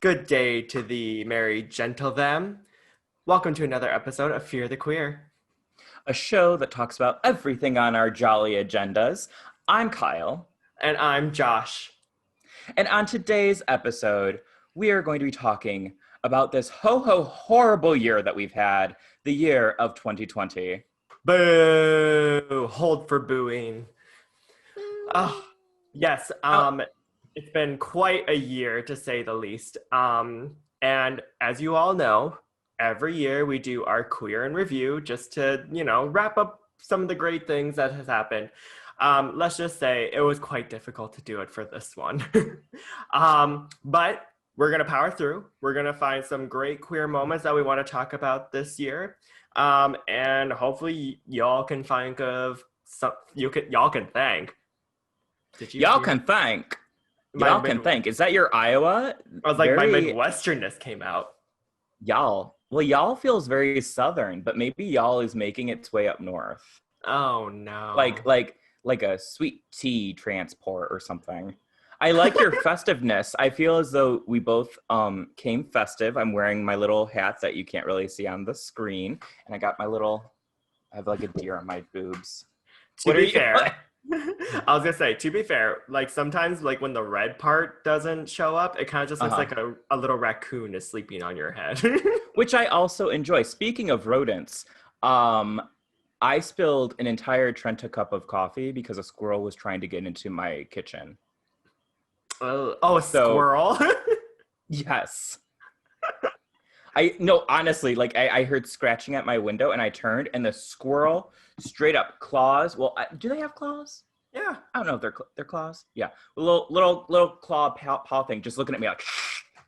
Good day to the merry gentle them. Welcome to another episode of Fear the Queer. A show that talks about everything on our jolly agendas. I'm Kyle. And I'm Josh. And on today's episode, we are going to be talking about this Ho Ho Horrible Year that we've had, the year of 2020. Boo! Hold for booing. Oh, yes, it's been quite a year to say the least. And as you all know, every year we do our queer in review just to, wrap up some of the great things that has happened. Let's just say it was quite difficult to do it for this one. But we're going to power through. We're going to find some great queer moments that we want to talk about this year. And hopefully y'all can think of some, y'all can thank. Y'all can thank. Y'all can thank. Is that your Iowa? I was like, my Midwesternness came out. Y'all. Well, y'all feels very Southern, but maybe y'all is making its way up north. Oh, no. Like a sweet tea transport or something. I like your festiveness. I feel as though we both came festive. I'm wearing my little hat that you can't really see on the screen. And I got I have like a deer on my boobs. To be fair, I was gonna say, to be fair, like sometimes like when the red part doesn't show up, it kind of just looks like a little raccoon is sleeping on your head. Which I also enjoy. Speaking of rodents, I spilled an entire Trenta cup of coffee because a squirrel was trying to get into my kitchen. Squirrel? Yes. Honestly, like I heard scratching at my window and I turned and the squirrel straight up claws. Well, do they have claws? Yeah. I don't know if they're claws. Yeah. Little claw paw thing just looking at me like,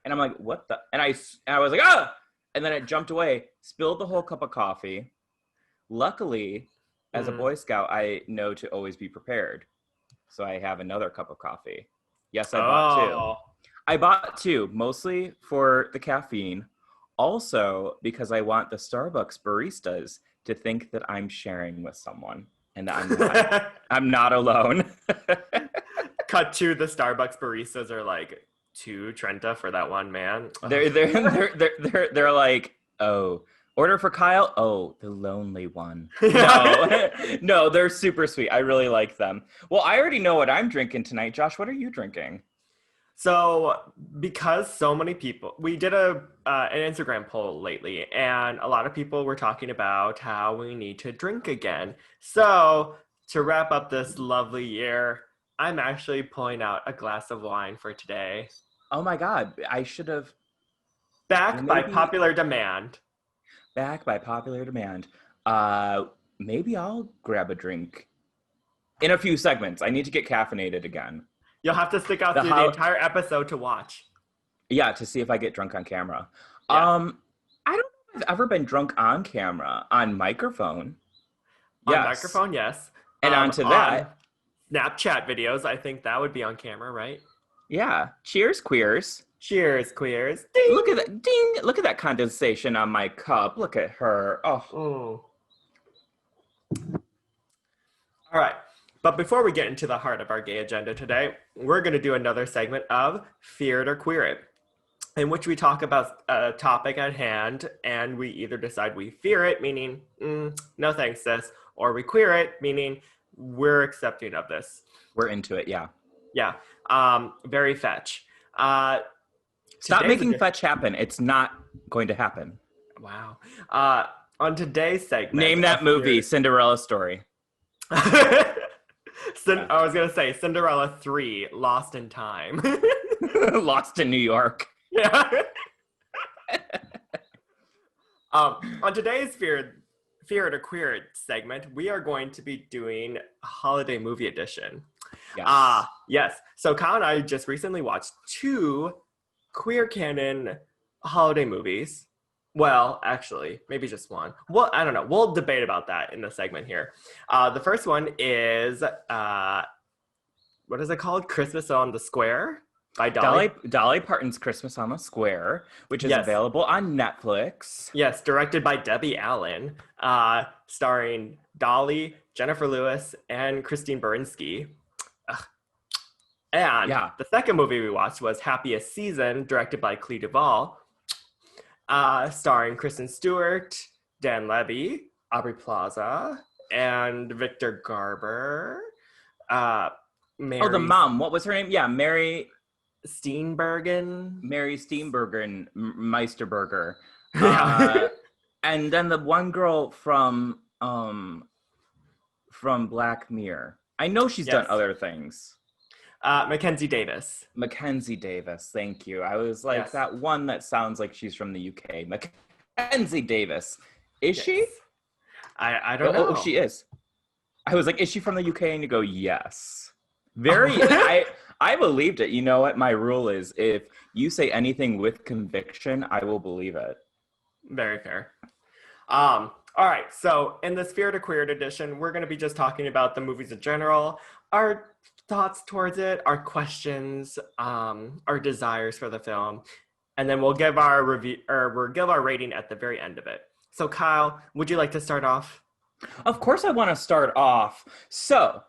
and I'm like, what the? And I was like, ah! And then it jumped away, spilled the whole cup of coffee. Luckily, as a Boy Scout, I know to always be prepared. So I have another cup of coffee. Yes, I bought two. I bought two, mostly for the caffeine. Also, because I want the Starbucks baristas to think that I'm sharing with someone and that I'm not alone. Cut to the Starbucks baristas are like, 2 Trenta for that one man. They're like, oh, order for Kyle? Oh, the lonely one. No, they're super sweet. I really like them. Well, I already know what I'm drinking tonight. Josh, what are you drinking? So, because so many people, we did an Instagram poll lately, and a lot of people were talking about how we need to drink again. So, to wrap up this lovely year, I'm actually pulling out a glass of wine for today. Oh my God, I should have. By popular demand. Back by popular demand. Maybe I'll grab a drink in a few segments. I need to get caffeinated again. You'll have to stick out through the entire episode to watch. Yeah, to see if I get drunk on camera. Yeah. I don't know if I've ever been drunk on camera. On microphone. On microphone, yes. And onto that. Snapchat videos, I think that would be on camera, right? Yeah. Cheers, queers. Cheers, queers. Ding! Look at that. Ding! Look at that condensation on my cup. Look at her. Oh. All right. But before we get into the heart of our gay agenda today, we're going to do another segment of Fear It or Queer It, in which we talk about a topic at hand, and we either decide we fear it, meaning, no thanks, sis, or we queer it, meaning we're accepting of this. We're into it, yeah. Yeah. Very fetch. Stop making fetch happen. It's not going to happen. Wow. On today's segment... Name that movie, Cinderella Story. I was going to say Cinderella 3, Lost in Time. Lost in New York. Yeah. On today's Fear It or Queer It segment, we are going to be doing a holiday movie edition. Yes. Yes. So Kyle and I just recently watched 2 queer canon holiday movies. Well, actually, maybe just one. Well, I don't know. We'll debate about that in the segment here. The first one is, what is it called? Christmas on the Square by Dolly Parton's Christmas on the Square, which is available on Netflix. Yes, directed by Debbie Allen, starring Dolly, Jennifer Lewis, and Christine Baranski. And Yeah. the second movie we watched was Happiest Season, directed by Clea Duvall, starring Kristen Stewart, Dan Levy, Aubrey Plaza, and Victor Garber. Oh, the Mary mom. What was her name? Yeah, Mary Steenburgen. Steenburgen Meisterberger. Yeah. And then the one girl from Black Mirror. I know she's done Yes. other things. Mackenzie Davis. Mackenzie Davis, thank you. I was like, Yes. that one that sounds like she's from the UK. Mackenzie Davis. Is Yes. she? I don't know. Oh, she is. I was like, is she from the UK? And you go, yes. I believed it. You know what? My rule is if you say anything with conviction, I will believe it. Very fair. All right, so in the Spirit of Queer edition, we're going to be just talking about the movies in general, our thoughts towards it, our questions, our desires for the film, and then we'll give our review or we'll give our rating at the very end of it. So, Kyle, would you like to start off? Of course, I want to start off. So,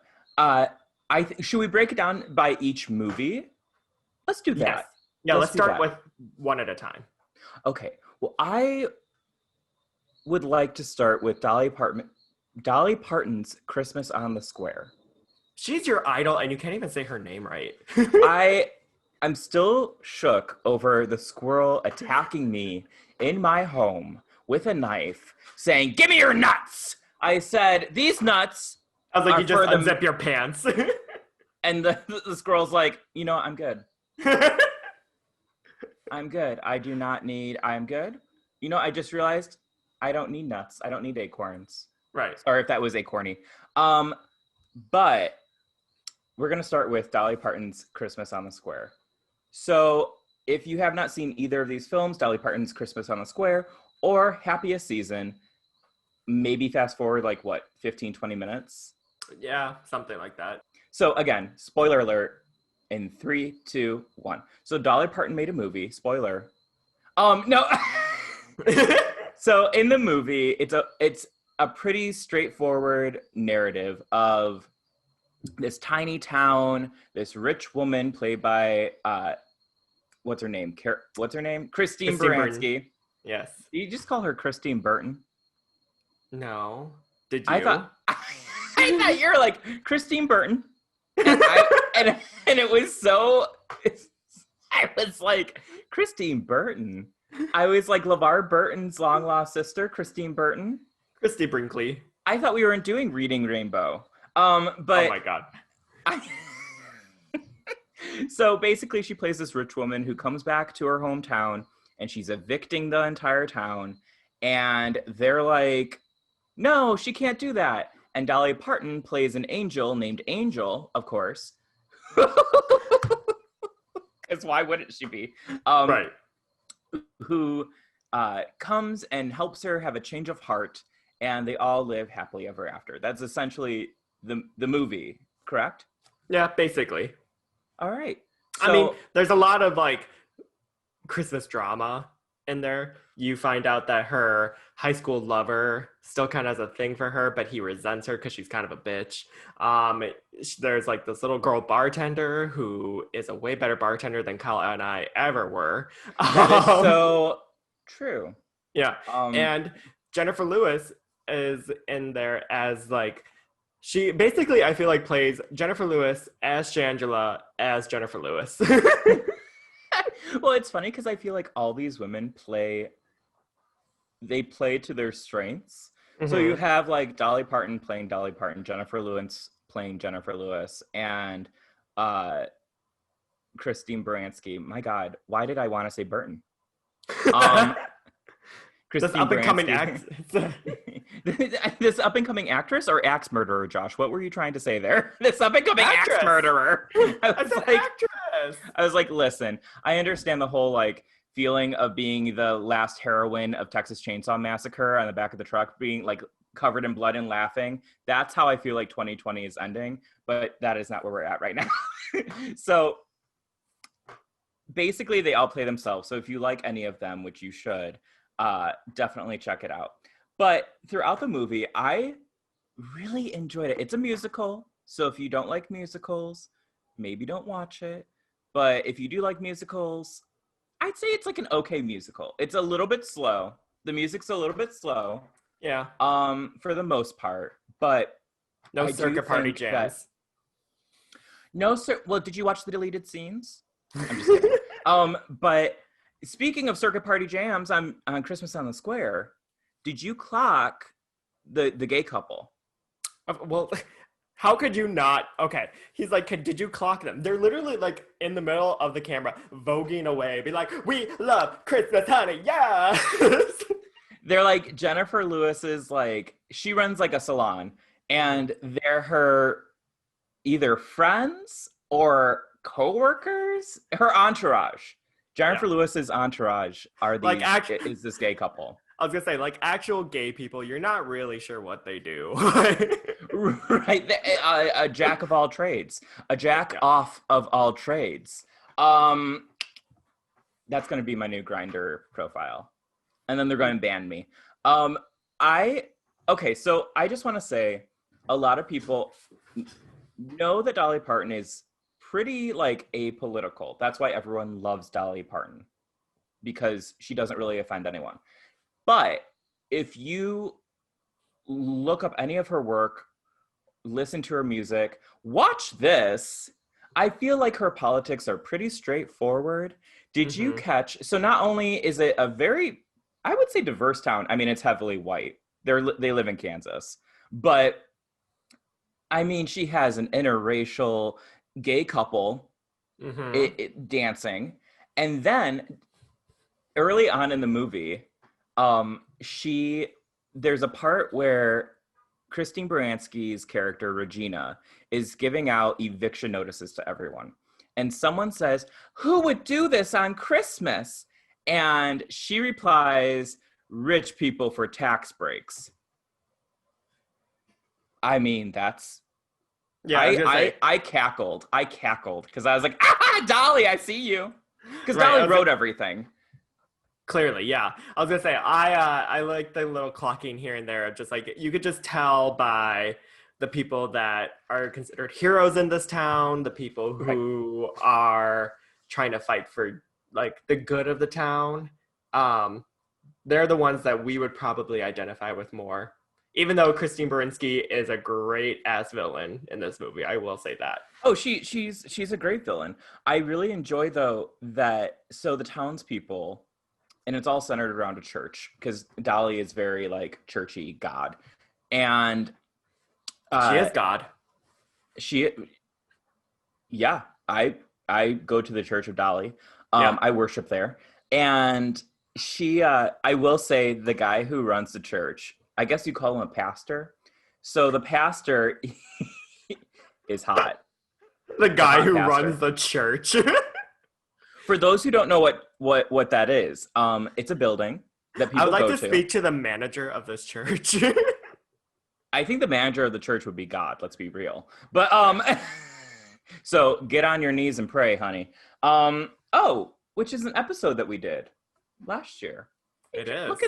should we break it down by each movie? Let's do that. Yes. Yeah, let's do start that. with one at a time. Okay. Well, I would like to start with Dolly Parton's Christmas on the Square. She's your idol, and you can't even say her name right. I'm still shook over the squirrel attacking me in my home with a knife, saying, "Give me your nuts!" I said, "These nuts." I was like, you just unzip your pants. And the squirrel's like, I'm good. I'm good. I'm good. I just realized I don't need nuts. I don't need acorns. Right. Sorry if that was acorny. But we're going to start with Dolly Parton's Christmas on the Square. So if you have not seen either of these films, Dolly Parton's Christmas on the Square or Happiest Season, maybe fast forward 15, 20 minutes. Yeah, something like that. So again, spoiler alert in 3, 2, 1. So Dolly Parton made a movie, spoiler. No. So in the movie, it's a pretty straightforward narrative of this tiny town, this rich woman played by what's her name? Christine Baranski. Yes. Did you just call her Christine Burton? No. Did you? I thought you were like Christine Burton. And it was so I was like, Christine Burton. I was like LeVar Burton's long lost sister, Christine Burton. Christy Brinkley. I thought we weren't doing Reading Rainbow. But oh my god. So basically she plays this rich woman who comes back to her hometown and she's evicting the entire town. And they're like, no, she can't do that. And Dolly Parton plays an angel named Angel, of course. Because why wouldn't she be? Right. Who comes and helps her have a change of heart, and they all live happily ever after. That's essentially the movie, correct? Yeah, basically. All right. So, I mean, there's a lot of Christmas drama in there. You find out that her high school lover still kind of has a thing for her, but he resents her because she's kind of a bitch. There's this little girl bartender who is a way better bartender than Kyle and I ever were. That is so true. Yeah. And Jennifer Lewis is in there as she basically, I feel like, plays Jennifer Lewis as Shangela as Jennifer Lewis. Well, it's funny because I feel like all these women play to their strengths. Mm-hmm. So you have Dolly Parton playing Dolly Parton, Jennifer Lewis playing Jennifer Lewis, and Christine Baranski. My God, why did I want to say Burton? This up-and-coming this up-and-coming actress or axe murderer, Josh? What were you trying to say there? This up-and-coming axe murderer. Actress. I was like, listen, I understand the whole feeling of being the last heroine of Texas Chainsaw Massacre on the back of the truck, being covered in blood and laughing. That's how I feel like 2020 is ending, but that is not where we're at right now. So basically they all play themselves. So if you like any of them, which you should, definitely check it out. But throughout the movie, I really enjoyed it. It's a musical. So if you don't like musicals, maybe don't watch it. But if you do like musicals, I'd say it's like an okay musical. It's a little bit slow. The music's a little bit slow, Yeah. for the most part. But No I do circuit party think that jams. no, sir. Well, did you watch the deleted scenes? I'm just kidding. But speaking of circuit party jams, I'm on Christmas on the Square. Did you clock the gay couple? Well, how could you not? Okay. He's like, did you clock them? They're literally like in the middle of the camera, voguing away, be like, we love Christmas, honey. Yeah. They're like Jennifer Lewis's, like, she runs like a salon, and they're her either friends or co-workers, her entourage. Jennifer Lewis's entourage are Like, is this gay couple. I was gonna say, like, actual gay people, you're not really sure what they do. Right, a jack of all trades, a jack off of all trades. That's going to be my new Grindr profile, and then they're going to ban me. Okay, so I just want to say, a lot of people know that Dolly Parton is pretty like apolitical. That's why everyone loves Dolly Parton, because she doesn't really offend anyone. But if you look up any of her work, listen to her music, watch this, I feel like her politics are pretty straightforward. Did you catch? So not only is it a very, I would say, diverse town. I mean, it's heavily white. They live in Kansas. But I mean, she has an interracial gay couple dancing. And then early on in the movie, there's a part where Christine Baranski's character, Regina, is giving out eviction notices to everyone. And someone says, "Who would do this on Christmas?" And she replies, "Rich people for tax breaks." I mean, that's... Yeah, I cackled because I was like, "Ah, Dolly, I see you." Because Dolly wrote everything. Clearly, yeah. I was gonna say, I like the little clocking here and there of just like, you could just tell by the people that are considered heroes in this town, the people who are trying to fight for like the good of the town. They're the ones that we would probably identify with more. Even though Christine Baranski is a great ass villain in this movie, I will say that. Oh, she's a great villain. I really enjoy though that, so the townspeople, and it's all centered around a church because Dolly is very like churchy God, and she is God. I go to the Church of Dolly. I worship there, and I will say, the guy who runs the church, I guess you call him a pastor. So the pastor is hot. The guy who runs the church. For those who don't know what that is, it's a building that people go to. I would like to speak to the manager of this church. I think the manager of the church would be God. Let's be real. But so get on your knees and pray, honey. Which is an episode that we did last year. It is. Look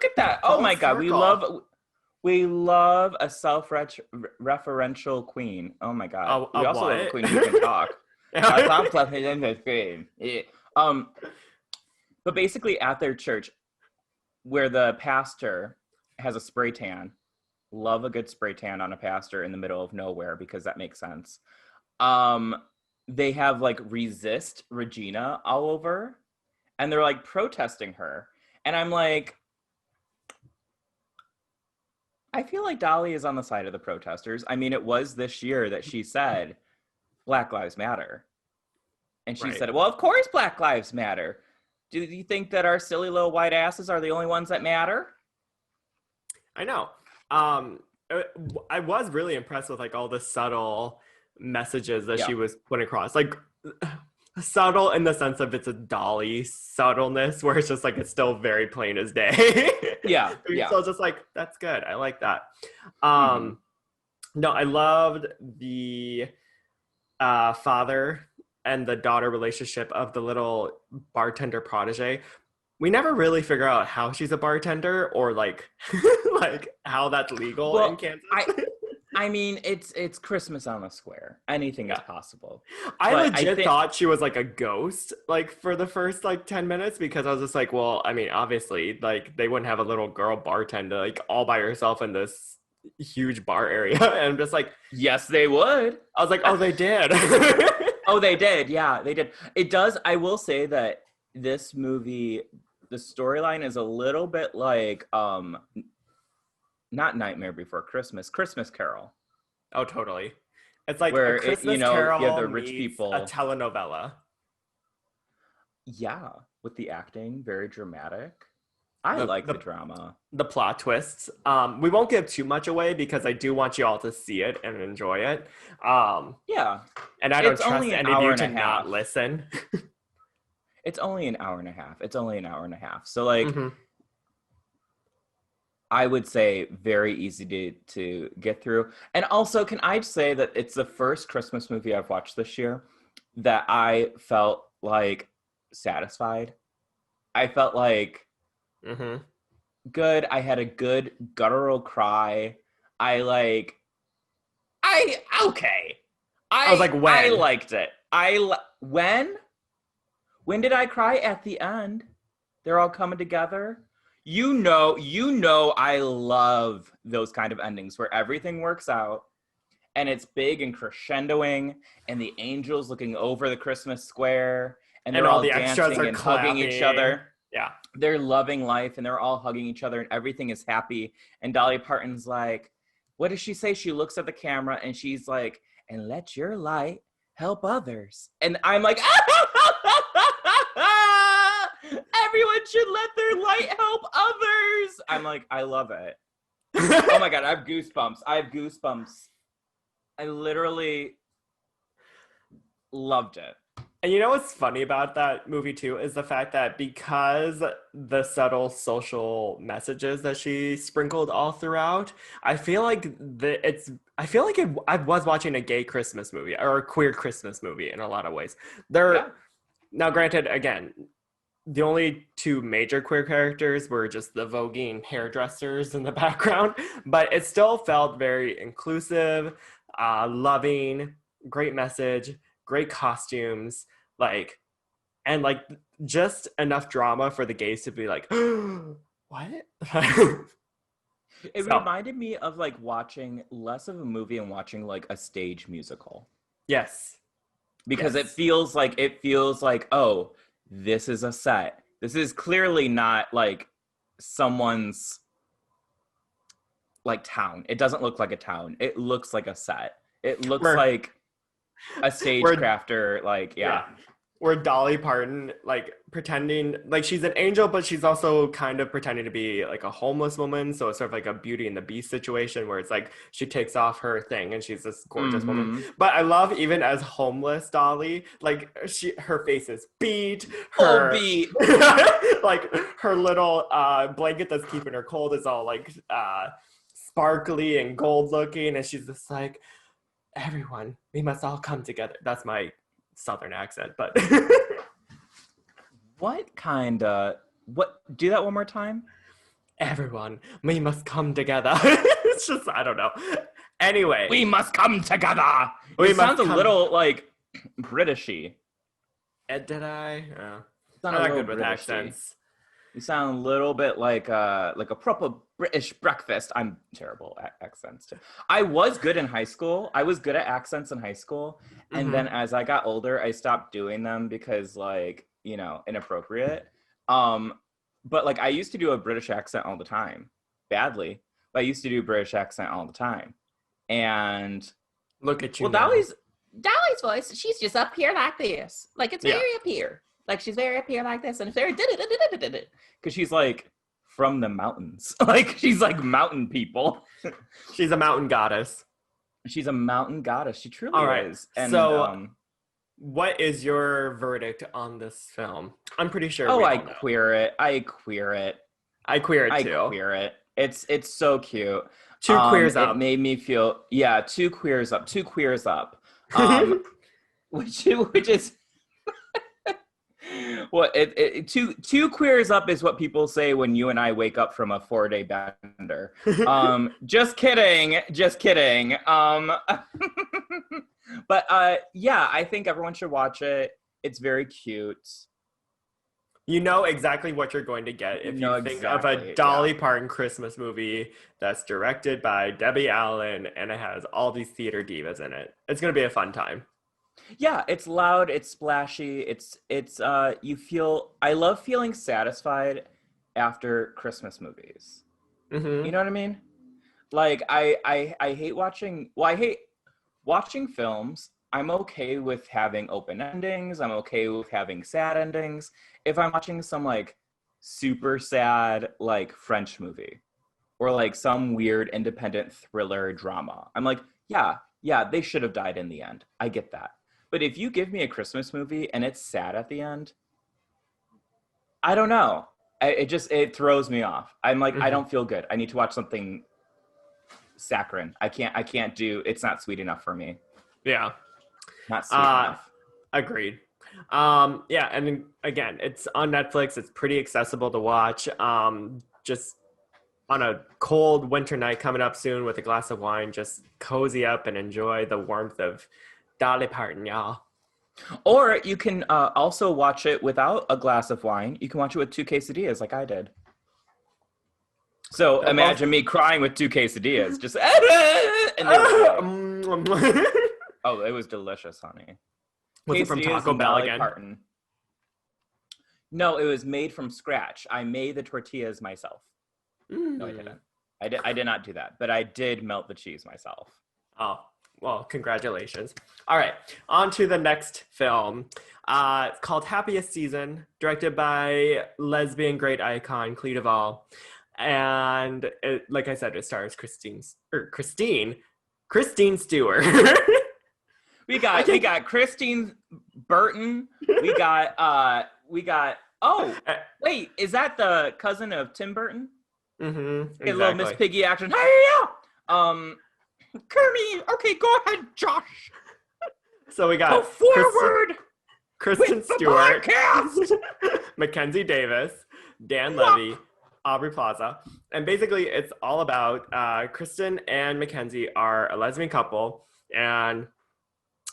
at that. Oh my God, we love a self-referential queen. Oh my God. We also love a queen who can talk. But basically at their church, where the pastor has a spray tan, love a good spray tan on a pastor in the middle of nowhere, because that makes sense. They have like "Resist Regina" all over, and they're like protesting her. And I'm like, I feel like Dolly is on the side of the protesters. I mean, it was this year that she said Black Lives Matter. And she said, well, of course Black Lives Matter. Do you think that our silly little white asses are the only ones that matter? I know. I was really impressed with like all the subtle messages that she was putting across. Like, subtle in the sense of it's a Dolly subtleness, where it's just like, it's still very plain as day. So just like, that's good. I like that. No, I loved the father and the daughter relationship of the little bartender protege. We never really figure out how she's a bartender, or like like how that's legal in Kansas. I mean, it's Christmas on the square. Anything is possible. I But legit thought she was like a ghost, like for the first like 10 minutes, because I was just like, well, I mean, obviously, like they wouldn't have a little girl bartender like all by herself in this huge bar area. And I'm just like, yes, they would. I was like, oh, they did. Oh, they did. Yeah, they did. It does. I will say that this movie, the storyline is a little bit like, not Nightmare Before Christmas, Christmas Carol. Oh, totally. It's like Where a Christmas you Carol have the rich meets people. a telenovela. Yeah, with the acting, very dramatic. I like the drama. The plot twists. We won't give too much away because I do want you all to see it and enjoy it. Yeah. And I don't trust any of you to not listen. It's only an hour and a half. So like, Mm-hmm. I would say very easy to get through. And also, can I say that it's the first Christmas movie I've watched this year that I felt like satisfied. I felt like good. I had a good guttural cry. I was like, when? I liked it. When did I cry? At the end. They're all coming together. You know, I love those kind of endings where everything works out and it's big and crescendoing and the angels looking over the Christmas square and they're all the dancing and hugging each other. Yeah. They're loving life and they're all hugging each other and everything is happy. And Dolly Parton's like, what does she say? She looks at the camera and she's like, and let your light help others. And I'm like, everyone should let their light help others. I'm like, I love it. Oh my God, I have goosebumps. I literally loved it. And you know what's funny about that movie too is the fact that because the subtle social messages that she sprinkled all throughout, I feel like I was watching a gay Christmas movie or a queer Christmas movie in a lot of ways. Now, granted, again, the only two major queer characters were just the voguing hairdressers in the background, but it still felt very inclusive, loving, great message, great costumes, just enough drama for the gays to be like, what? It reminded me of like watching less of a movie and watching like a stage musical. Yes. Because it feels like, oh, this is a set. This is clearly not like someone's like town. It doesn't look like a town. It looks like a set. It looks like a stage crafter, where Dolly Parton like pretending like she's an angel, but she's also kind of pretending to be like a homeless woman. So it's sort of like a Beauty and the Beast situation where it's like she takes off her thing and she's this gorgeous woman. But I love even as homeless Dolly, like her face is beat. Like her little blanket that's keeping her cold is all like sparkly and gold looking, and she's just like, everyone, we must all come together. That's my Southern accent, but do that one more time? Everyone, we must come together. It's just, I don't know. Anyway. We must come together. It sounds a little like Britishy. Did I? I'm not good with accents. You sound a little bit like a proper British breakfast. I'm terrible at accents too. I was good in high school. I was good at accents in high school. And then as I got older, I stopped doing them because inappropriate. But like I used to do a British accent all the time. Badly. But I used to do a British accent all the time. And look at you. Well, Dolly's voice, she's just up here like this. Like it's very up here. Like she's very up here like this, and it's very because she's like from the mountains. Like she's like mountain people. She's a mountain goddess. She's a mountain goddess. She truly is. And, so, what is your verdict on this film? I'm pretty sure. I queer it. I queer it too. It's so cute. Two queers up. It made me feel two queers up. Which is Well, two queers up is what people say when you and I wake up from a 4-day bender. Just kidding, just kidding. But yeah, I think everyone should watch it. It's very cute. You know exactly what you're going to get if you think of a Dolly Parton Christmas movie that's directed by Debbie Allen and it has all these theater divas in it. It's going to be a fun time. Yeah, it's loud, it's splashy, it's you feel I love feeling satisfied after Christmas movies. Mm-hmm. You know what I mean? Like I hate watching I hate watching films. I'm okay with having open endings. I'm okay with having sad endings. If I'm watching some like super sad like French movie or like some weird independent thriller drama, I'm like, yeah, they should have died in the end. I get that. But if you give me a Christmas movie and it's sad at the end, I don't know. It throws me off. I'm like, I don't feel good. I need to watch something saccharine. I can't do, it's not sweet enough for me. Yeah. Not sweet enough. Agreed. Yeah, and again, it's on Netflix. It's pretty accessible to watch. Just on a cold winter night coming up soon with a glass of wine, just cozy up and enjoy the warmth of Dolly Parton, y'all. Or you can also watch it without a glass of wine. You can watch it with 2 quesadillas like I did. So imagine me crying with 2 quesadillas. Just and oh, it was delicious, honey. Was it from Taco Bell again? Parton. No, it was made from scratch. I made the tortillas myself. No, I didn't. I did not do that, but I did melt the cheese myself. Oh, well, congratulations. All right, on to the next film. It's called Happiest Season, directed by lesbian great icon Clea Duvall. And like I said, it stars Christine Stewart. We got Christine Burton. We got oh wait, is that the cousin of Tim Burton? Mm-hmm. Exactly. A little Miss Piggy action. Hey, yeah. Kirby. Okay, go ahead, Josh. So we got go forward. Kristen Stewart, Mackenzie Davis, Dan Levy, Aubrey Plaza, and basically it's all about Kristen and Mackenzie are a lesbian couple, and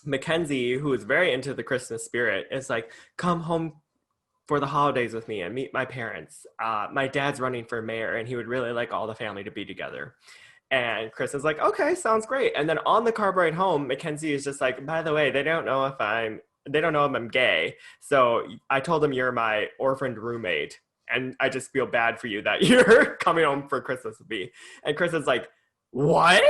Mackenzie, who is very into the Christmas spirit, is like, come home for the holidays with me and meet my parents. My dad's running for mayor and he would really like all the family to be together. And Kristen's like, okay, sounds great. And then on the car ride home, Mackenzie is just like, by the way, they don't know if I'm gay. So I told them you're my orphaned roommate. And I just feel bad for you that you're coming home for Christmas with me. And Kristen's like, what?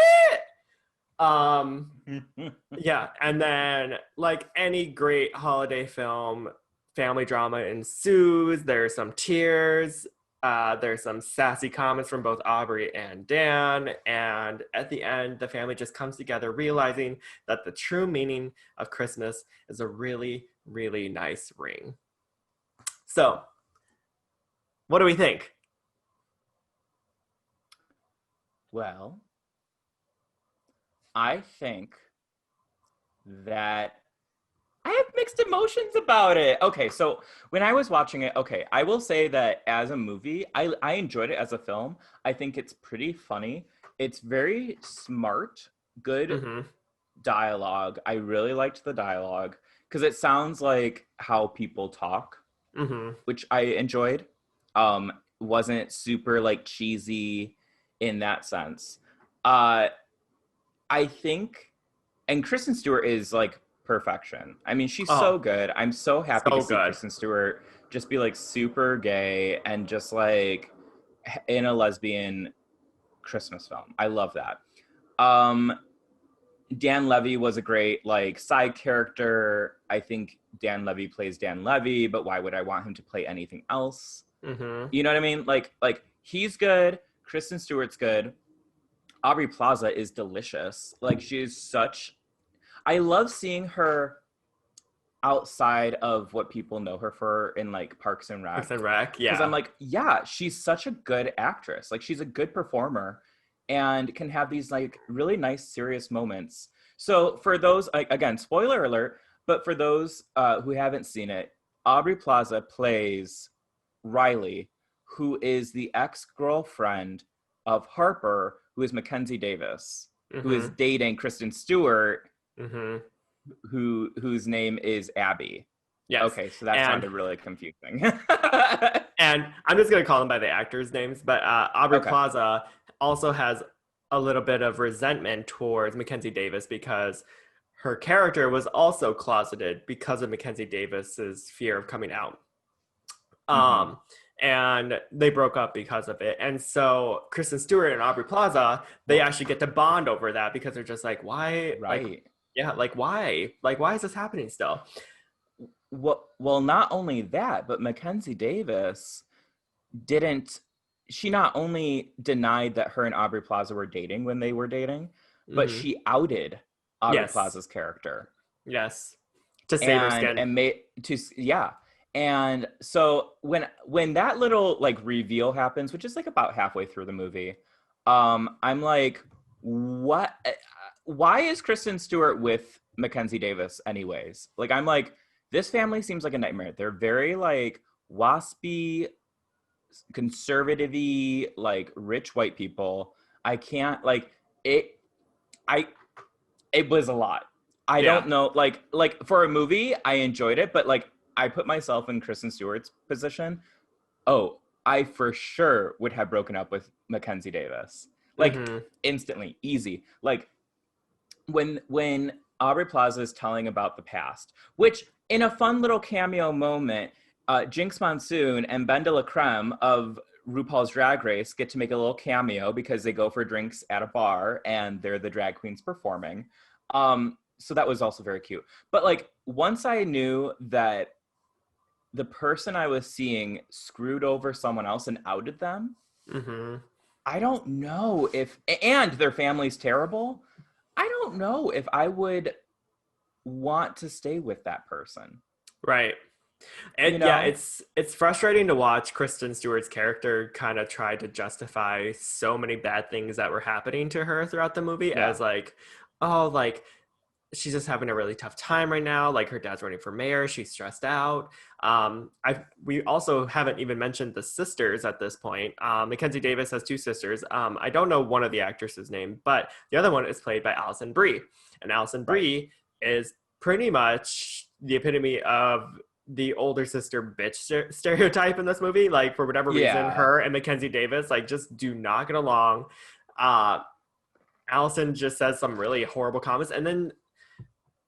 Yeah, and then like any great holiday film, family drama ensues. There's some tears. There's some sassy comments from both Aubrey and Dan. And at the end, the family just comes together, realizing that the true meaning of Christmas is a really, really nice ring. So, what do we think? Well, I think that I have mixed emotions about it. Okay, so when I was watching it, okay, I will say that as a movie, I enjoyed it as a film. I think it's pretty funny. It's very smart, good dialogue. I really liked the dialogue because it sounds like how people talk, which I enjoyed. Wasn't super like cheesy in that sense. I think, and Kristen Stewart is like perfection. I mean, she's so good. I'm so happy to see Kristen Stewart just be like super gay and just like in a lesbian Christmas film. I love that. Dan Levy was a great like side character. I think Dan Levy plays Dan Levy, but why would I want him to play anything else? You know what I mean? Like he's good. Kristen Stewart's good. Aubrey Plaza is delicious. Like she's such, I love seeing her outside of what people know her for in like Parks and Rec. Parks and Rec, yeah. Because I'm like, yeah, she's such a good actress. Like she's a good performer and can have these like really nice serious moments. So for those, like, again, spoiler alert, but for those who haven't seen it, Aubrey Plaza plays Riley, who is the ex-girlfriend of Harper, who is Mackenzie Davis, who is Mm-hmm. dating Kristen Stewart, Mm-hmm. whose name is Abby. Yes. Okay, so that And sounded really confusing. and I'm just gonna call them by the actors' names, but Aubrey Okay. Plaza also has a little bit of resentment towards Mackenzie Davis because her character was also closeted because of Mackenzie Davis's fear of coming out. Mm-hmm. Um, and they broke up because of it. And so Kristen Stewart and Aubrey Plaza, they Well, actually get to bond over that because they're just like, why, like, right. yeah, like why is this happening still? Well, not only that, but Mackenzie Davis didn't. She not only denied that her and Aubrey Plaza were dating when they were dating, but Hmm. she outed Aubrey Yes, Plaza's character yes, to save her and skin. made to yeah. And so when that little like reveal happens, which is like about halfway through the movie, I'm like, what? Why is Kristen Stewart with Mackenzie Davis anyways? Like, I'm like, this family seems like a nightmare. They're very like waspy, conservative-y, like rich white people. I can't like it. I it was a lot. I Yeah. don't know, like for a movie, I enjoyed it, but like I put myself in Kristen Stewart's position. Oh, I for sure would have broken up with Mackenzie Davis. Like Hmm. instantly, easy. Like when Aubrey Plaza is telling about the past, which in a fun little cameo moment, Jinx Monsoon and Ben de la Creme of RuPaul's Drag Race get to make a little cameo because they go for drinks at a bar and they're the drag queens performing. So that was also very cute. But like once I knew that the person I was seeing screwed over someone else and outed them, Hmm. I don't know if, and their family's terrible. I don't know if I would want to stay with that person. Right. You Yeah, know? it's frustrating to watch Kristen Stewart's character kind of try to justify so many bad things that were happening to her throughout the movie Yeah. as like, oh, like she's just having a really tough time right now. Like her dad's running for mayor, she's stressed out. I we also haven't even mentioned the sisters at this point. Mackenzie Davis has two sisters. I don't know one of the actresses' name, but the other one is played by Alison Brie, and Alison Right. Brie is pretty much the epitome of the older sister bitch stereotype in this movie. Like for whatever reason, Yeah. her and Mackenzie Davis like just do not get along. Uh, Allison just says some really horrible comments, and then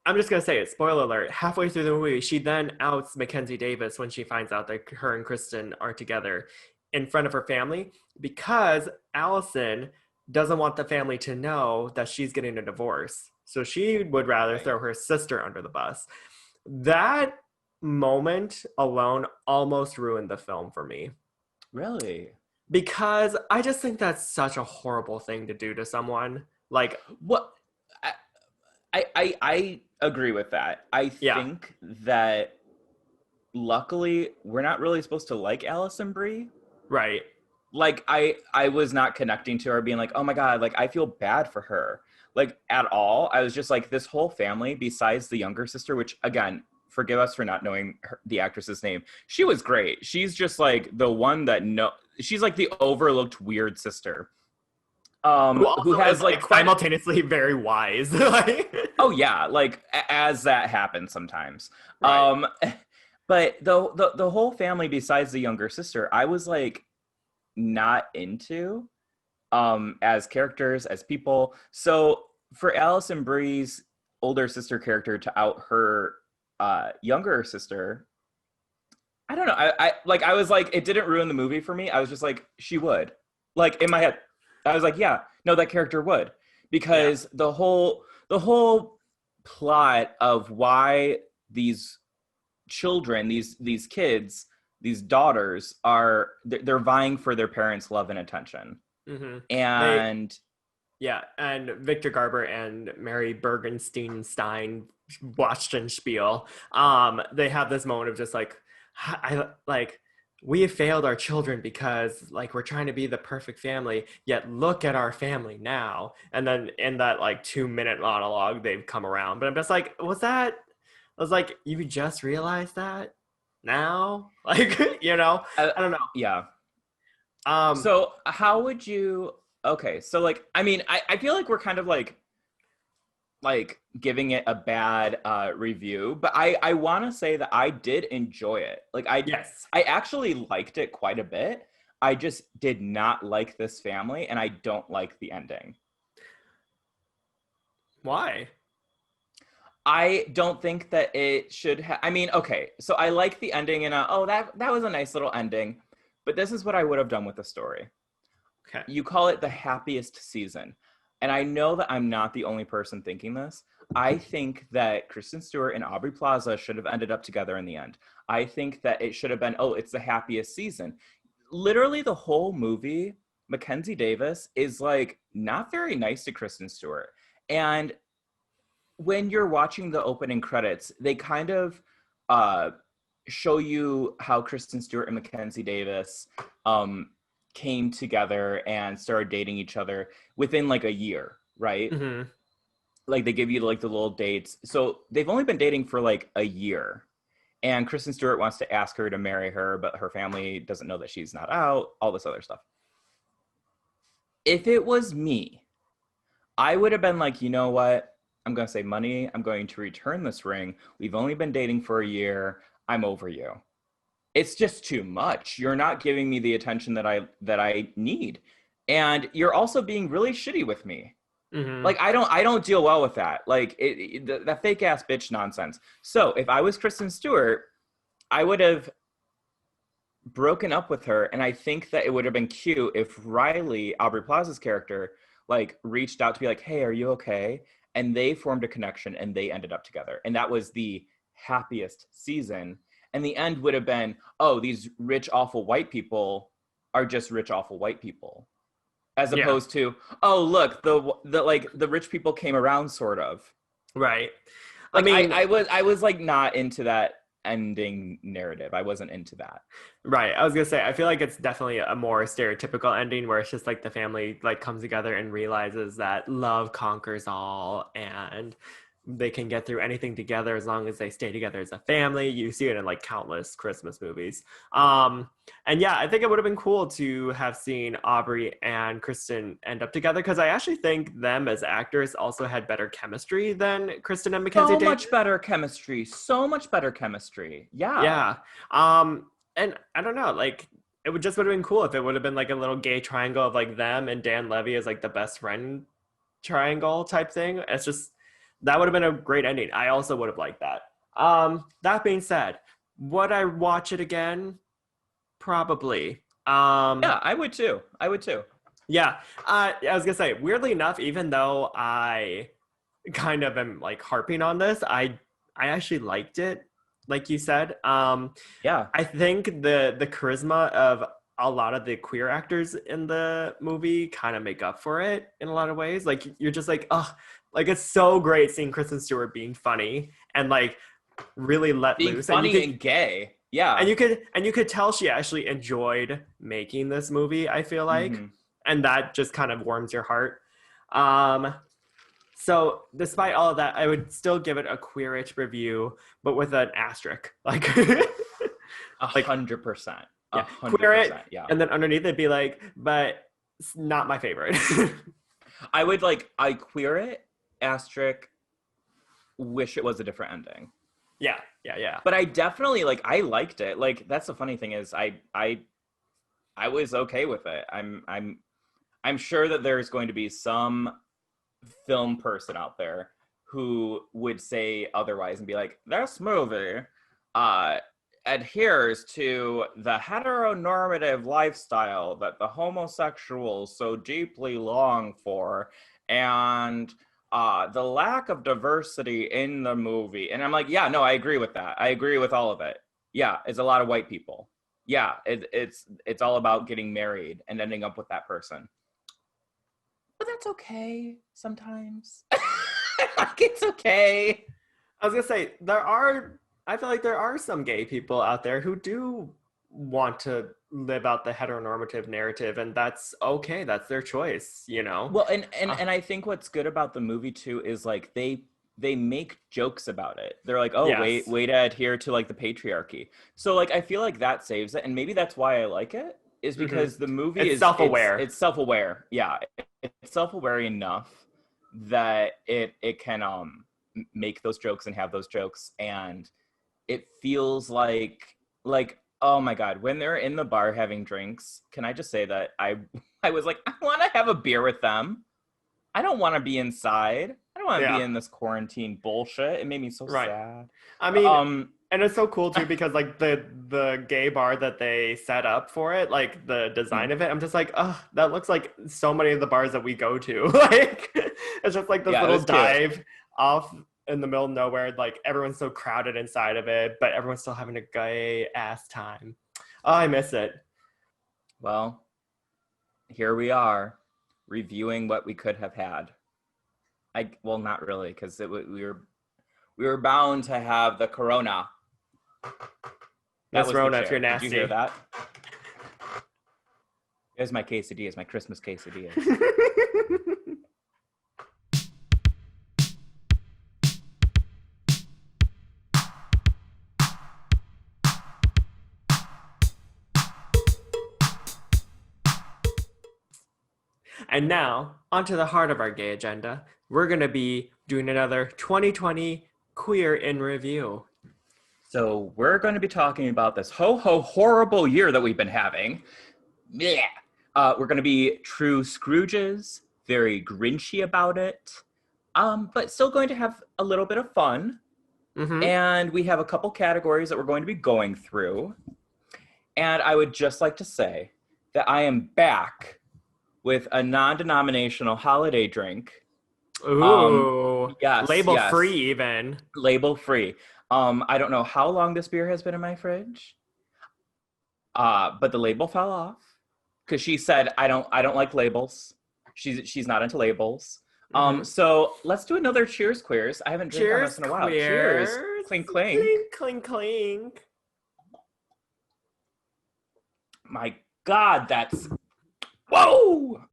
I'm just gonna say it. Spoiler alert. Halfway through the movie, she then outs Mackenzie Davis when she finds out that her and Kristen are together in front of her family because Allison doesn't want the family to know that she's getting a divorce. So she would rather Right. throw her sister under the bus. That moment alone almost ruined the film for me Really? because I just think that's such a horrible thing to do to someone. Like, What I agree with that. I yeah, think that luckily we're not really supposed to like Allison Brie. right. Like I was not connecting to her being like, oh my God, like I feel bad for her. Like at all. I was just like, this whole family, besides the younger sister, which again, forgive us for not knowing the actress's name. She was great. She's just like the one that she's like the overlooked weird sister. Who Who also is has like like simultaneously very wise. Like, oh yeah, like as that happens sometimes. right. Um but the whole family besides the younger sister, I was like not into as characters, as people. So for Alison Brie's older sister character to out her younger sister, I don't know. I was like, it didn't ruin the movie for me. I was just like, she would. Like in my head, I was like, yeah, no, that character would. Yeah. Because the whole plot of why these children, these kids, these daughters are they're vying for their parents' love and attention. Hmm. They, And yeah. And Victor Garber and Mary Bergenstein Spiel. They have this moment of just like, I like, we have failed our children because like we're trying to be the perfect family, yet look at our family now. And then in that like 2 minute monologue, they've come around. But I'm just like, I was like, you just realized that? now. Like, you know, Uh, I don't know. yeah. Um, So how would you? Okay, so like, I mean, I feel like we're kind of like giving it a bad review, but I want to say that I did enjoy it. Like yes. I actually liked it quite a bit. I just did not like this family, and I don't like the ending. Why? I don't think that it should have. I mean, okay, so I like the ending, and oh, that was a nice little ending. But this is what I would have done with the story. Okay. You call it the happiest season, and I know that I'm not the only person thinking this. I think that Kristen Stewart and Aubrey Plaza should have ended up together in the end. I think that it should have been, oh, it's the happiest season. Literally, the whole movie, Mackenzie Davis is like not very nice to Kristen Stewart, and when you're watching the opening credits, they kind of uh, show you how Kristen Stewart and Mackenzie Davis um, came together and started dating each other within like a year, right? Mm-hmm. Like they give you like the little dates. So they've only been dating for like a year. And Kristen Stewart wants to ask her to marry her, but her family doesn't know that she's not out, all this other stuff. If it was me, I would have been like, you know what? I'm going to save money. I'm going to return this ring. We've only been dating for a year. I'm over you. It's just too much. You're not giving me the attention that I need. And you're also being really shitty with me. Mm-hmm. Like I don't deal well with that. Like that fake ass bitch nonsense. So, if I was Kristen Stewart, I would have broken up with her, and I think that it would have been cute if Riley, Aubrey Plaza's character, like reached out to be like, "Hey, are you okay?" And they formed a connection, and they ended up together, and that was the happiest season. And the end would have been, "Oh, these rich, awful white people are just rich, awful white people," as Yeah. opposed to, "Oh, look, the like the rich people came around," sort of. Right. I Like mean, I was like not into that ending narrative. I wasn't into that. right. I was gonna say, I feel like it's definitely a more stereotypical ending where it's just like the family like comes together and realizes that love conquers all and they can get through anything together as long as they stay together as a family. You see it in like countless Christmas movies. And yeah, I think it would have been cool to have seen Aubrey and Kristen end up together because I actually think them as actors also had better chemistry than Kristen and Mackenzie So Davis. much better chemistry. So much better chemistry. Yeah. Yeah. And I don't know, like would have been cool if it would have been like a little gay triangle of like them and Dan Levy as like the best friend triangle type thing. It's just that would have been a great ending. I also would have liked that. That being said, would I watch it again? Probably. Yeah, I would too. I would too. Yeah. I was gonna say, weirdly enough, even though I kind of am like harping on this, I actually liked it, like you said. Yeah. I think the charisma of a lot of the queer actors in the movie kind of make up for it in a lot of ways. Like you're just like, oh, like it's so great seeing Kristen Stewart being funny and like really let Being loose. And you funny could and gay. Yeah. and you could tell she actually enjoyed making this movie, I feel like. Mm-hmm. And that just kind of warms your heart. Um so despite all of that, I would still give it a queerish review, but with an asterisk. Like like 100%. yeah, queer it, 100%. Yeah. and then underneath it'd be like, but it's not my favorite. I queer it, asterisk, wish it was a different ending. Yeah, yeah, yeah. But I definitely like I liked it. Like that's the funny thing is I was okay with it. I'm sure that there's going to be some film person out there who would say otherwise and be like, this movie uh adheres to the heteronormative lifestyle that the homosexuals so deeply long for, and the lack of diversity in the movie. And I'm like, yeah, no, I agree with that. I agree with all of it. Yeah, it's a lot of white people. Yeah, it's all about getting married and ending up with that person. But that's okay sometimes. Like it's okay. I was gonna say I feel like there are some gay people out there who do want to live out the heteronormative narrative, and that's okay. That's their choice, you know. Well, and Uh, and I think what's good about the movie too is like they make jokes about it. They're like, oh, Yes. way to adhere to like the patriarchy. So like I feel like that saves it, and maybe that's why I like it, is Hmm. because the movie It's is self-aware. it's self-aware. Yeah, it's self-aware enough that it can make those jokes and have those jokes, and it feels like oh my god, when they're in the bar having drinks, can I just say that I was like, I want to have a beer with them. I don't want to be inside. I don't want to be Yeah. in this quarantine bullshit. It made me so Right. sad. I mean, Um, and it's so cool too because like the gay bar that they set up for it, like the design of it, I'm just like, oh, that looks like so many of the bars that we go to. Like it's just like this yeah, it little was cute. dive off in the middle of nowhere. Like everyone's so crowded inside of it, but everyone's still having a gay ass time. Oh, I miss it. Well, here we are, reviewing what we could have had. Well, not really, because we were bound to have the corona. That Miss was the Rona, if chair. you're Did you hear nasty. that? There's my quesadillas, my Christmas quesadillas. And now, onto the heart of our gay agenda. We're going to be doing another 2020 Queer in Review. So we're going to be talking about this Ho Ho Horrible Year that we've been having. Yeah. We're going to be true Scrooges, very Grinchy about it, but still going to have a little bit of fun. Mm-hmm. And we have a couple categories that we're going to be going through. And I would just like to say that I am back with a non-denominational holiday drink. Ooh, Yes, label yes. free even. Label free. I don't know how long this beer has been in my fridge, but the label fell off because she said I don't like labels. She's not into labels. Mm-hmm. So let's do another cheers, queers. I haven't drank on Cheers, this in a while. Cheers, queers. clink clink. Clink, clink, clink. My God, that's whoa.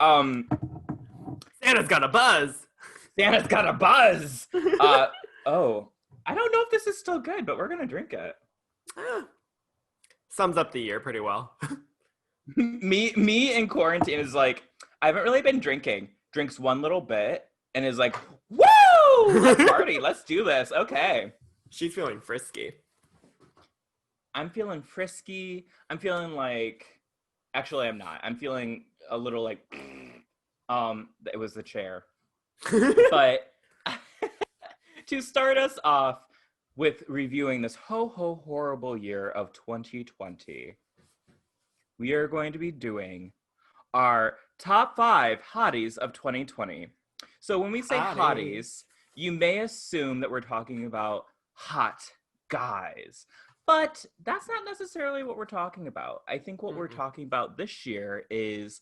Santa's got a buzz. Santa's got a buzz. Oh, I don't know if this is still good, but we're gonna drink it. Sums up the year pretty well. me in quarantine is like, I haven't really been drinking. Drinks one little bit and is like, woo! Let's party. Let's do this. Okay. She's feeling frisky. I'm feeling frisky. I'm feeling like, actually, I'm not. I'm feeling a little like, it was the chair. But to start us off with reviewing this Ho Ho Horrible Year of 2020, we are going to be doing our top 5 hotties of 2020. So when we say hotties, you may assume that we're talking about hot guys, but that's not necessarily what we're talking about. I think what we're talking about this year is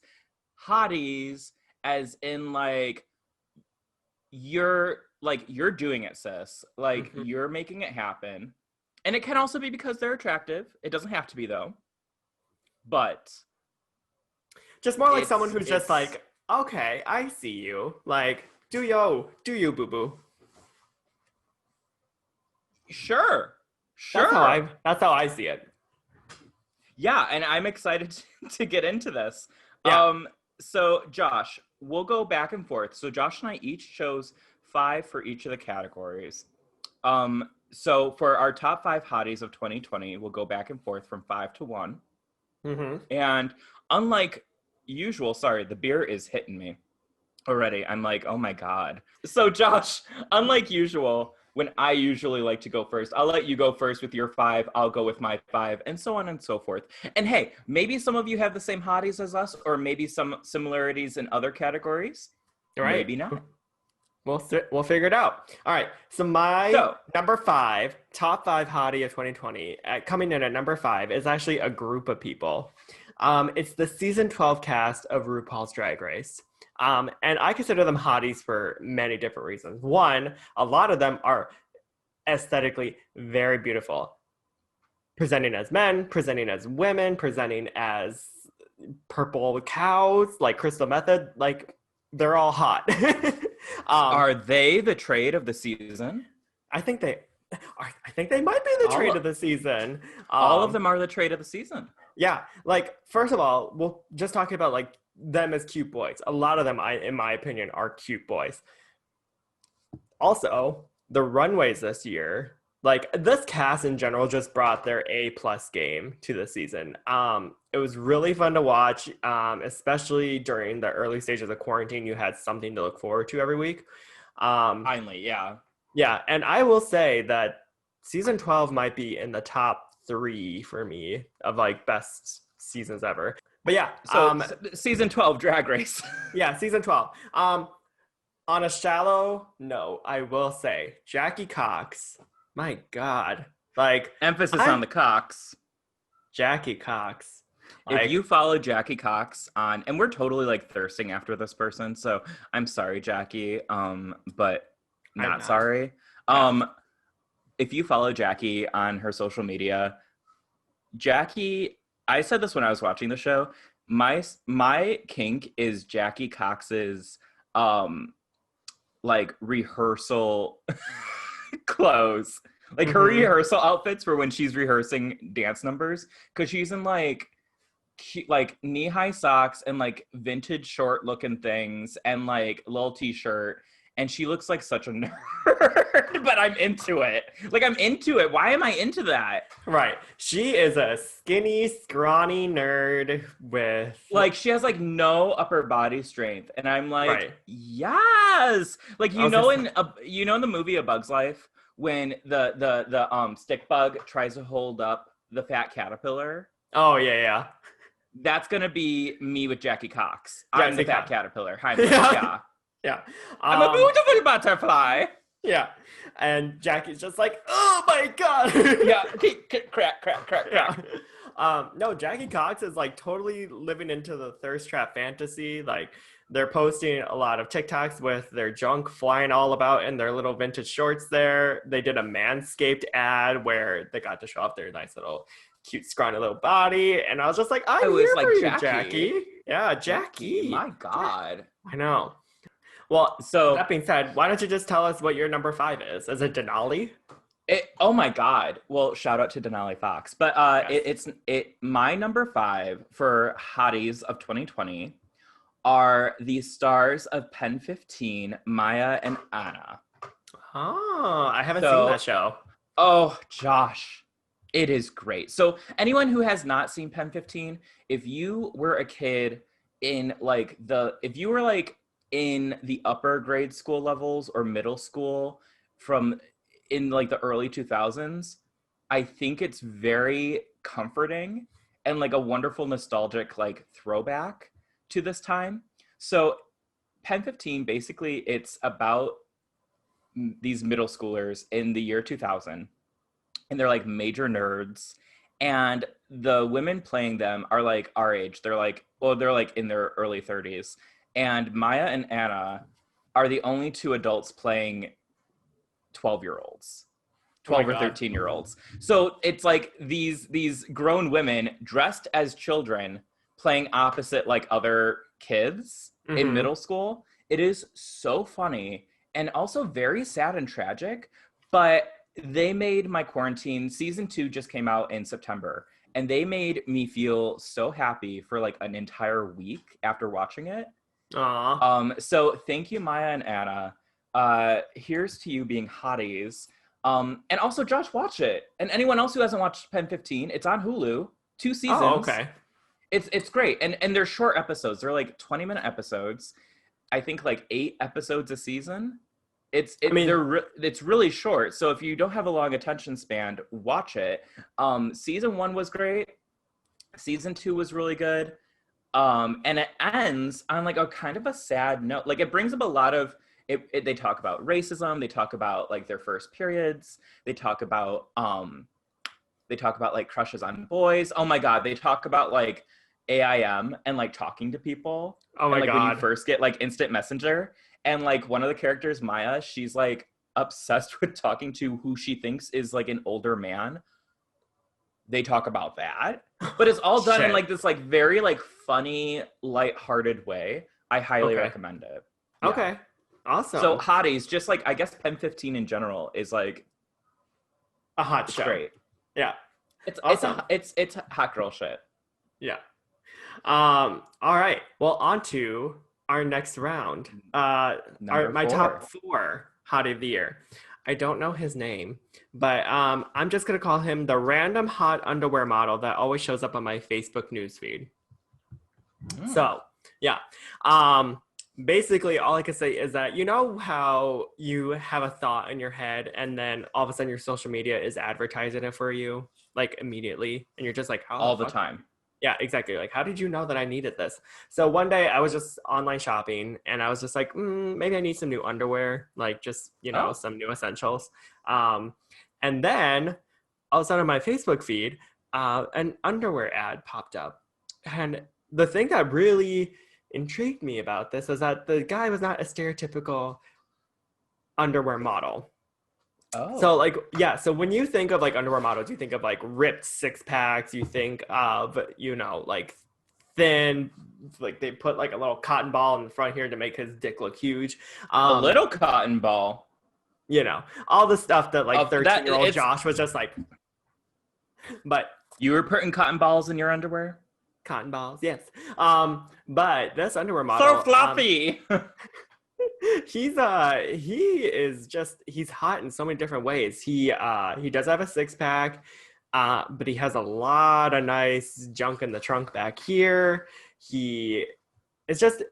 hotties as in like you're doing it, sis. Like you're making it happen. And it can also be because they're attractive. It doesn't have to be though. But just more like someone who's just like, okay, I see you. Like, do you, boo-boo. Sure. That's how I see it. Yeah, and I'm excited to get into this. Yeah. So Josh, we'll go back and forth. So Josh and I each chose 5 for each of the categories. So for our top 5 hotties of 2020, we'll go back and forth from 5 to 1. And unlike usual, sorry, the beer is hitting me already. I'm like, oh my God. So Josh, unlike usual, when I usually like to go first, I'll let you go first with your 5, I'll go with my 5, and so on and so forth. And hey, maybe some of you have the same hotties as us, or maybe some similarities in other categories. Right. Maybe not. We'll figure it out. All right. So number 5, top 5 hottie of 2020, coming in at number 5 is actually a group of people. It's the season 12 cast of RuPaul's Drag Race. And I consider them hotties for many different reasons. One, a lot of them are aesthetically very beautiful. Presenting as men, presenting as women, presenting as purple cows, like Crystal Method, like they're all hot. Are they the trade of the season? I think they might be the trade of the season. All of them are the trade of the season. Yeah, like first of all, we'll just talking about like them as cute boys. A lot of them, in my opinion, are cute boys. Also, the runways this year, like this cast in general, just brought their A+ game to the season. It was really fun to watch, especially during the early stages of quarantine. You had something to look forward to every week. Finally, yeah. Yeah, and I will say that season 12 might be in the top 3 for me of like best seasons ever. But yeah, so season 12 Drag Race. Yeah, season 12. On a shallow note, I will say Jackie Cox. My God, like Emphasis on the Cox. Jackie Cox. Like, if you follow Jackie Cox on, and we're totally like thirsting after this person, so I'm sorry, Jackie, but not sorry. If you follow Jackie on her social media, Jackie, I said this when I was watching the show. My kink is Jackie Cox's like rehearsal clothes, like her rehearsal outfits for when she's rehearsing dance numbers, because she's in like knee-high socks and like vintage short looking things and like little t-shirt, and she looks like such a nerd. But I'm into it. Like, I'm into it. Why am I into that? Right. She is a skinny, scrawny nerd with like, she has like no upper body strength, and I'm like, yes. Like, in the movie A Bug's Life, when the stick bug tries to hold up the fat caterpillar. Oh yeah. That's gonna be me with Jackie Cox. I'm the fat caterpillar. Hi, yeah. I'm a beautiful butterfly. Yeah, and Jackie's just like, oh my God. Yeah, crack. Yeah. No, Jackie Cox is like totally living into the thirst trap fantasy. Like, they're posting a lot of TikToks with their junk flying all about in their little vintage shorts there. They did a Manscaped ad where they got to show off their nice little cute scrawny little body, and I was just like, I'm here for you, Jackie. Yeah, Jackie. My God. I know. Well, so that being said, why don't you just tell us what your number 5 is? Is it Denali? Oh my God. Well, shout out to Denali Fox. But yes. My number 5 for hotties of 2020 are the stars of Pen 15, Maya and Anna. Oh, I haven't seen that show. Oh, Josh. It is great. So anyone who has not seen Pen 15, if you were a kid in like in the upper grade school levels or middle school from in like the early 2000s, I think it's very comforting and like a wonderful nostalgic like throwback to this time. So Pen 15, basically it's about these middle schoolers in the year 2000, and they're like major nerds, and the women playing them are like our age. They're like in their early 30s. And Maya and Anna are the only 2 adults playing 12-year-olds, 12 or 13-year-olds. So it's like these grown women dressed as children playing opposite like other kids in middle school. It is so funny and also very sad and tragic, but they made my quarantine. Season 2 just came out in September, and they made me feel so happy for like an entire week after watching it. Aww. So thank you, Maya and Anna. Here's to you being hotties. And also, Josh, watch it. And anyone else who hasn't watched Pen 15, it's on Hulu. 2 seasons. Oh, okay. It's great. And they're short episodes. They're like 20-minute episodes. I think like 8 episodes a season. It's really short. So if you don't have a long attention span, watch it. Season 1 was great. Season 2 was really good. And it ends on like a kind of a sad note. Like, it brings up a lot of they talk about racism, they talk about like their first periods, they talk about like crushes on boys. Oh my God, they talk about like AIM and like talking to people. Oh my God. God. When you first get like instant messenger, and like one of the characters, Maya, she's like obsessed with talking to who she thinks is like an older man. They talk about that, but it's all done in like this like very like funny, lighthearted way. I highly recommend it. Yeah. Okay. Awesome. So hotties, just like I guess Pen 15 in general is like A hot it's show. great. Yeah. It's Awesome. it's hot girl shit. Yeah. All right. Well, on to our next round. Number My top 4. four hottie of the year. I don't know his name, but I'm just gonna call him the random hot underwear model that always shows up on my Facebook newsfeed. So, yeah. Um, Basically, all I can say is that you know how you have a thought in your head, and then all of a sudden your social media is advertising it for you, like immediately, and you're just like, how the All the fuck? time. Yeah, exactly. Like, how did you know that I needed this? So one day I was just online shopping, and I was just like, maybe I need some new underwear, like just Oh, some new essentials. Um, and then all of a sudden on my Facebook feed, an underwear ad popped up, and the thing that really intrigued me about this is that the guy was not a stereotypical underwear model. So oh. like yeah, so when you think of like underwear models, you think of like ripped six packs, you think of, like thin, like they put like a little cotton ball in the front here to make his dick look huge. A Um, little cotton ball. all the stuff that like Of that 13-year-old it's Josh was just like, but you were putting cotton balls in your underwear? cotton balls, yes. But this underwear So model, fluffy. he's hot in so many different ways. He does have a six pack, but he has a lot of nice junk in the trunk back here. He it's just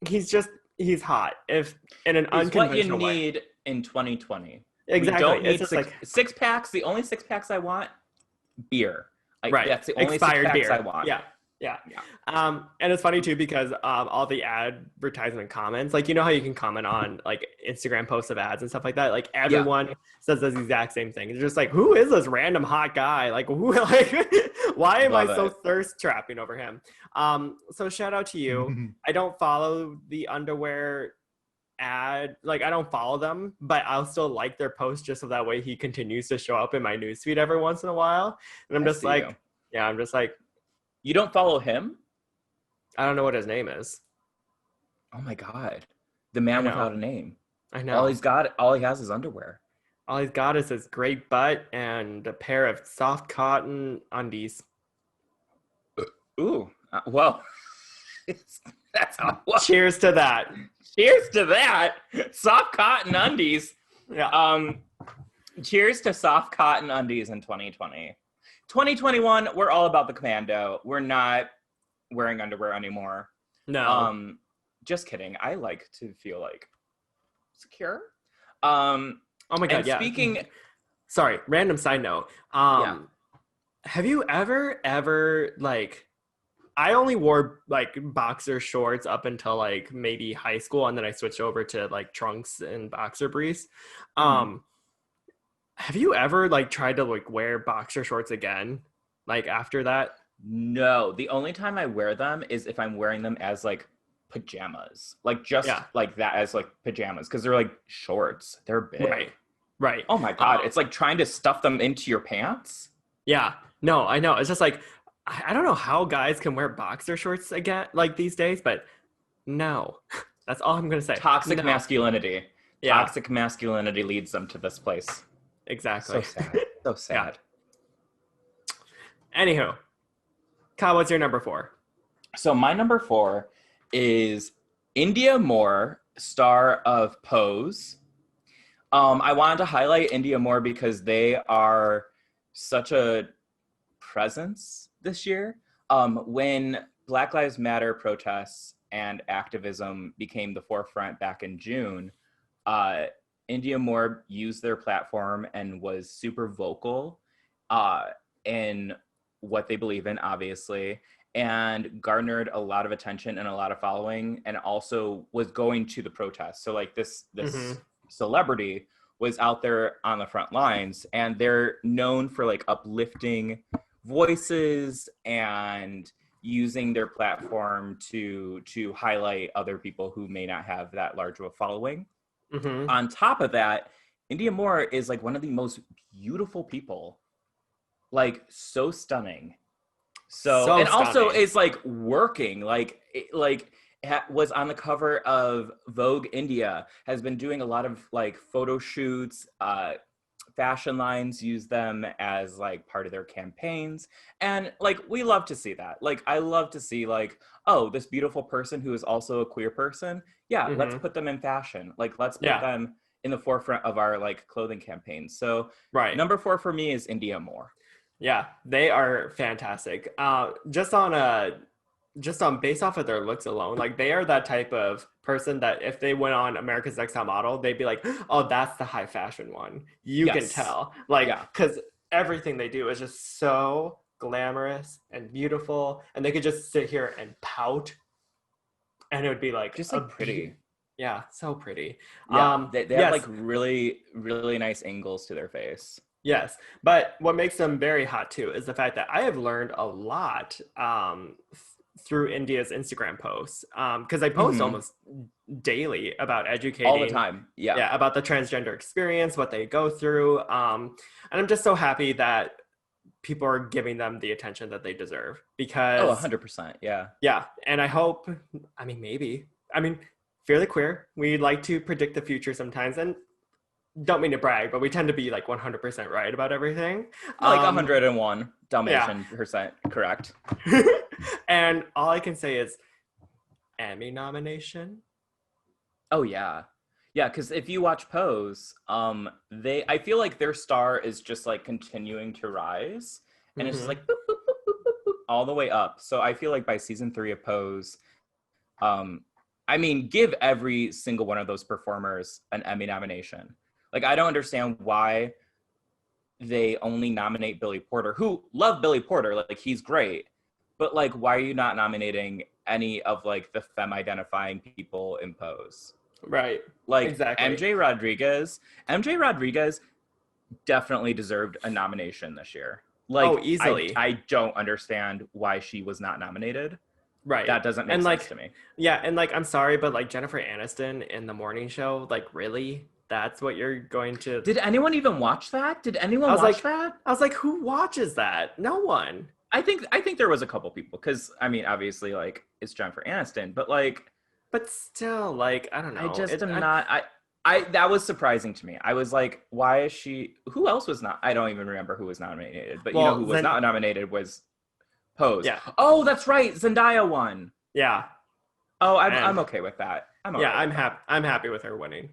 he's hot if in an He's what you unconventional way. need in 2020. We Exactly. don't It's need just like six packs. The only six packs I want, beer. right. That's the only six Expired packs I beer. want. Yeah. Yeah. Yeah. And it's funny too because all the advertisement comments, like how you can comment on like Instagram posts of ads and stuff like that. Like everyone says the exact same thing. It's just like, who is this random hot guy? Like who like why am I Love so it. thirst trapping over him? So shout out to you. I don't follow the underwear ad, like I don't follow them, but I'll still like their posts just so that way he continues to show up in my newsfeed every once in a while. And I'm I just see you. like, yeah, I'm just like, You don't follow him? I don't know what his name is. Oh my god. The I man know. without a name. I know. All he has is underwear. All he's got is his great butt and a pair of soft cotton undies. Ooh. Well, that's well, Cheers to that. cheers to that. Soft cotton undies. Yeah. Cheers to soft cotton undies in 2020. 2021, we're all about the commando. We're not wearing underwear anymore. No. Just kidding. I like to feel like secure. Oh my god, And yeah. speaking, Sorry, random side note. Yeah. Have you ever like I only wore like boxer shorts up until like maybe high school, and then I switched over to like trunks and boxer briefs. Mhm. Have you ever like tried to like wear boxer shorts again? Like after that? No, the only time I wear them is if I'm wearing them as like pajamas, like just Yeah. like that as like pajamas, because they're like shorts. They're big. Right. Right. Oh my god, it's like trying to stuff them into your pants. Yeah. No, I know. It's just like I don't know how guys can wear boxer shorts again like these days, but no. That's all I'm gonna say. Toxic No. masculinity. Yeah, Toxic masculinity leads them to this place. exactly. So sad. So sad. Anywho, Kyle, what's your number 4? So my number 4 is India Moore, star of Pose. I wanted to highlight India Moore because they are such a presence this year. When Black Lives Matter protests and activism became the forefront back in June, India Moore used their platform and was super vocal in what they believe in, obviously, and garnered a lot of attention and a lot of following, and also was going to the protests. So like this celebrity was out there on the front lines, and they're known for like uplifting voices and using their platform to highlight other people who may not have that large of a following. On top of that, India Moore is like one of the most beautiful people, like so stunning. So and stunning. also is like working like was on the cover of Vogue India, has been doing a lot of like photo shoots. Fashion lines use them as like part of their campaigns, and like we love to see that. Like I love to see like, oh, this beautiful person who is also a queer person, yeah, let's put them in fashion, like let's put them in the forefront of our like clothing campaigns. So number 4 for me is India Moore. Yeah, they are fantastic. Just on based off of their looks alone, like they are that type of person that if they went on America's Next Top Model, they'd be like, oh, that's the high fashion one. You can tell. Like, because everything they do is just so glamorous and beautiful. And they could just sit here and pout. And it would be like just like pretty. Yeah, so pretty. Yeah, they have like really, really nice angles to their face. Yes, but what makes them very hot too is the fact that I have learned a lot through India's Instagram posts, because I post almost daily about educating all the time. Yeah, about the transgender experience, what they go through, and I'm just so happy that people are giving them the attention that they deserve. Because 100%, yeah, and I hope, Fear the Queer, we like to predict the future sometimes, and don't mean to brag, but we tend to be like 100% right about everything. Like 101 Dalmatian percent correct. And all I can say is Emmy nomination. Oh yeah. Yeah, because if you watch Pose, I feel like their star is just like continuing to rise. And it's just like boop, boop, boop, boop, boop, boop, all the way up. So I feel like by season 3 of Pose, give every single one of those performers an Emmy nomination. Like, I don't understand why they only nominate Billy Porter, who love Billy Porter, like he's great, but like, why are you not nominating any of like the femme-identifying people in Pose? Right. Like exactly. MJ Rodriguez definitely deserved a nomination this year. Like, easily. I don't understand why she was not nominated. Right. That doesn't make sense to me. Yeah, and like, I'm sorry, but like Jennifer Aniston in the morning show, like really? That's what you're going to... Did anyone even watch that? Did anyone watch that? I was like, who watches that? No one. I think there was a couple people, because obviously like it's Jennifer Aniston, but like... But still, like, I don't know. That was surprising to me. I was like, why is she... Who else was not... I don't even remember who was nominated, but who was not nominated was Pose. Yeah. Oh, that's right. Zendaya won. Yeah. Oh, I'm okay with that. I'm happy with her winning.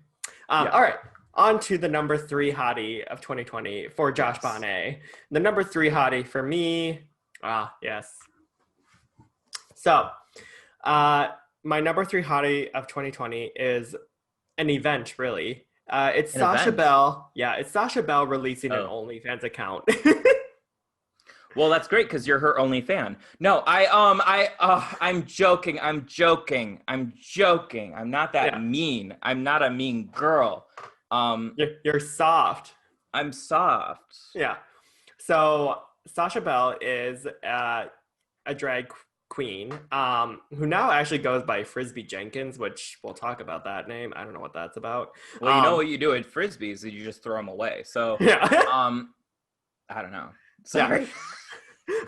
All right, on to the number 3 hottie of 2020 for Josh Bonet. The number 3 hottie for me, yes. So, my number 3 hottie of 2020 is an event, really. It's Sasha Belle. Yeah, it's Sasha Belle releasing an OnlyFans account. Well, that's great because you're her only fan. No, I'm joking. I'm not that mean. I'm not a mean girl. You're soft. I'm soft. Yeah. So Sasha Belle is a drag queen who now actually goes by Frisbee Jenkins, which we'll talk about that name. I don't know what that's about. Well, you know what you do at Frisbees is you just throw them away. So I don't know. Sorry. Yeah.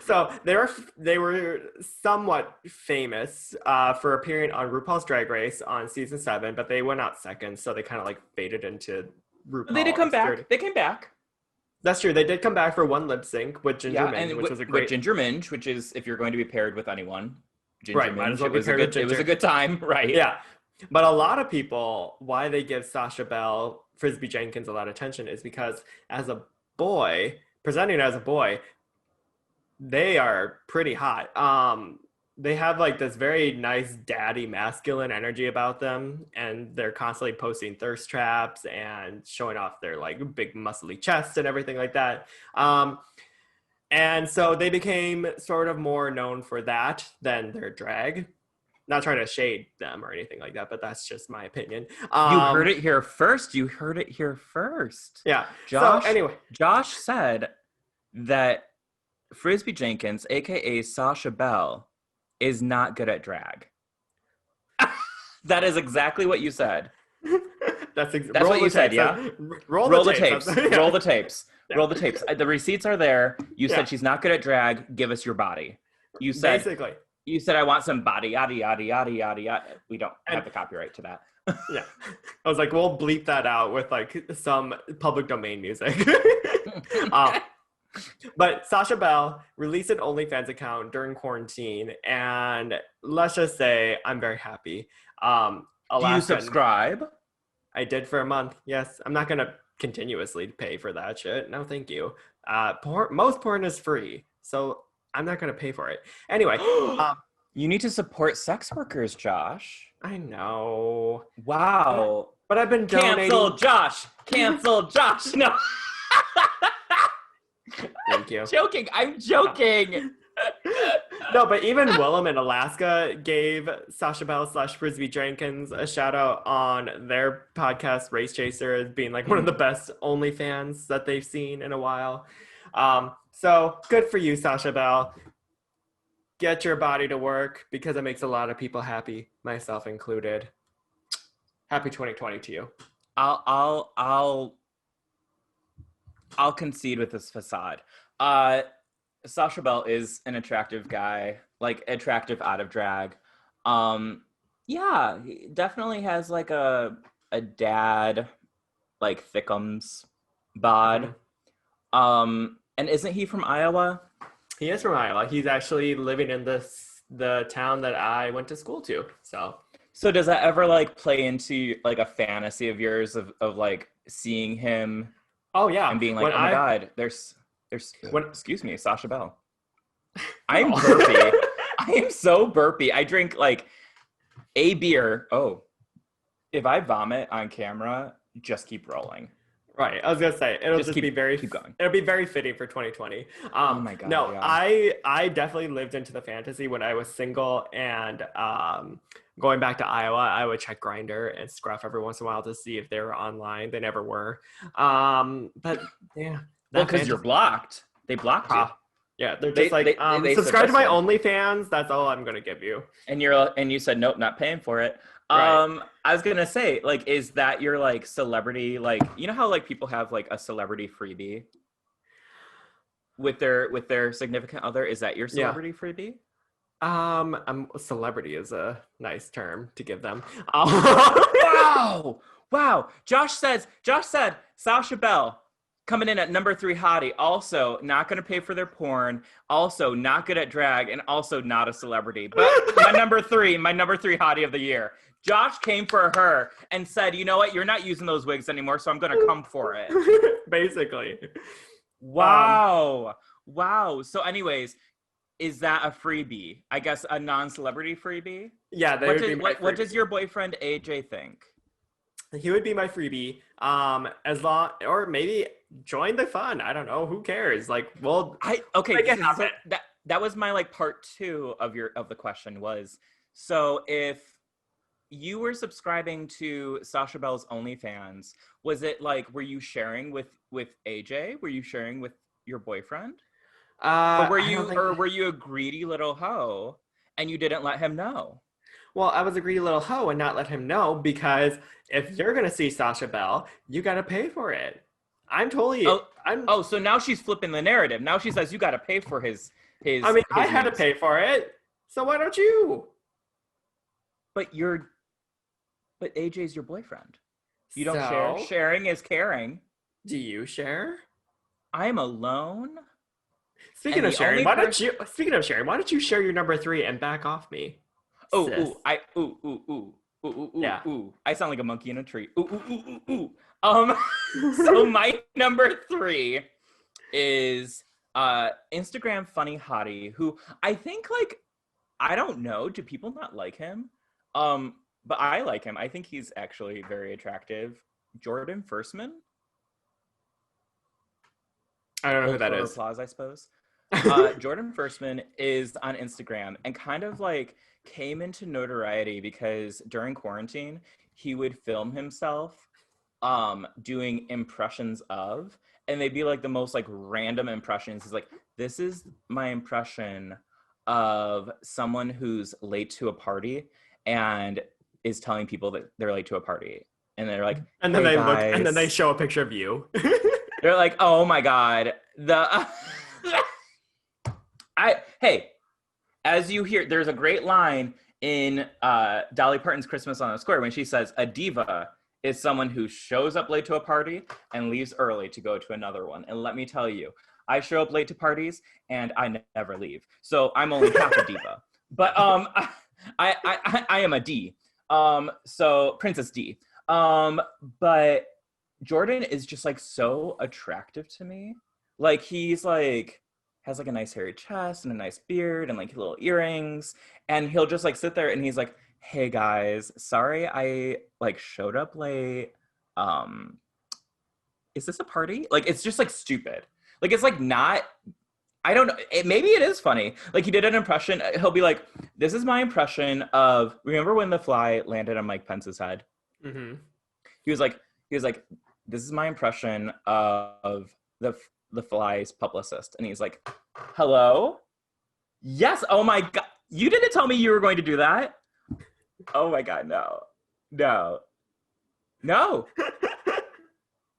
So they were somewhat famous for appearing on RuPaul's Drag Race on season 7, but they went out second, so they kind of like faded into RuPaul. They did come back. They came back. That's true. They did come back for one lip sync with Ginger Minj, which was a great... With Ginger Minj, which is, if you're going to be paired with anyone, Ginger Minj, might as well be paired with Ginger. It was a good time, right? Yeah. But a lot of people, why they give Sasha Belle, Frisbee Jenkins a lot of attention is because as a boy, presenting as a boy, they are pretty hot. They have like this very nice daddy masculine energy about them, and they're constantly posting thirst traps and showing off their like big muscly chest and everything like that. And so they became sort of more known for that than their drag. Not trying to shade them or anything like that, but that's just my opinion. You heard it here first. Yeah. So anyway, Josh said that Frisbee Jenkins, aka Sasha Belle, is not good at drag. That is exactly what you said. That's what you said, yeah? Roll the tapes. Roll the tapes. Roll the tapes. The receipts are there. You said she's not good at drag. Give us your body. You said... Basically. You said I want some body yada yada yada yada yada. We don't have And- the copyright to that. Yeah. I was like, we'll bleep that out with like some public domain music. But Sasha Belle released an OnlyFans account during quarantine, and let's just say I'm very happy. Do you subscribe? I did for a month. Yes, I'm not gonna continuously pay for that shit. No, thank you. Most porn is free, so I'm not gonna pay for it. Anyway, You need to support sex workers, Josh. I know. Wow. But I've been donating. Cancel Josh. Cancel Josh. No. Thank you. Joking. I'm joking. No, but even Willem in Alaska gave Sasha Belle / Frisbee Jenkins a shout out on their podcast, Race Chaser, as being like one of the best OnlyFans that they've seen in a while. So good for you, Sasha Belle. Get your body to work because it makes a lot of people happy, myself included. Happy 2020 to you. I'll concede with this facade. Sasha Belle is an attractive guy, like attractive out of drag. Yeah, he definitely has like a dad, like thickums bod. And isn't he from Iowa? He is from Iowa. He's actually living in the town that I went to school to. So does that ever like play into like a fantasy of yours of like seeing him? Oh yeah, and being like, oh my god, there's excuse me, Sasha Belle. I'm burpy. I am so burpy. I drink like a beer. Oh, if I vomit on camera, just keep rolling. Right. I was gonna say it'll just be very keep going. It'll be very fitting for 2020. Oh my god. No, yeah. I definitely lived into the fantasy when I was single, and going back to Iowa, I would check Grindr and Scruff every once in a while to see if they were online. They never were. But yeah. Well, because you're blocked. They blocked you. Yeah, they're just they subscribe to my OnlyFans. That's all I'm gonna give you. And you said nope, not paying for it. Right. I was gonna say, like, is that your like celebrity, like, you know how like people have like a celebrity freebie with their significant other? Is that your celebrity freebie? Celebrity is a nice term to give them. Wow. Josh said Sasha Belle coming in at number 3 hottie, also not going to pay for their porn, also not good at drag, and also not a celebrity. But my number three hottie of the year. Josh came for her and said, you know what? You're not using those wigs anymore, so I'm going to come for it. Basically. Wow. So anyways, is that a freebie? I guess a non-celebrity freebie? Yeah. What does your boyfriend AJ think? He would be my freebie. As long, or maybe join the fun. I don't know. Who cares? Like, well, that was my like part 2 of the question was, so if you were subscribing to Sasha Belle's OnlyFans, was it like, were you sharing with AJ? Were you sharing with your boyfriend? Or were you a greedy little hoe and you didn't let him know? Well, I was a greedy little hoe and not let him know, because if you're gonna see Sasha Belle, you gotta pay for it. So now she's flipping the narrative. Now she says you gotta pay for his. I mean, I had to pay for it, so why don't you? But AJ's your boyfriend. You don't share. Sharing is caring. Do you share? I'm alone. Speaking of sharing, why don't you share your number 3 and back off me? Yeah. I sound like a monkey in a tree. So my number 3 is Instagram funny hottie, who I think, like, I don't know, do people not like him? But I like him. I think he's actually very attractive. Jordan Firstman. I don't know who that is. Applause, I suppose. Jordan Firstman is on Instagram and kind of like came into notoriety because during quarantine he would film himself doing impressions of, and they'd be like the most like random impressions. He's like, this is my impression of someone who's late to a party and is telling people that they're late to a party, and they're like, and then they look, and then they show a picture of you. They're like, oh my god, as you hear, there's a great line in Dolly Parton's Christmas on the Square when she says, a diva is someone who shows up late to a party and leaves early to go to another one. And let me tell you, I show up late to parties and I never leave. So I'm only half a diva. But I am a D. So Princess D. But Jordan is just like so attractive to me. Like he's like has like a nice hairy chest and a nice beard and like little earrings. And he'll just like sit there and he's like, hey guys, sorry I like showed up late. Is this a party? Like it's just like stupid. Like it's like not, I don't know, maybe it is funny. Like he did an impression, he'll be like, this is my impression of, remember when the fly landed on Mike Pence's head? Mm-hmm. He was like, this is my impression of the fly's publicist. And he's like, hello? Yes, oh my God. You didn't tell me you were going to do that? Oh my God, no.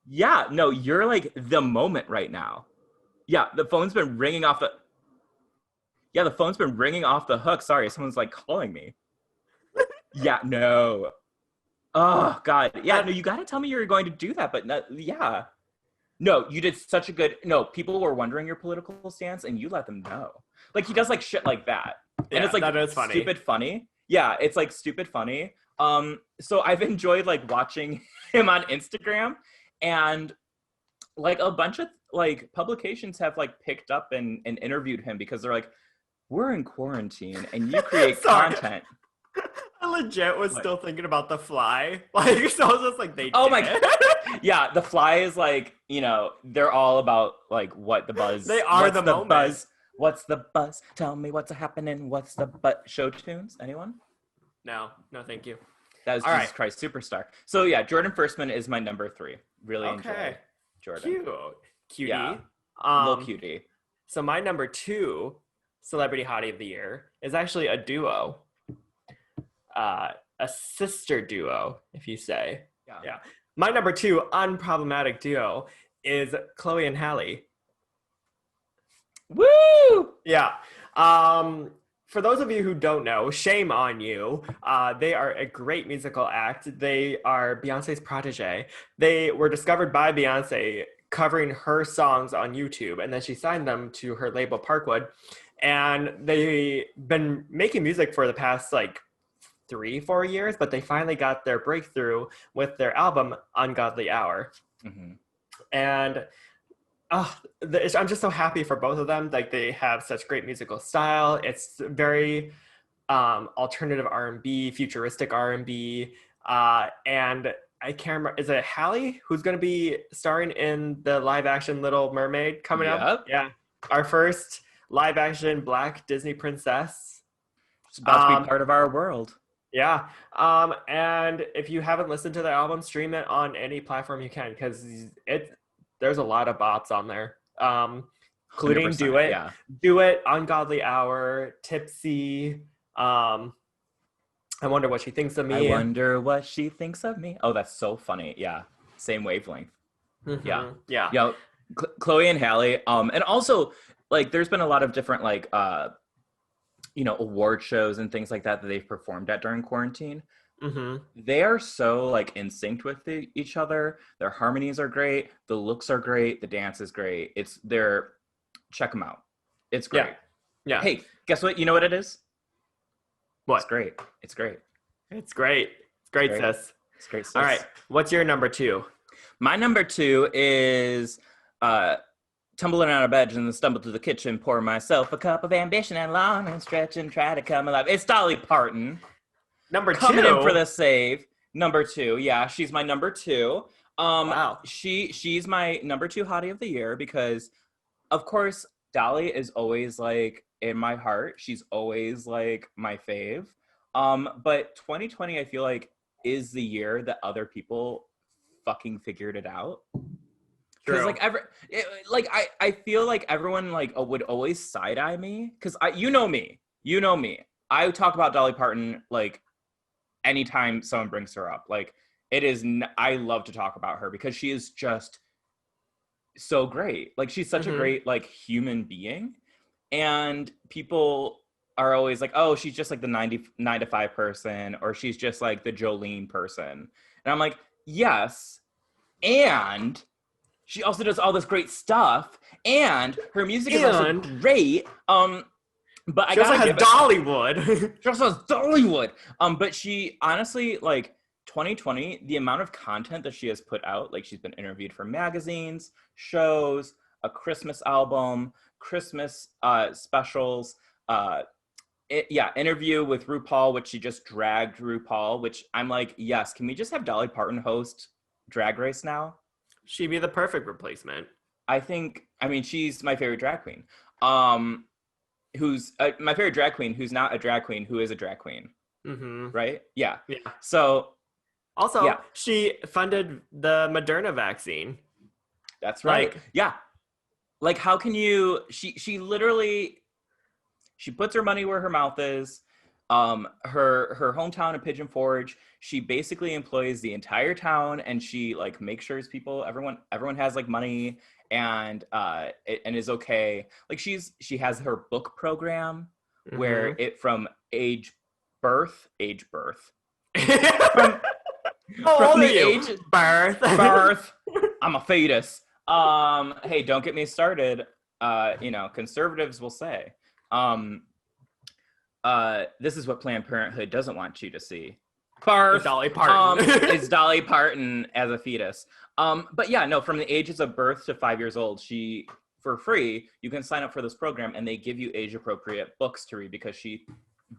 Yeah, no, you're like the moment right now. Yeah, the phone's been ringing off the hook. Sorry, someone's like calling me. Yeah, no. Oh God. Yeah, no, you gotta tell me you're going to do that, but no, yeah. No, you did such a good, no, people were wondering your political stance and you let them know. Like he does like shit like that. And Yeah, it's like that is funny. Stupid funny. Yeah, it's like stupid funny. So I've enjoyed like watching him on Instagram, and like a bunch of like publications have like picked up and interviewed him because they're like, we're in quarantine and you create content. I legit was still thinking about the fly. Like, so I was just like, oh my God. Yeah, the fly is like, you know, they're all about like what the buzz. They are the moment. Buzz? What's the buzz? Tell me what's happening. What's the show tunes? Anyone? No, thank you. That was all Jesus Christ Superstar. So yeah, Jordan Firstman is my number 3. Really enjoy Jordan. Cutie. Yeah. Little cutie. So my number 2 celebrity hottie of the year is actually a duo. A sister duo, if you say. Yeah. My number 2 unproblematic duo is Chloe and Halle. Woo! Yeah. For those of you who don't know, shame on you. They are a great musical act. They are Beyonce's protege. They were discovered by Beyonce covering her songs on YouTube, and then she signed them to her label Parkwood. And they've been making music for the past like 3-4 years, but they finally got their breakthrough with their album Ungodly Hour. Mm-hmm. And I'm just so happy for both of them. Like they have such great musical style. It's very alternative R&B, futuristic R&B, and I can't remember. Is it Halle who's going to be starring in the live-action Little Mermaid coming up? Yeah, our first live-action Black Disney princess. It's about to be part of our world. Yeah, and if you haven't listened to the album, stream it on any platform you can because there's a lot of bops on there, including Do It, Ungodly Hour, Tipsy. I Wonder What She Thinks of Me. I wonder what she thinks of me. Oh, that's so funny. Yeah, same wavelength. Mm-hmm. Yeah. Chloe and Halle. And also, like, there's been a lot of different, like, award shows and things like that they've performed at during quarantine. Mm-hmm. They are so like in sync with each other. Their harmonies are great. The looks are great. The dance is great. Check them out. It's great. Yeah. Hey, guess what? You know what it is? What? It's great. It's great. It's great, sis. It's great, sis. All right. What's your number 2? My number 2 is tumbling out of bed and stumble to the kitchen, pour myself a cup of ambition and long and stretch and try to come alive. It's Dolly Parton. Number 2. Coming in for the save. Number 2. Yeah, she's my number 2. Wow. She's my number 2 hottie of the year because, of course, Dolly is always like in my heart. She's always like my fave. But 2020, I feel like, is the year that other people fucking figured it out. Because I feel like everyone like would always side eye me because you know me. I talk about Dolly Parton like anytime someone brings her up. Like I love to talk about her because she is just so great. Like she's such a great like human being, and people are always like, oh, she's just like the 9 to 5 person, or she's just like the Jolene person. And I'm like, yes. And she also does all this great stuff, and her music is also great. But she also has Dollywood. She also has Dollywood. But she honestly, like 2020, the amount of content that she has put out, like she's been interviewed for magazines, shows, a Christmas album, Christmas specials, interview with RuPaul, which she just dragged RuPaul, which I'm like, yes, can we just have Dolly Parton host Drag Race now? She'd be the perfect replacement. I mean, she's my favorite drag queen. Who's my favorite drag queen who's not a drag queen, who is a drag queen. Mm-hmm. Right? Yeah. Yeah. So also, she funded the Moderna vaccine. That's right. Like, yeah. Like, how can you, she literally, she puts her money where her mouth is. Her hometown in Pigeon Forge, she basically employs the entire town, and she like makes sure everyone has like money and is okay. Like she has her book program where it from age birth from the age birth I'm a fetus. Hey, don't get me started. Conservatives will say this is what Planned Parenthood doesn't want you to see. Barf. Dolly Parton. It's Dolly Parton as a fetus. But yeah, no, from the ages of birth to 5 years old, for free, you can sign up for this program, and they give you age-appropriate books to read because she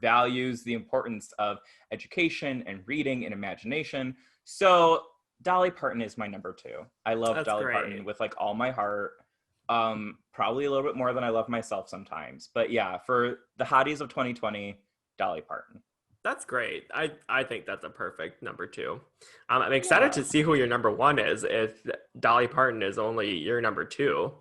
values the importance of education and reading and imagination. So Dolly Parton is my number 2. I love Dolly Parton with like all my heart. Probably a little bit more than I love myself sometimes. But yeah, for the hotties of 2020, Dolly Parton. That's great. I think that's a perfect number 2. I'm excited to see who your number 1 is if Dolly Parton is only your number 2.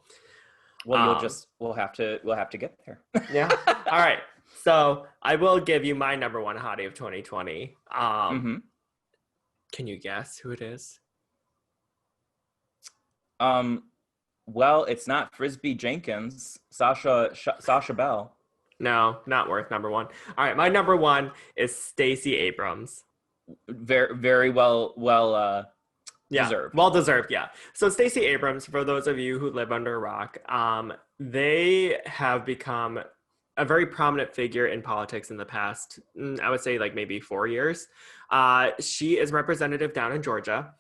Well, we'll have to get there. Yeah. All right. So I will give you my number 1 hottie of 2020. Can you guess who it is? Well, it's not Frisbee Jenkins, Sasha Belle. No, not worth number 1. All right, my number 1 is Stacey Abrams. Very, very well deserved. Well deserved, yeah. So Stacey Abrams, for those of you who live under a rock, they have become a very prominent figure in politics in the past, I would say like maybe 4 years. She is representative down in Georgia.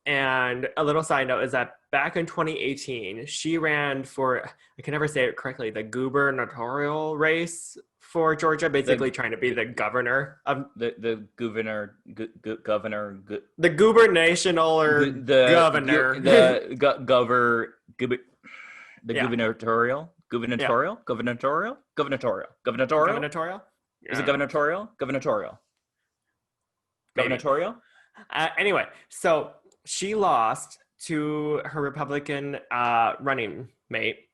And a little side note is that back in 2018, she ran for, I can never say it correctly, the gubernatorial race for Georgia, basically trying to be the governor of the governor, the gubernational or governor, gubernatorial. Is it gubernatorial? Gubernatorial? Anyway, so she lost to her Republican running mate,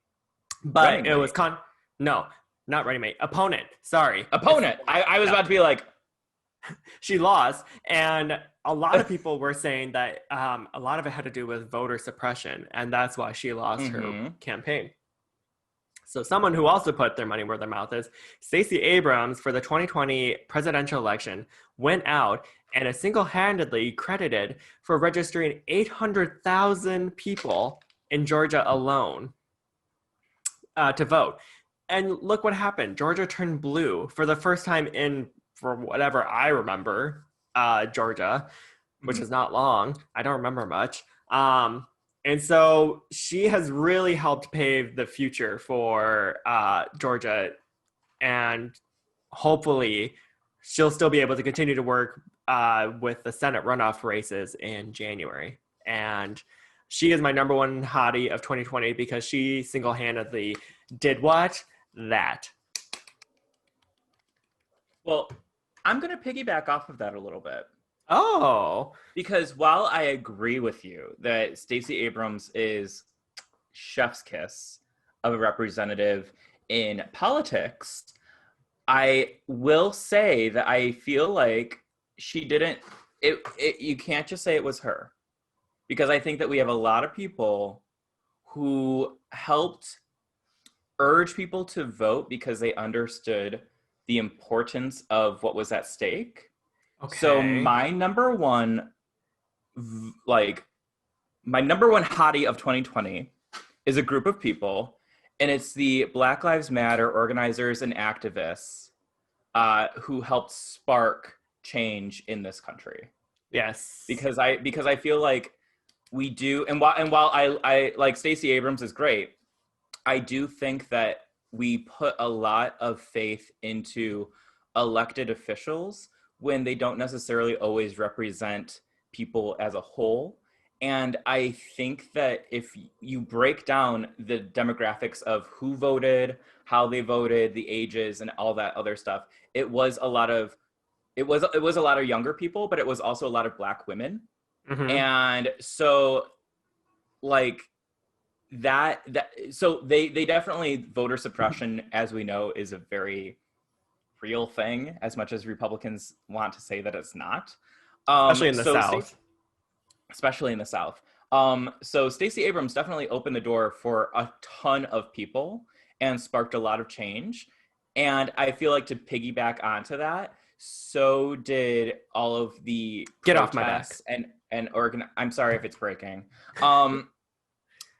but it was not running mate, opponent. Sorry, opponent. I was about to be like, she lost, and a lot of people were saying that a lot of it had to do with voter suppression, and that's why she lost her campaign. So someone who also put their money where their mouth is, Stacey Abrams, for the 2020 presidential election, went out and is single-handedly credited for registering 800,000 people in Georgia alone to vote. And look what happened. Georgia turned blue for the first time for whatever I remember, Georgia, which is not long. I don't remember much. And so she has really helped pave the future for Georgia, and hopefully she'll still be able to continue to work with the Senate runoff races in January. And she is my number 1 hottie of 2020 because she single-handedly did what? That. Well, I'm going to piggyback off of that a little bit. Oh. Because while I agree with you that Stacey Abrams is chef's kiss of a representative in politics, I will say that I feel like she didn't, you can't just say it was her. Because I think that we have a lot of people who helped urge people to vote because they understood the importance of what was at stake. Okay. So my number one hottie of 2020 is a group of people, and it's the Black Lives Matter organizers and activists who helped spark change in this country. Yes. Because I feel like we do, and while I like Stacey Abrams is great, I do think that we put a lot of faith into elected officials when they don't necessarily always represent people as a whole. And I think that if you break down the demographics of who voted, how they voted, the ages, and all that other stuff, it was a lot of younger people, but it was also a lot of Black women. Mm-hmm. And so like so they definitely, voter suppression, as we know, is a very real thing, as much as Republicans want to say that it's not. Especially in the South. Especially in the South. So Stacey Abrams definitely opened the door for a ton of people and sparked a lot of change. And I feel like, to piggyback onto that, so did all of the Get off my back. I'm sorry if it's breaking.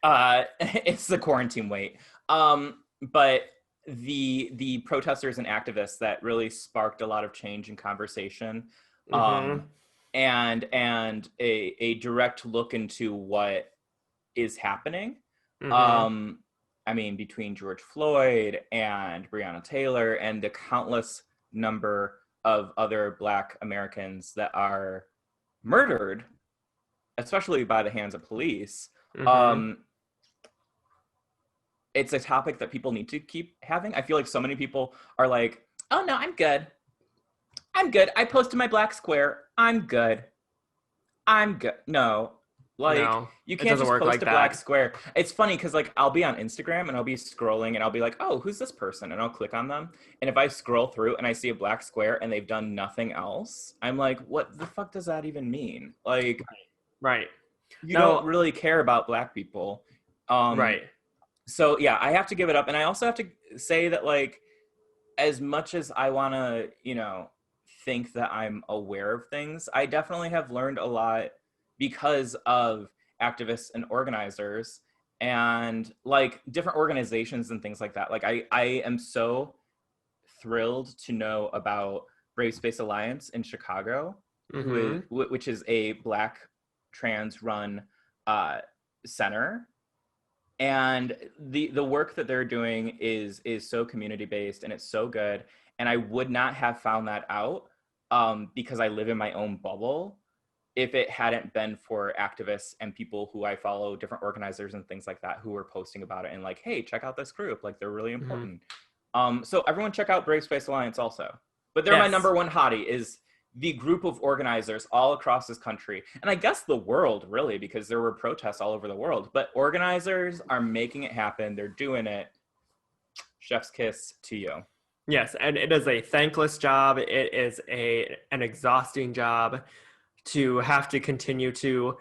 It's the quarantine weight. But the protesters and activists that really sparked a lot of change and conversation. Mm-hmm. And a direct look into what is happening. Mm-hmm. I mean, between George Floyd and Breonna Taylor and the countless number of other Black Americans that are murdered, especially by the hands of police. Mm-hmm. It's a topic that people need to keep having. I feel like so many people are like, oh no, I'm good. I posted my black square. I'm good. No, like, No, you it can't doesn't just work post like a black that. square. It's funny because, like, I'll be on Instagram and I'll be scrolling and I'll be like, oh, who's this person? And I'll click on them. And if I scroll through and I see a black square and they've done nothing else, I'm like, what the fuck does that even mean? Like, Right. you don't really care about Black people. Right. So yeah, I have to give it up. And I also have to say that, like, as much as I want to, think that I'm aware of things, I definitely have learned a lot because of activists and organizers and, like, different organizations and things like that. Like, I am so thrilled to know about Brave Space Alliance in Chicago, Mm-hmm. which is a Black trans run center. And the work that they're doing is so community based, and it's so good. And I would not have found that out because I live in my own bubble if it hadn't been for activists and people who I follow, different organizers and things like that, who were posting about it and like, hey, check out this group, like, they're really important. So everyone check out Brave Space Alliance also. But they're my number one hottie, is the group of organizers all across this country, and I guess the world, really, because there were protests all over the world, but organizers are making it happen. They're doing it. Chef's kiss to you. Yes, and it is a thankless job. It is an exhausting job to have to continue to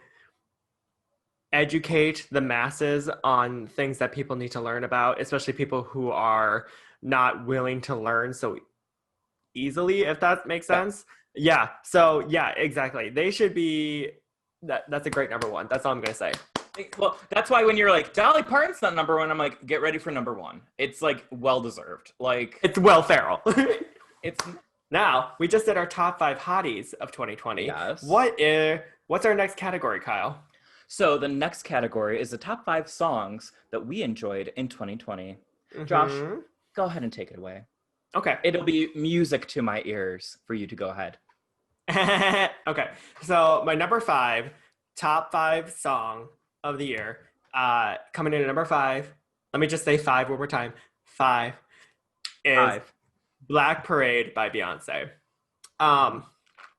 educate the masses on things that people need to learn about, especially people who are not willing to learn so easily, if that makes sense. Yeah. So yeah, exactly. They should be that's a great number one. That's all I'm gonna say. Well, that's why when you're like, Dolly Parton's not number one, I'm like, get ready for number one. It's like well deserved. Like, it's Will Ferrell. It's now we just did our top 5 hotties of 2020. Yes. What's our next category, Kyle? So the next category is the top 5 songs that we enjoyed in 2020. Josh, go ahead and take it away. Okay. It'll be music to my ears for you to go ahead. Okay. So my number 5, top 5 song of the year, coming in at number 5. Let me just say 5 one more time. 5 is Black Parade by Beyonce. Now,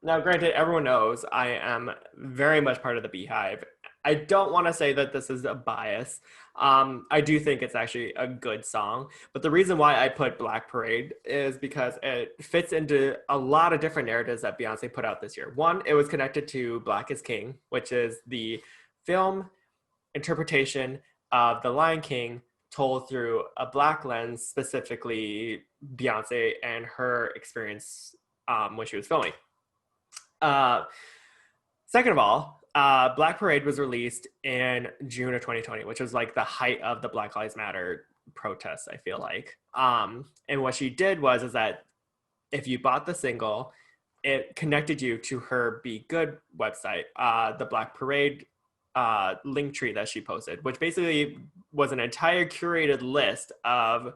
granted, everyone knows I am very much part of the Beehive. I don't want to say that this is a bias. I do think it's actually a good song. But the reason why I put Black Parade is because it fits into a lot of different narratives that Beyonce put out this year. One, it was connected to Black is King, which is the film interpretation of The Lion King told through a Black lens, specifically Beyonce and her experience when she was filming. Uh, Second of all, Black Parade was released in June of 2020, which was like the height of the Black Lives Matter protests, I feel like. And what she did was is that if you bought the single, it connected you to her Be Good website, the Black Parade link tree that she posted, which basically was an entire curated list of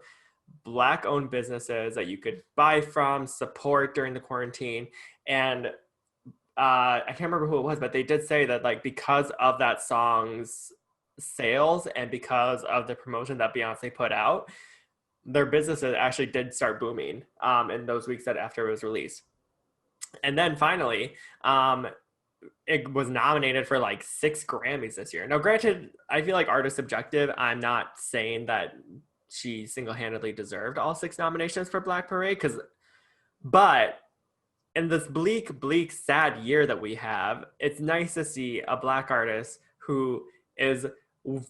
Black-owned businesses that you could buy from, support during the quarantine. And I can't remember who it was, but they did say that like because of that song's sales and because of the promotion that Beyonce put out, their businesses actually did start booming in those weeks that after it was released. And then finally, it was nominated for like 6 Grammys this year. Now, granted, I feel like art is subjective. I'm not saying that she single-handedly deserved all 6 nominations for Black Parade, but in this bleak, sad year that we have, it's nice to see a Black artist who is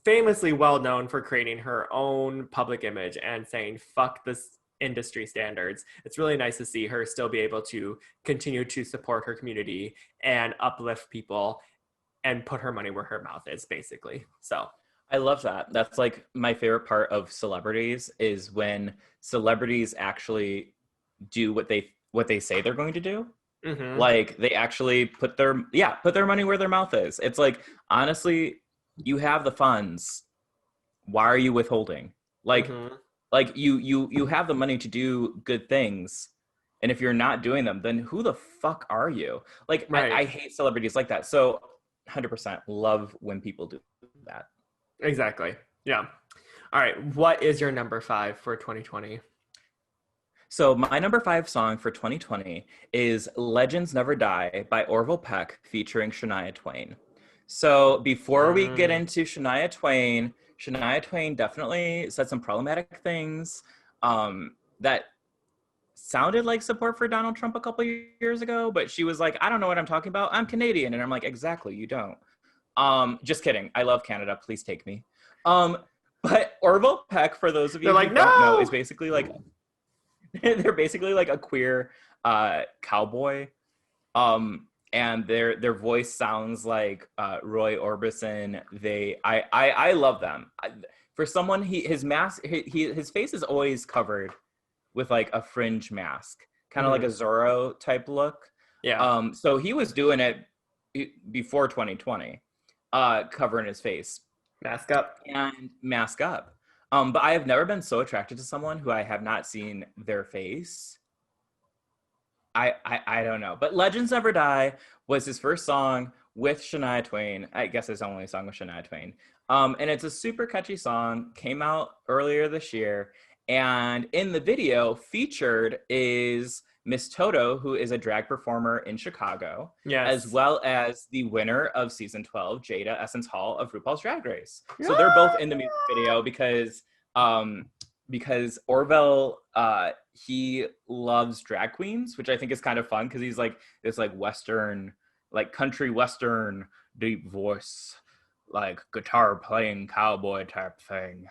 famously well known for creating her own public image and saying, fuck this industry standards. It's really nice to see her still be able to continue to support her community and uplift people and put her money where her mouth is, basically. So I love that. That's like my favorite part of celebrities is when celebrities actually do what they say they're going to do. mm-hmm. Like they actually put their money where their mouth is. It's like, honestly, you have the funds. Why are you withholding? Like, mm-hmm. like you have the money to do good things. And if you're not doing them, then who the fuck are you? Like, right. I hate celebrities like that. So 100% love when people do that. Exactly. Yeah. All right. What is your number 5 for 2020? So my number 5 song for 2020 is Legends Never Die by Orville Peck featuring Shania Twain. So before we get into Shania Twain definitely said some problematic things that sounded like support for Donald Trump a couple years ago, but she was like, I don't know what I'm talking about. I'm Canadian. And I'm like, exactly, you don't. Just kidding. I love Canada. Please take me. But Orville Peck, for those of you who don't know, is basically like, they're basically like a queer cowboy. And their voice sounds like Roy Orbison. I love them. For someone, his face is always covered with like a fringe mask, kind of like a Zorro type look. Yeah. So he was doing it before 2020, covering his face, mask up. But I have never been so attracted to someone who I have not seen their face. I don't know. But Legends Never Die was his first song with Shania Twain. I guess his only song with Shania Twain. And it's a super catchy song. Came out earlier this year. And in the video featured is Miss Toto, who is a drag performer in Chicago. Yes. As well as the winner of season 12, Jada Essence Hall of RuPaul's Drag Race. Yeah. So they're both in the music video because Orville, he loves drag queens, which I think is kind of fun because he's like this like Western, like country Western deep voice, like guitar playing cowboy type thing.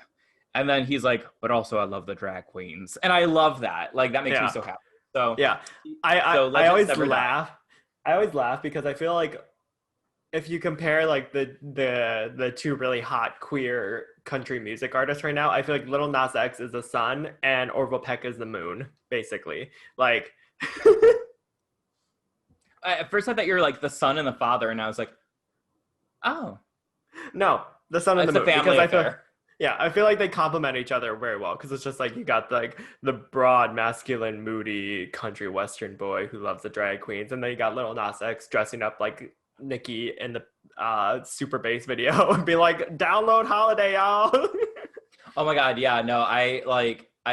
And then he's like, but also I love the drag queens. And I love that. Like that makes me so happy. So yeah, I always laugh. I always laugh because I feel like if you compare like the two really hot queer country music artists right now, I feel like Lil Nas X is the sun and Orville Peck is the moon, basically. Like, at first I thought you were like the son and the father, and I was like, oh, no, the sun and the moon. Family because I feel like they complement each other very well because it's just like you got like the broad, masculine, moody country western boy who loves the drag queens, and then you got Lil Nas X dressing up like Nicki in the super bass video and be like, download Holiday, y'all. Oh my god, yeah, no, I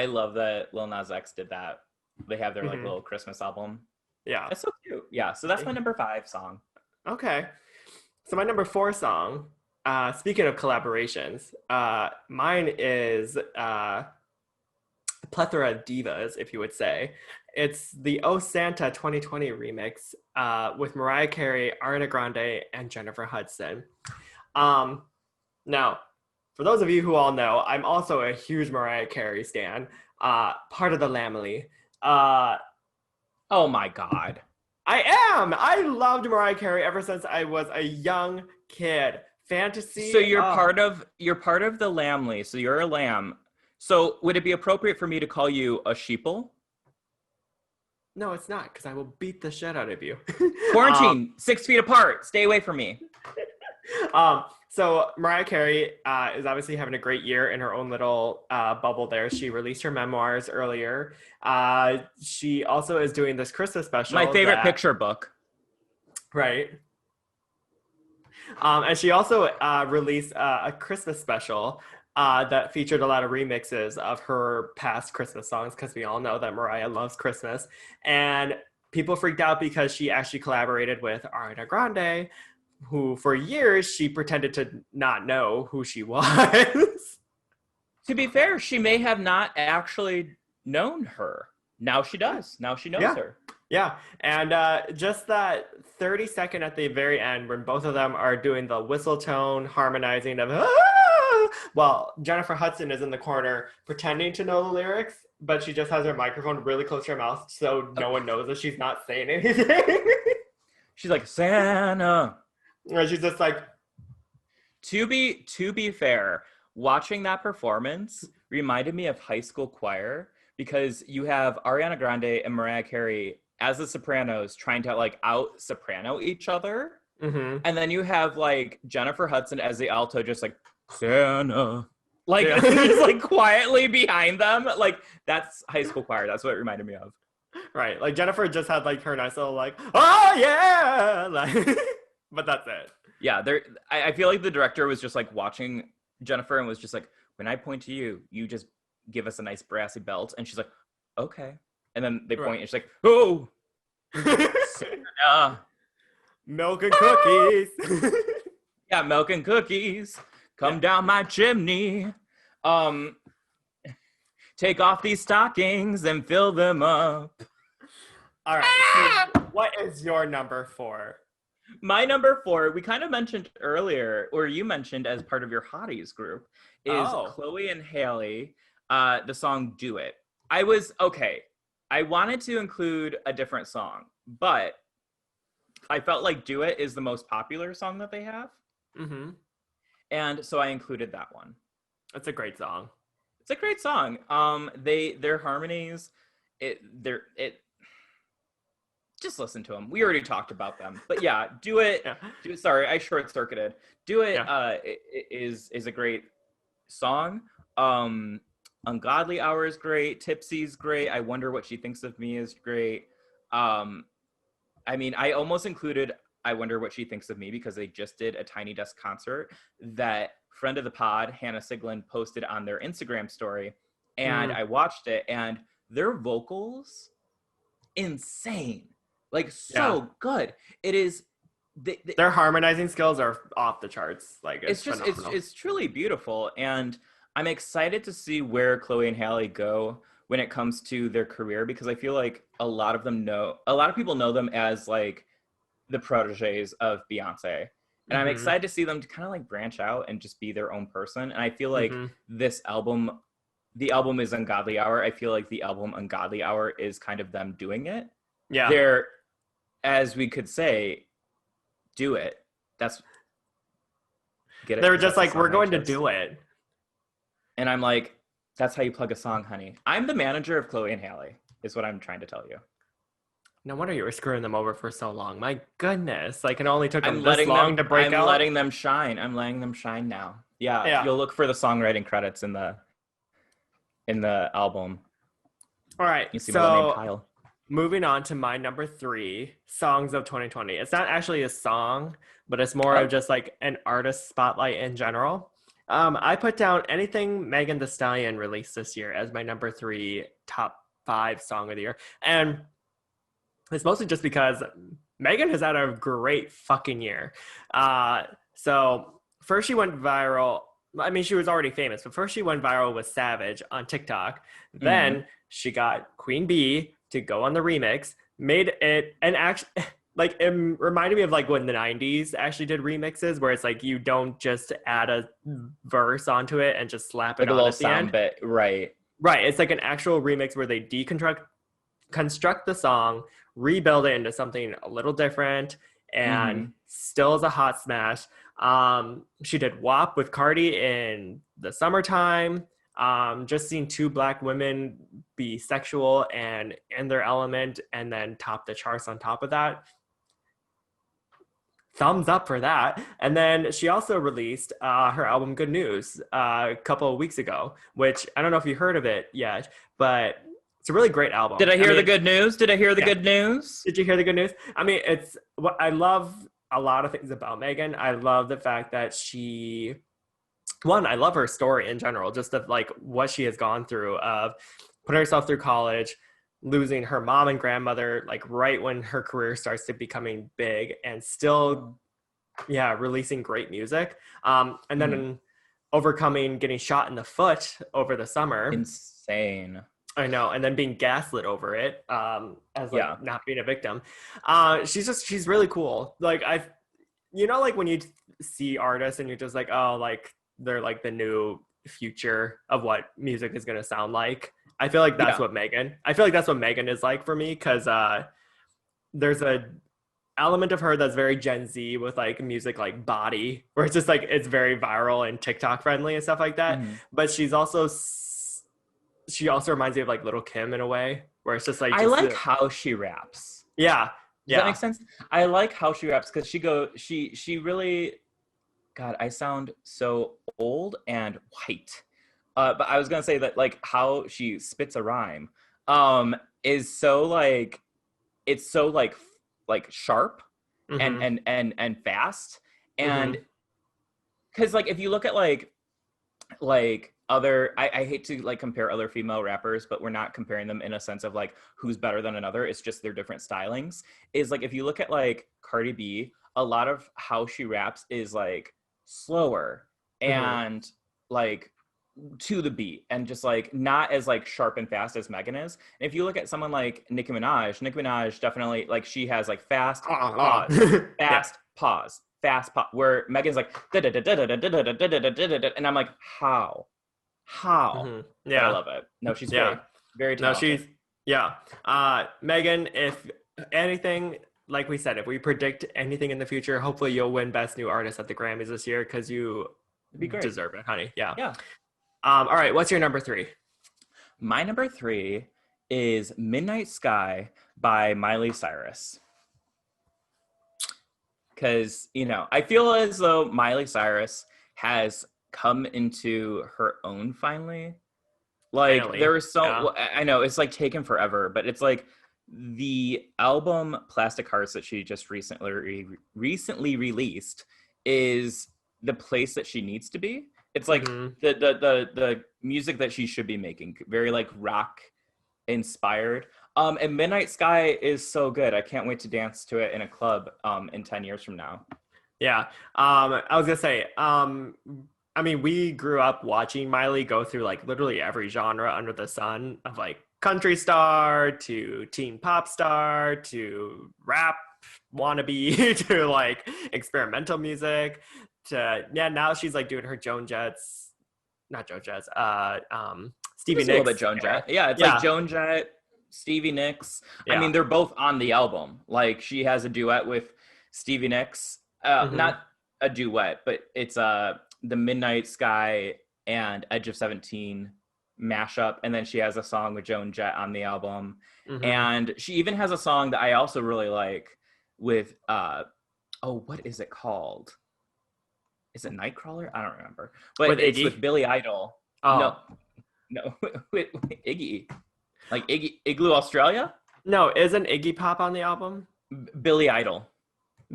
love that Lil Nas X did that. They have their like little Christmas album. Yeah, that's so cute. Yeah, so that's my number 5 song. Okay, so my number 4 song, speaking of collaborations, mine is a plethora of divas, if you would say. It's the Oh Santa 2020 remix with Mariah Carey, Ariana Grande, and Jennifer Hudson. Now, for those of you who all know, I'm also a huge Mariah Carey stan. part of the Lamely. Uh, Oh my God. I am. I loved Mariah Carey ever since I was a young kid. Fantasy. So you're part of the Lamely. So you're a lamb. So would it be appropriate for me to call you a sheeple? No, it's not, because I will beat the shit out of you. Quarantine, 6 feet apart. Stay away from me. So Mariah Carey is obviously having a great year in her own little bubble there. She released her memoirs earlier. She also is doing this Christmas special. My favorite picture book. Right. And she also released a Christmas special that featured a lot of remixes of her past Christmas songs, because we all know that Mariah loves Christmas. And people freaked out because she actually collaborated with Ariana Grande, who for years she pretended to not know who she was. To be fair, she may have not actually known her. Now she does. Now she knows her. Yeah, and just that 30-second at the very end when both of them are doing the whistle tone harmonizing of well, Jennifer Hudson is in the corner pretending to know the lyrics, but she just has her microphone really close to her mouth so no one knows that she's not saying anything. She's like, Santa. Or she's just like, to be fair, watching that performance reminded me of high school choir, because you have Ariana Grande and Mariah Carey as the sopranos trying to like out soprano each other. mm-hmm. And then you have like Jennifer Hudson as the alto, just like Santa, like just like quietly behind them. Like that's high school choir. That's what it reminded me of. Right, like Jennifer just had like her nice little like, oh yeah, like, but that's it. Yeah, I feel like the director was just like watching Jennifer and was just like, when I point to you, you just give us a nice brassy belt. And she's like, okay. And then they point and she's like, oh, Santa. Milk and cookies. Yeah, milk and cookies. Come down my chimney. Take off these stockings and fill them up. All right. So what is your number 4? My number 4, we kind of mentioned earlier, or you mentioned as part of your hotties group, is Chloe and Halle, the song Do It. I wanted to include a different song, but I felt like Do It is the most popular song that they have. Mm-hmm. And so I included that one. It's a great song. It's a great song. Their harmonies, just listen to them. We already talked about them, but yeah, Do It. Yeah. Do It. Sorry, I short circuited. Do It. Is a great song. Ungodly Hour is great. Tipsy's great. I Wonder What She Thinks of Me is great. I mean, I almost included I Wonder What She Thinks of Me because they just did a Tiny Desk concert that friend of the pod, Hannah Siglin, posted on their Instagram story. And I watched it, and their vocals, insane. Like, so good. It is. Their harmonizing skills are off the charts. Like, it's just, it's truly beautiful. And I'm excited to see where Chloe and Halle go when it comes to their career, because I feel like a lot of people know them as like the proteges of Beyonce. And I'm excited to see them to kind of like branch out and just be their own person. And I feel like this album, the album is Ungodly Hour. I feel like the album Ungodly Hour is kind of them doing it. Yeah. They're, as we could say, do it. That's, get it? They were just like, we're going to do it. And I'm like, that's how you plug a song, honey. I'm the manager of Chloe and Halle, is what I'm trying to tell you. No wonder you were screwing them over for so long. My goodness. Like, it only took them this long to break out. I'm letting them shine. I'm letting them shine now. Yeah. You'll look for the songwriting credits in the album. All right. You see my little name, Kyle. Moving on to my number 3, Songs of 2020. It's not actually a song, but it's more of just like an artist spotlight in general. I put down anything Megan Thee Stallion released this year as my number 3 top 5 song of the year. And it's mostly just because Megan has had a great fucking year. So first she went viral. I mean, she was already famous, but first she went viral with Savage on TikTok. Then she got Queen Bee to go on the remix, made it, and actually, like, it reminded me of like when the 90s actually did remixes, where it's like you don't just add a verse onto it and just slap it like on a little at the end. sound bit, right? Right. It's like an actual remix where they construct the song, rebuild it into something a little different, and Mm-hmm. still is a hot smash. She did WAP with Cardi in the summertime. Just seeing two Black women be sexual and in their element and then top the charts on top of that. Thumbs up for that. And then she also released her album Good News a couple of weeks ago, which I don't know if you heard of it yet, but it's a really great album. Did I hear the mean, good news? Did I hear the yeah. good news? Did you hear the good news? I mean, it's what I love a lot of things about Megan. I love the fact that I love her story in general, just of like what she has gone through of putting herself through college, losing her mom and grandmother, like right when her career starts to becoming big, and still, yeah, releasing great music. And then Mhm. overcoming getting shot in the foot over the summer. Insane. I know, and then being gaslit over it, as Yeah. like not being a victim. She's really cool. Like like when you see artists and you're just like, oh, like they're like the new future of what music is gonna sound like. I feel like that's Yeah. what Megan. I feel like that's what Megan is like for me because there's a element of her that's very Gen Z with like music like Body, where it's just like it's very viral and TikTok friendly and stuff like that. Mhm. But she also reminds me of like Little Kim in a way, where it's just like I like how she raps. yeah, Does that yeah, make sense? I like how she raps because she really, God, I sound so old and white. But I was gonna say that like how she spits a rhyme is so like it's so like sharp and mm-hmm, and fast. mm-hmm, And because like if you look at like other I hate to like compare other female rappers, but we're not comparing them in a sense of like who's better than another. It's just their different stylings. Is like if you look at like Cardi B, a lot of how she raps is like slower mm-hmm. and like to the beat and just like not as like sharp and fast as Megan is. And if you look at someone like Nicki Minaj definitely like she has like fast pause, Yeah, fast pause, fast pause, where Megan's like and I'm like how, mm-hmm, but I yeah, love it. No, she's yeah. great, very No, talented. she's yeah. Megan, if anything, like we said, if we predict anything in the future, hopefully you'll win Best New Artist at the Grammys this year because you It'd be great. deserve it, honey. Yeah. Yeah. All right. What's your number three? My number three is Midnight Sky by Miley Cyrus. Because, I feel as though Miley Cyrus has come into her own finally. Like, there Finally. was so, Yeah. I know it's like taken forever, but it's like the album Plastic Hearts that she just recently released is the place that she needs to be. It's like Mm-hmm. the music that she should be making, very like rock inspired. And Midnight Sky is so good. I can't wait to dance to it in a club in 10 years from now. Yeah. I was gonna say, I mean, we grew up watching Miley go through like literally every genre under the sun of like country star to teen pop star to rap wannabe to like experimental music to now she's like doing her not Joan Jets, Stevie Just a little bit Nicks Joan era. Jett. Yeah, it's like Yeah, Joan Jett, Stevie Nicks. I yeah. mean, they're both on the album. Like she has a duet with Stevie Nicks. Mm-hmm. Not a duet, but it's the Midnight Sky and Edge of 17 mashup. And then she has a song with Joan Jett on the album. Mm-hmm. And she even has a song that I also really like with what is it called? Is it Nightcrawler? I don't remember. But With it's Iggy. with Billy Idol. No, Oh no, with Iggy. Like Igloo Australia? no, isn't Iggy Pop on the album? Billy Idol.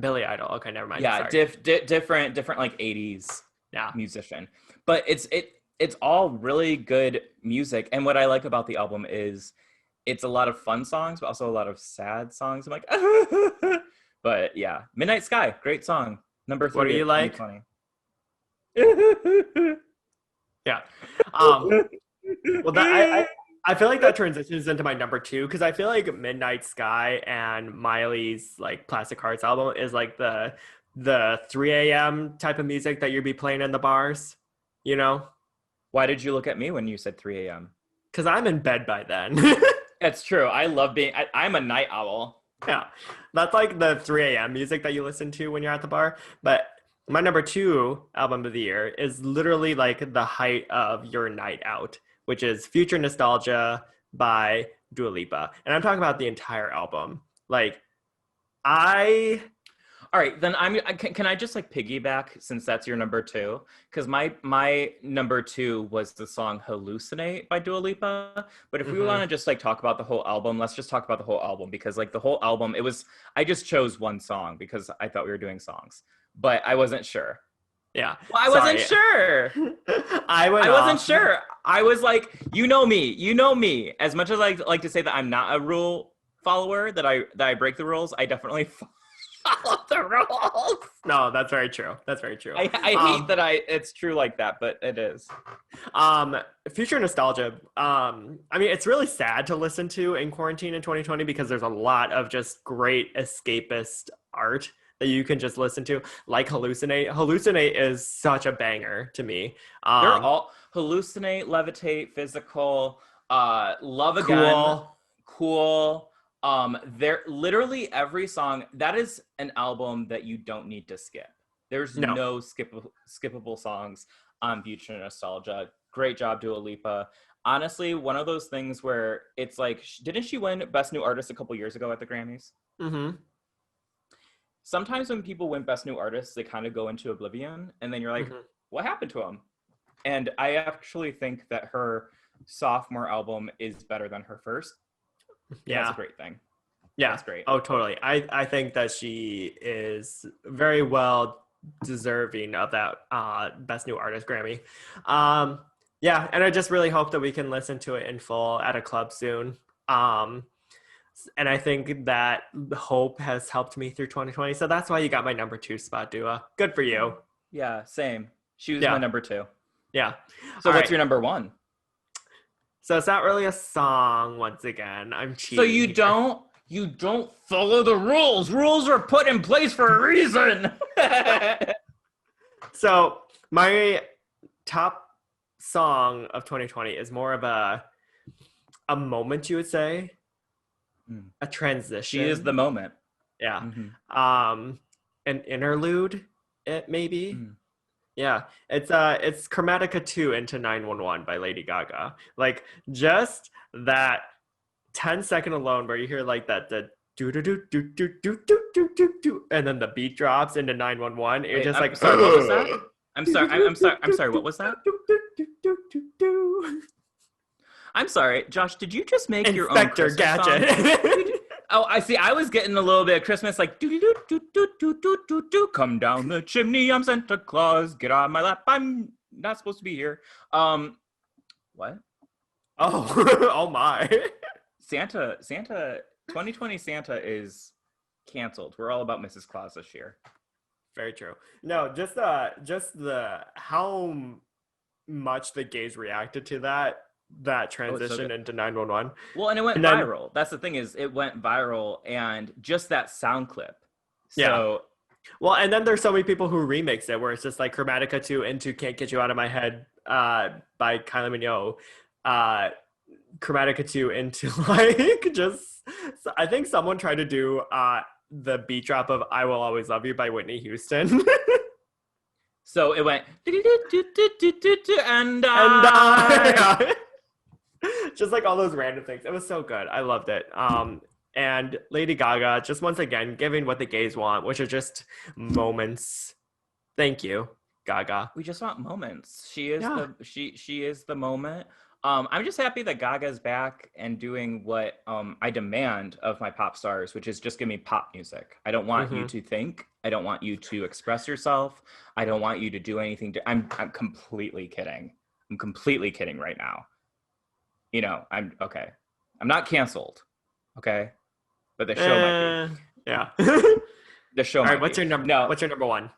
Billy Idol. Okay, never mind. Yeah, Sorry. different like 80s Yeah. musician. But it's all really good music. And what I like about the album is it's a lot of fun songs, but also a lot of sad songs. I'm like, but yeah, Midnight Sky, great song. Number What do 3 you of like? 2020. Yeah. Um, well, I feel like that transitions into my number two because I feel like Midnight Sky and Miley's like Plastic Hearts album is like the 3 a.m. type of music that you'd be playing in the bars, you know? Why did you look at me when you said 3 a.m.? because I'm in bed by then. It's true. I love being. I'm a night owl. Yeah, that's like the 3 a.m. music that you listen to when you're at the bar. But my number two album of the year is literally like the height of your night out, which is Future Nostalgia by Dua Lipa. And I'm talking about the entire album. Like, I All right, then can I just like piggyback since that's your number two? Because my number two was the song "Hallucinate" by Dua Lipa. But if we want to just like talk about the whole album, let's just talk about the whole album because like the whole album, I just chose one song because I thought we were doing songs, but I wasn't sure. yeah. Well, I wasn't sure. I wasn't sure. I was like, you know me. As much as I like to say that I'm not a rule follower, that I break the rules, I definitely follow the rules. No, that's very true. That's very true. I hate that it's true like that, but it is. Future Nostalgia. I mean, it's really sad to listen to in quarantine in 2020 because there's a lot of just great escapist art that you can just listen to, like Hallucinate. Hallucinate is such a banger to me. They're all Hallucinate, Levitate, Physical, Love Again, Cool. They're literally every song. That is an album that you don't need to skip. There's no skippable songs on Future Nostalgia. Great job, Dua Lipa. Honestly, one of those things where it's like, didn't she win Best New Artist a couple years ago at the Grammys? Mm-hmm. Sometimes when people win Best New Artist, they kind of go into oblivion, and then you're like, what happened to them? And I actually think that her sophomore album is better than her first. Yeah. That's a great thing. Yeah. That's great. Oh, totally. I think that she is very well deserving of that Best New Artist Grammy. Yeah, and I just really hope that we can listen to it in full at a club soon. And I think that hope has helped me through 2020. So that's why you got my number two spot, Dua. Good for you. Yeah, same. She was my number two. Yeah. So what's your number one? So it's not really a song once again. I'm cheating. So you don't follow the rules. Rules are put in place for a reason. So my top song of 2020 is more of a moment, you would say. A transition. She is the moment. Yeah. An interlude, it maybe. Yeah. It's Chromatica 2 into 911 by Lady Gaga. Like just that 10-second alone where you hear like that the do do do do do do do do do do and then the beat drops into 911. You're just like, sorry, what was that? I'm sorry, what was that? I'm sorry, Josh, did you just make your own Christmas Gadget song? Oh, I see. I was getting a little bit of Christmas, like do do do do do do do do. Come down the chimney, I'm Santa Claus. Get on my lap, I'm not supposed to be here. What? Oh, oh my! Santa, 2020 Santa is canceled. We're all about Mrs. Claus this year. Very true. No, just the how much the gays reacted to that transition into 911. Well, and it went viral. That's the thing is it went viral and just that sound clip. So yeah. Well, and then there's so many people who remix it where it's just like Chromatica 2 into Can't Get You Out of My Head by Kylie Minogue. Chromatica 2 into like just I think someone tried to do the beat drop of I Will Always Love You by Whitney Houston. So it went and I. Just like all those random things. It was so good. I loved it. And Lady Gaga, just once again, giving what the gays want, which are just Thank you, Gaga. We just want moments. She is she is the moment. I'm just happy that Gaga's back and doing what I demand of my pop stars, which is just give me pop music. I don't want you to think. I don't want you to express yourself. I don't want you to do anything. I'm completely kidding. I'm completely kidding right now. You know, I'm okay. I'm not canceled. Okay. But the show might be. Yeah. The show All might right, what's be. your number? No. What's your number one?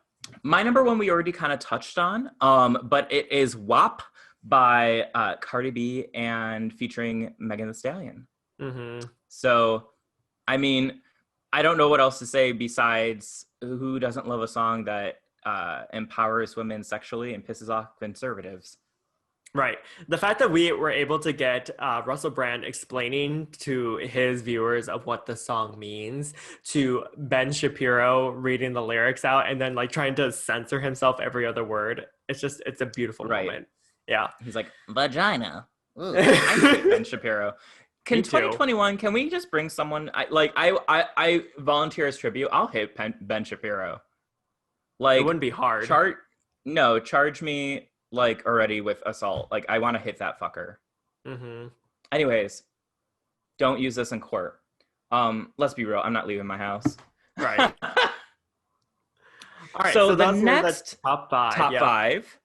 My number one we already kind of touched on, but it is WAP by Cardi B and featuring Megan Thee Stallion. So, I mean, I don't know what else to say besides who doesn't love a song that empowers women sexually and pisses off conservatives. Right. The fact that we were able to get Russell Brand explaining to his viewers of what the song means, to Ben Shapiro reading the lyrics out and then like trying to censor himself every other word. It's a beautiful Right. moment. Yeah. He's like, vagina. Ooh, I hate Ben Shapiro. Me Can too. 2021, can we just bring someone, I volunteer as tribute. I'll hit Ben Shapiro. Like, It wouldn't be hard. charge me like already with assault. Like, I want to hit that fucker. Mm-hmm. Anyways, don't use this in court. Let's be real. I'm not leaving my house. Right. All right. So the those were next top five. top yeah. five,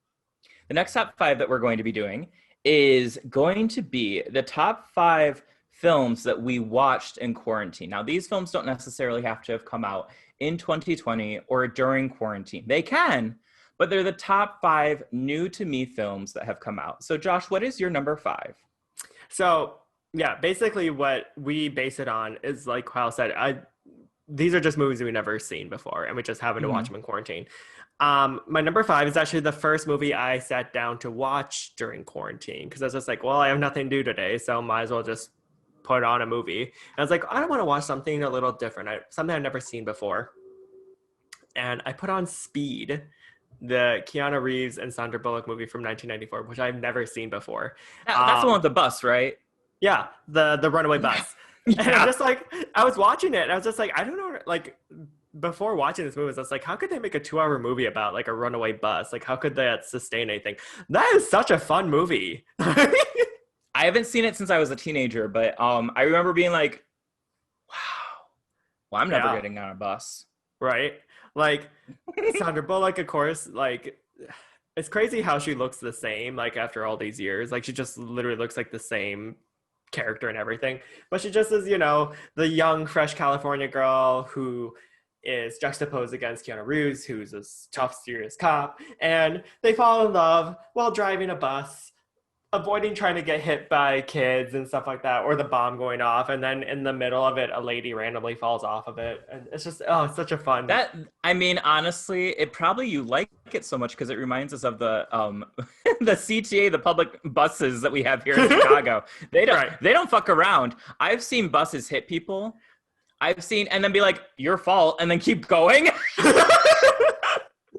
the next top five that we're going to be doing is going to be the top 5 films that we watched in quarantine. Now, these films don't necessarily have to have come out in 2020 or during quarantine. They can, but they're the top 5 new to me films that have come out. So Josh, what is your number 5? So yeah, basically what we base it on is like Kyle said, these are just movies we've never seen before and we just happened to watch them in quarantine. My number 5 is actually the first movie I sat down to watch during quarantine because I was just like, well, I have nothing to do today, so might as well just put on a movie. And I was like, I want to watch something a little different, something I've never seen before. And I put on Speed, the Keanu Reeves and Sandra Bullock movie from 1994, which I've never seen before. That's the one with the bus, right? Yeah, the runaway bus. Yeah. And I'm just like, I was watching it and I was just like, I don't know, like before watching this movie, I was like, how could they make a 2-hour movie about like a runaway bus? Like, how could that sustain anything? That is such a fun movie. I haven't seen it since I was a teenager, but I remember being like, wow, well, I'm never getting on a bus. Right? Like, Sandra Bullock, of course, like, it's crazy how she looks the same, like, after all these years. Like, she just literally looks like the same character and everything. But she just is, you know, the young, fresh California girl who is juxtaposed against Keanu Reeves, who's a tough, serious cop. And they fall in love while driving a bus, avoiding trying to get hit by kids and stuff like that, or the bomb going off. And then in the middle of it, a lady randomly falls off of it. And it's just, it's such a fun. I mean, honestly, it probably you like it so much because it reminds us of the the CTA, the public buses that we have here in Chicago. They don't fuck around. I've seen buses hit people. And then be like, your fault, and then keep going.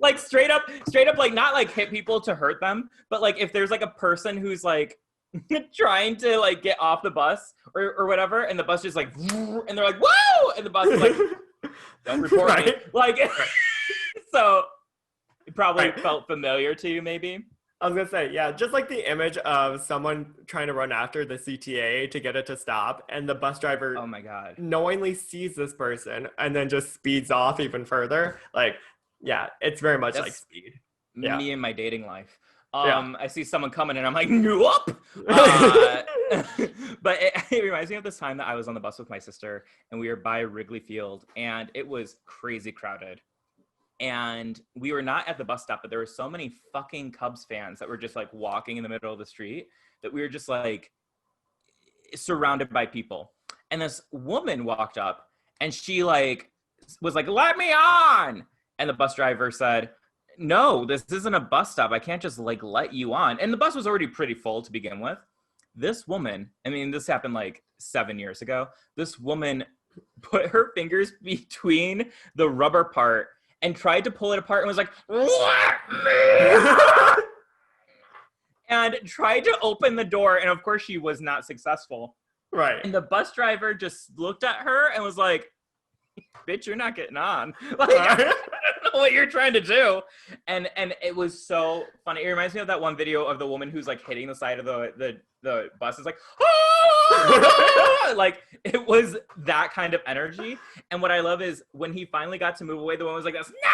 Like straight up, like not like hit people to hurt them, but like if there's like a person who's like trying to like get off the bus or whatever, and the bus just like, and they're like, whoa, and the bus is like, don't report me. Like, so it probably felt familiar to you, maybe. I was gonna say, yeah, just like the image of someone trying to run after the CTA to get it to stop, and the bus driver, oh my god, knowingly sees this person and then just speeds off even further. Like, yeah, it's very much like Speed. Me and my dating life. Yeah. I see someone coming and I'm like, nope. But it reminds me of this time that I was on the bus with my sister and we were by Wrigley Field and it was crazy crowded. And we were not at the bus stop, but there were so many fucking Cubs fans that were just like walking in the middle of the street that we were just like surrounded by people. And this woman walked up and she like was like, let me on. And the bus driver said, no, this isn't a bus stop. I can't just like let you on. And the bus was already pretty full to begin with. This woman, I mean, this happened like 7 years ago. This woman put her fingers between the rubber part and tried to pull it apart and was like, let me! And tried to open the door. And of course she was not successful. Right. And the bus driver just looked at her and was like, bitch, you're not getting on. Like, I don't know what you're trying to do. And it was so funny. It reminds me of that one video of the woman who's like hitting the side of the bus. It's like, ah! Like it was that kind of energy. And what I love is when he finally got to move away, the woman was like, this, no!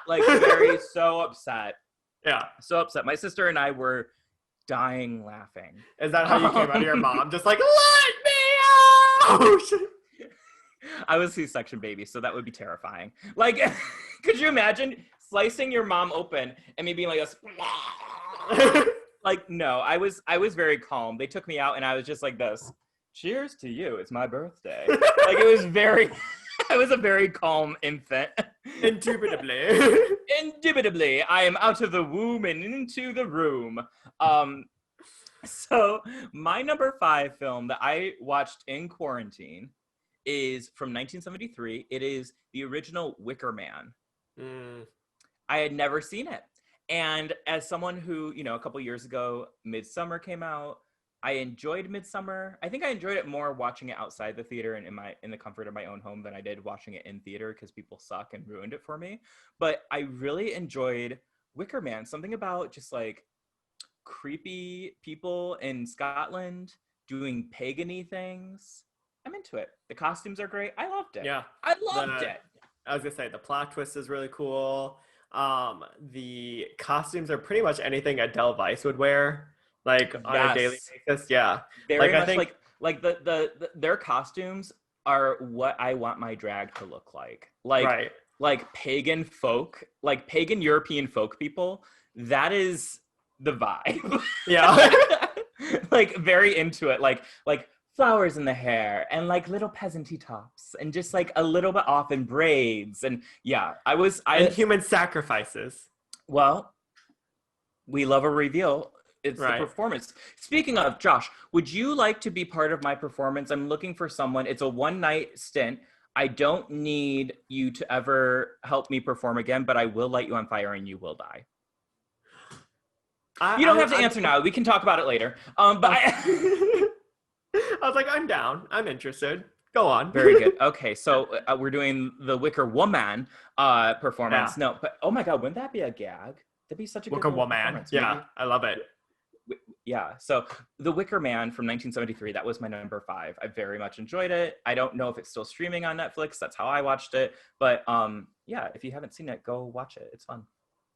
Like very so upset. Yeah. So upset. My sister and I were dying laughing. Is that how you came out of your mom? Just like, let me out! I was C-section baby, so that would be terrifying. Like, could you imagine slicing your mom open and me being like a like, no, I was very calm. They took me out and I was just like this. Cheers to you. It's my birthday. Like it was I was a very calm infant. Indubitably. Indubitably. I am out of the womb and into the room. So my number 5 film that I watched in quarantine is from 1973. It is the original Wicker Man. Mm. I had never seen it. And as someone who, a couple years ago, Midsummer came out, I enjoyed Midsummer. I think I enjoyed it more watching it outside the theater and in the comfort of my own home than I did watching it in theater because people suck and ruined it for me. But I really enjoyed Wicker Man. Something about just like creepy people in Scotland doing pagan-y things. I'm into it. The costumes are great. I loved it. Yeah. I loved it. I was gonna say the plot twist is really cool. The costumes are pretty much anything Adele Weiss would wear, like on a daily basis. Yeah. Very I much think like their costumes are what I want my drag to look like. right. Like pagan folk, like pagan European folk people. That is the vibe. Yeah. Like very into it. Like flowers in the hair and like little peasanty tops and just like a little bit off in braids. And yeah, and human sacrifices. Well, we love a reveal. It's right. The performance. Speaking of, Josh, would you like to be part of my performance? I'm looking for someone. It's a one-night stint. I don't need you to ever help me perform again, but I will light you on fire and you will die. You don't have to answer now. We can talk about it later. I was like, I'm down. I'm interested. Go on. Very good. Okay, so we're doing the Wicker Woman performance. Yeah. No, but oh my God, wouldn't that be a gag? That'd be such a Wicker good Woman. performance. Yeah, Maybe. I love it. Yeah, so The Wicker Man from 1973, that was my number 5. I very much enjoyed it. I don't know if it's still streaming on Netflix. That's how I watched it. But yeah, if you haven't seen it, go watch it. It's fun.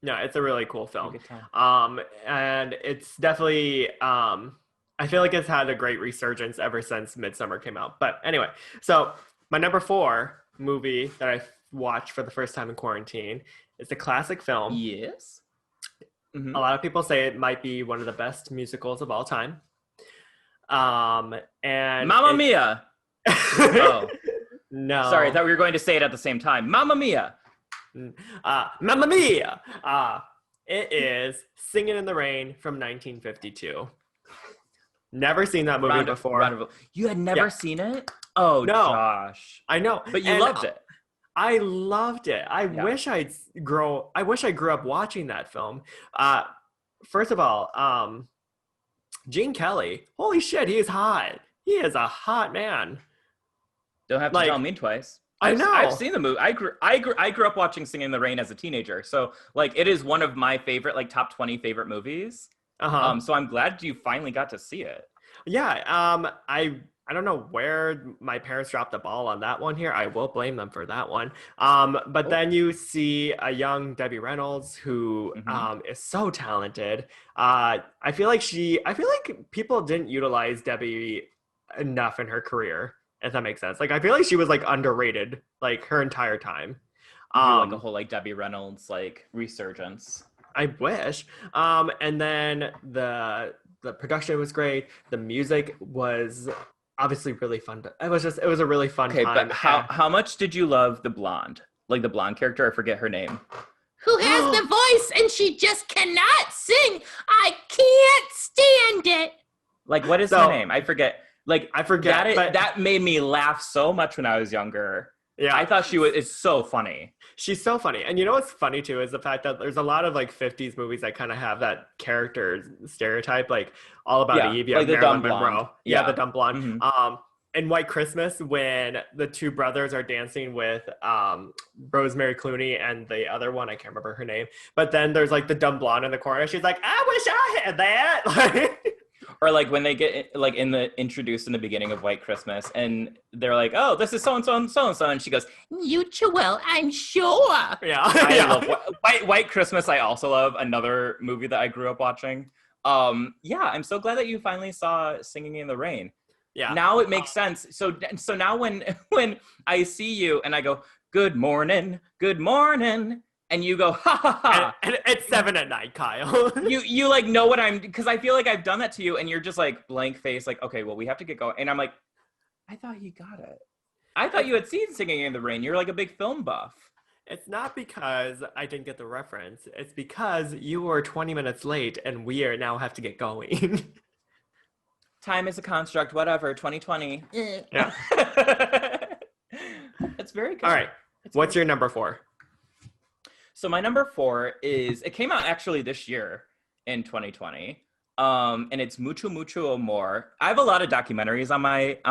Yeah, it's a really cool film. Good time. And it's definitely I feel like it's had a great resurgence ever since Midsummer came out. But anyway, so my number 4 movie that I watched for the first time in quarantine is a classic film. Yes. Mm-hmm. A lot of people say it might be one of the best musicals of all time. And Mamma Mia. Oh. No. Sorry, I thought we were going to say it at the same time. Mamma Mia. Mamma Mia. It is Singing in the Rain from 1952. Never seen that movie before. You had never seen it? Oh, no. Josh. I know. But you loved it. I loved it. I wish I grew up watching that film. First of all, Gene Kelly. Holy shit, he is hot. He is a hot man. Don't have to tell me twice. I know. I've seen the movie. I grew up watching Singing in the Rain as a teenager. So like it is one of my favorite, like top 20 favorite movies. So I'm glad you finally got to see it. Yeah. I don't know where my parents dropped the ball on that one here. I will blame them for that one. But then you see a young Debbie Reynolds who is so talented. I feel like people didn't utilize Debbie enough in her career, if that makes sense. Like I feel like she was like underrated like her entire time. Like a whole like Debbie Reynolds like resurgence. I wish. And then the production was great. The music was obviously really fun. It was a really fun time. But how much did you love the blonde? Like the blonde character, I forget her name. Who has the voice and she just cannot sing. I can't stand it. Like what is her name? I forget. Like I forget. That made me laugh so much when I was younger. Yeah. I thought it's so funny. She's so funny. And you know what's funny too is the fact that there's a lot of like 50s movies that kind of have that character stereotype, like All About Eve, like the dumb Monroe. blonde. Yeah, the dumb blonde. In White Christmas, when the two brothers are dancing with Rosemary Clooney and the other one, I can't remember her name. But then there's like the dumb blonde in the corner. She's like, I wish I had that. Or like when they get like introduced in the beginning of White Christmas and they're like, oh, this is so-and-so and so-and-so. And she goes, mutual, I'm sure. Yeah. I love White Christmas. I also love another movie that I grew up watching. Yeah, I'm so glad that you finally saw Singing in the Rain. Yeah. Now it makes sense. So now when I see you and I go, good morning, and you go, ha ha ha. And it's 7 at night, Kyle. you like know what because I feel like I've done that to you and you're just like blank face, like, okay, well, we have to get going. And I'm like, I thought you got it. I thought you had seen Singing in the Rain. You're like a big film buff. It's not because I didn't get the reference. It's because you were 20 minutes late and we now have to get going. time is a construct, whatever, 2020. Yeah. It's very good. All right. What's your number 4? So my number 4 is, it came out actually this year in 2020. And it's Mucho Mucho Amor. I have a lot of documentaries on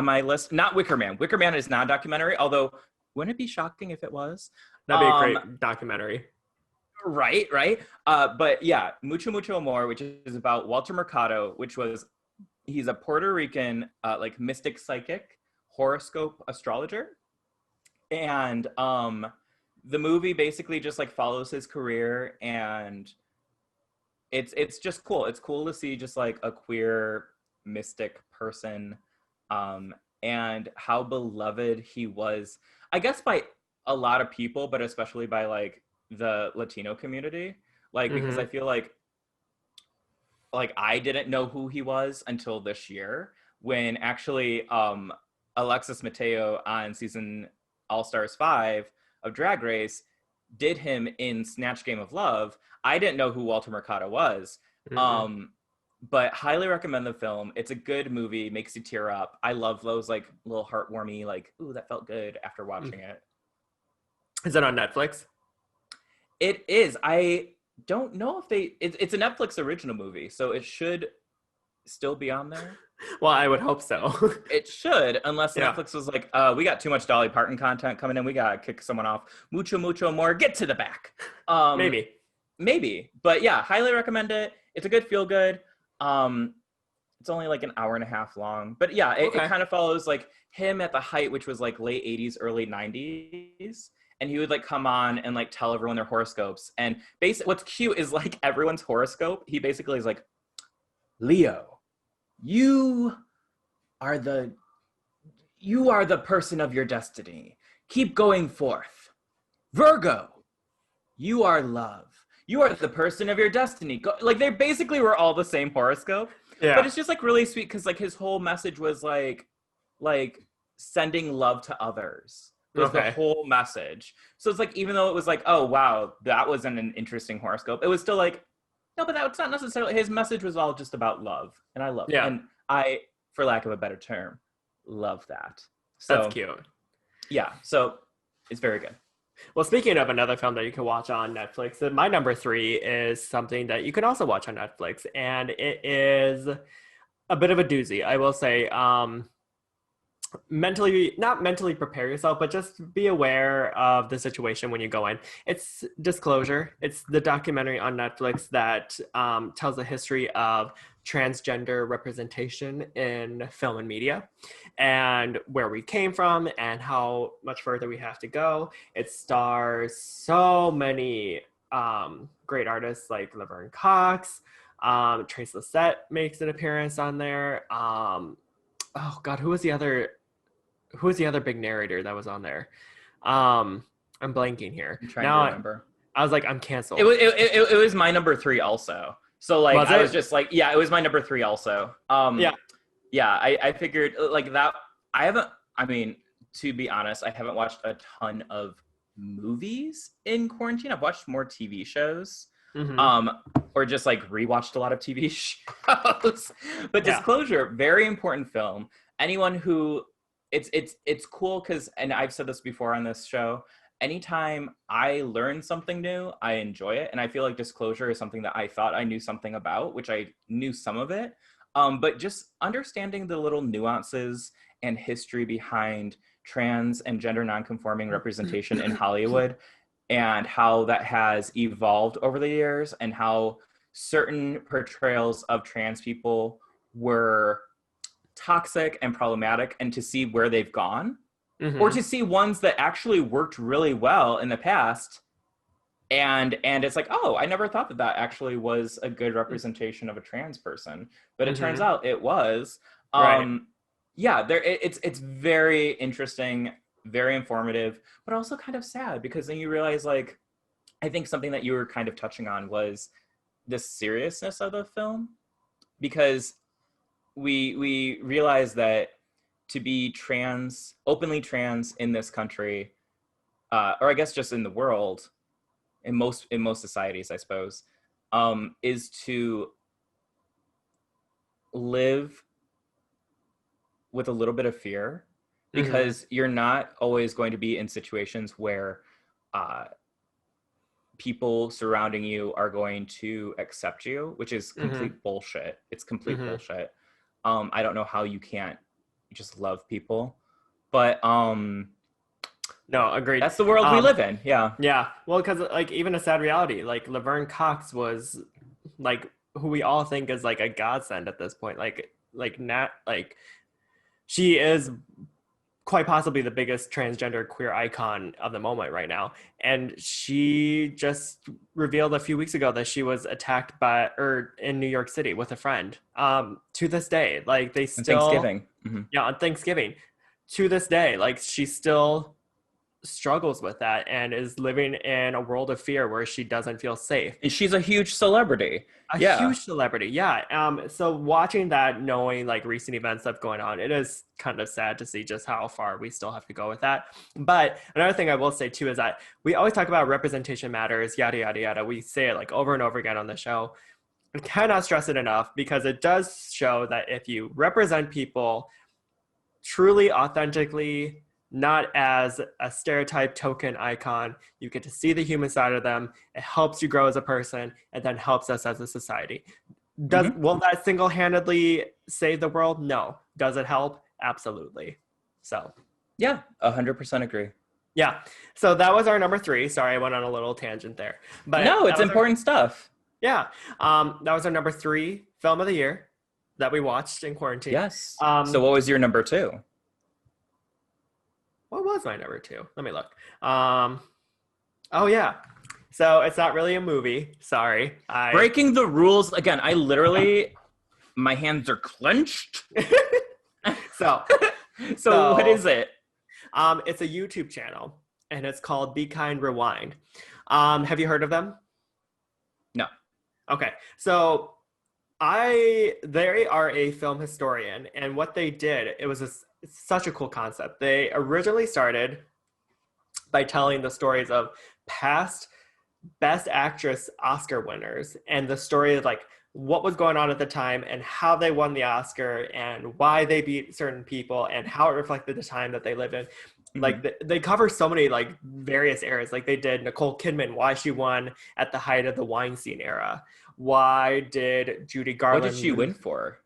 my list. Not Wicker Man. Wicker Man is not a documentary, although wouldn't it be shocking if it was? That'd be a great documentary. Right. But yeah, Mucho Mucho Amor, which is about Walter Mercado, he's a Puerto Rican like mystic psychic, horoscope astrologer. And the movie basically just like follows his career, and it's just cool. It's cool to see just like a queer mystic person, and how beloved he was, I guess, by a lot of people, but especially by like the Latino community. Like, because I feel like I didn't know who he was until this year, when actually Alexis Mateo on season All Stars 5 of Drag Race did him in Snatch Game of Love. I didn't know who Walter Mercado was. But highly recommend the film. It's a good movie, makes you tear up. I love those like little heartwarmy, like, ooh, that felt good after watching it. Is it on Netflix? It is. I don't know if it's a Netflix original movie, so it should still be on there. Well, I would hope so. It should, unless Netflix was like, we got too much Dolly Parton content coming in. We got to kick someone off. Mucho, mucho more. Get to the back. Maybe. But yeah, highly recommend it. It's a good feel good. It's only like an hour and a half long. But yeah, it kind of follows like him at the height, which was like late 80s, early 90s. And he would like come on and like tell everyone their horoscopes. And basically what's cute is like everyone's horoscope. He basically is like, Leo, you are the person of your destiny. Keep going forth. Virgo, you are love. You are the person of your destiny. Like, they basically were all the same horoscope. Yeah. But it's just like really sweet because like his whole message was like sending love to others was the whole message. So it's like, even though it was like, oh wow, that wasn't an interesting horoscope, it was still like, no, but that's not necessarily, his message was all just about love. And I love it. And I, for lack of a better term, love that. So that's cute. Yeah. So it's very good. Well, speaking of another film that you can watch on Netflix, my number 3 is something that you can also watch on Netflix. And it is a bit of a doozy, I will say. Not mentally prepare yourself, but just be aware of the situation when you go in. It's Disclosure. It's the documentary on Netflix that tells the history of transgender representation in film and media, and where we came from and how much further we have to go. It stars so many great artists like Laverne Cox. Trace Lysette makes an appearance on there. Oh God, who was the other big narrator that was on there? I'm blanking here. I'm trying to remember. I was like, I'm canceled. It was my number 3 also. So like, I was just like, yeah, it was my number 3 also. I figured like that. To be honest, I haven't watched a ton of movies in quarantine. I've watched more TV shows. Or just like rewatched a lot of TV shows. But Disclosure, very important film. Anyone who it's cool because, and I've said this before on this show, anytime I learn something new, I enjoy it. And I feel like Disclosure is something that I thought I knew something about, which I knew some of it. But just understanding the little nuances and history behind trans and gender nonconforming representation in Hollywood, and how that has evolved over the years, and how certain portrayals of trans people were toxic and problematic, and to see where they've gone, or to see ones that actually worked really well in the past, and it's like, oh, I never thought that actually was a good representation of a trans person, but it turns out it was. It's very interesting, very informative, but also kind of sad, because then you realize, like, I think something that you were kind of touching on was the seriousness of the film, because we realize that to be trans, openly trans in this country, or I guess just in the world, in most societies, I suppose, is to live with a little bit of fear, Mm-hmm. because you're not always going to be in situations where people surrounding you are going to accept you, which is complete bullshit. It's complete bullshit. I don't know how you can't just love people, but No, agreed. that's the world we live in. Yeah. Yeah, well, because like even a sad reality, like Laverne Cox was like who we all think is like a godsend at this point. Like Nat, like she is quite possibly the biggest transgender queer icon of the moment right now. And she just revealed a few weeks ago that she was attacked by or in New York City with a friend. To this day, like they still Thanksgiving. yeah, on Thanksgiving. To this day, like she still struggles with that and is living in a world of fear where she doesn't feel safe. And she's a huge celebrity. A Yeah. huge celebrity, yeah. So watching that, knowing like recent events stuff going on, it is kind of sad to see just how far we still have to go with that. But another thing I will say too is that we always talk about representation matters, yada yada yada. We say it like over and over again on the show. I cannot stress it enough because it does show that if you represent people truly, authentically, not as a stereotype token icon, you get to see the human side of them. It helps you grow as a person and then helps us as a society. Will that single-handedly save the world? No. Does it help? Absolutely. So yeah, 100% agree. Yeah. So that was our number 3. Sorry, I went on a little tangent there. But no, it's important stuff. Yeah. That was our number 3 film of the year that we watched in quarantine. Yes. So what was your number 2? What was my number 2? Let me look. Oh yeah. So it's not really a movie. Sorry. Breaking the rules again. I literally, my hands are clenched. So what is it? It's a YouTube channel and it's called Be Kind Rewind. Have you heard of them? No. Okay. So they are a film historian, and what they did, it's such a cool concept. They originally started by telling the stories of past Best Actress Oscar winners and the story of like what was going on at the time and how they won the Oscar and why they beat certain people and how it reflected the time that they lived in. Like they cover so many like various eras. Like they did Nicole Kidman, why she won at the height of the Weinstein era. Why did Judy Garland? What did she win for?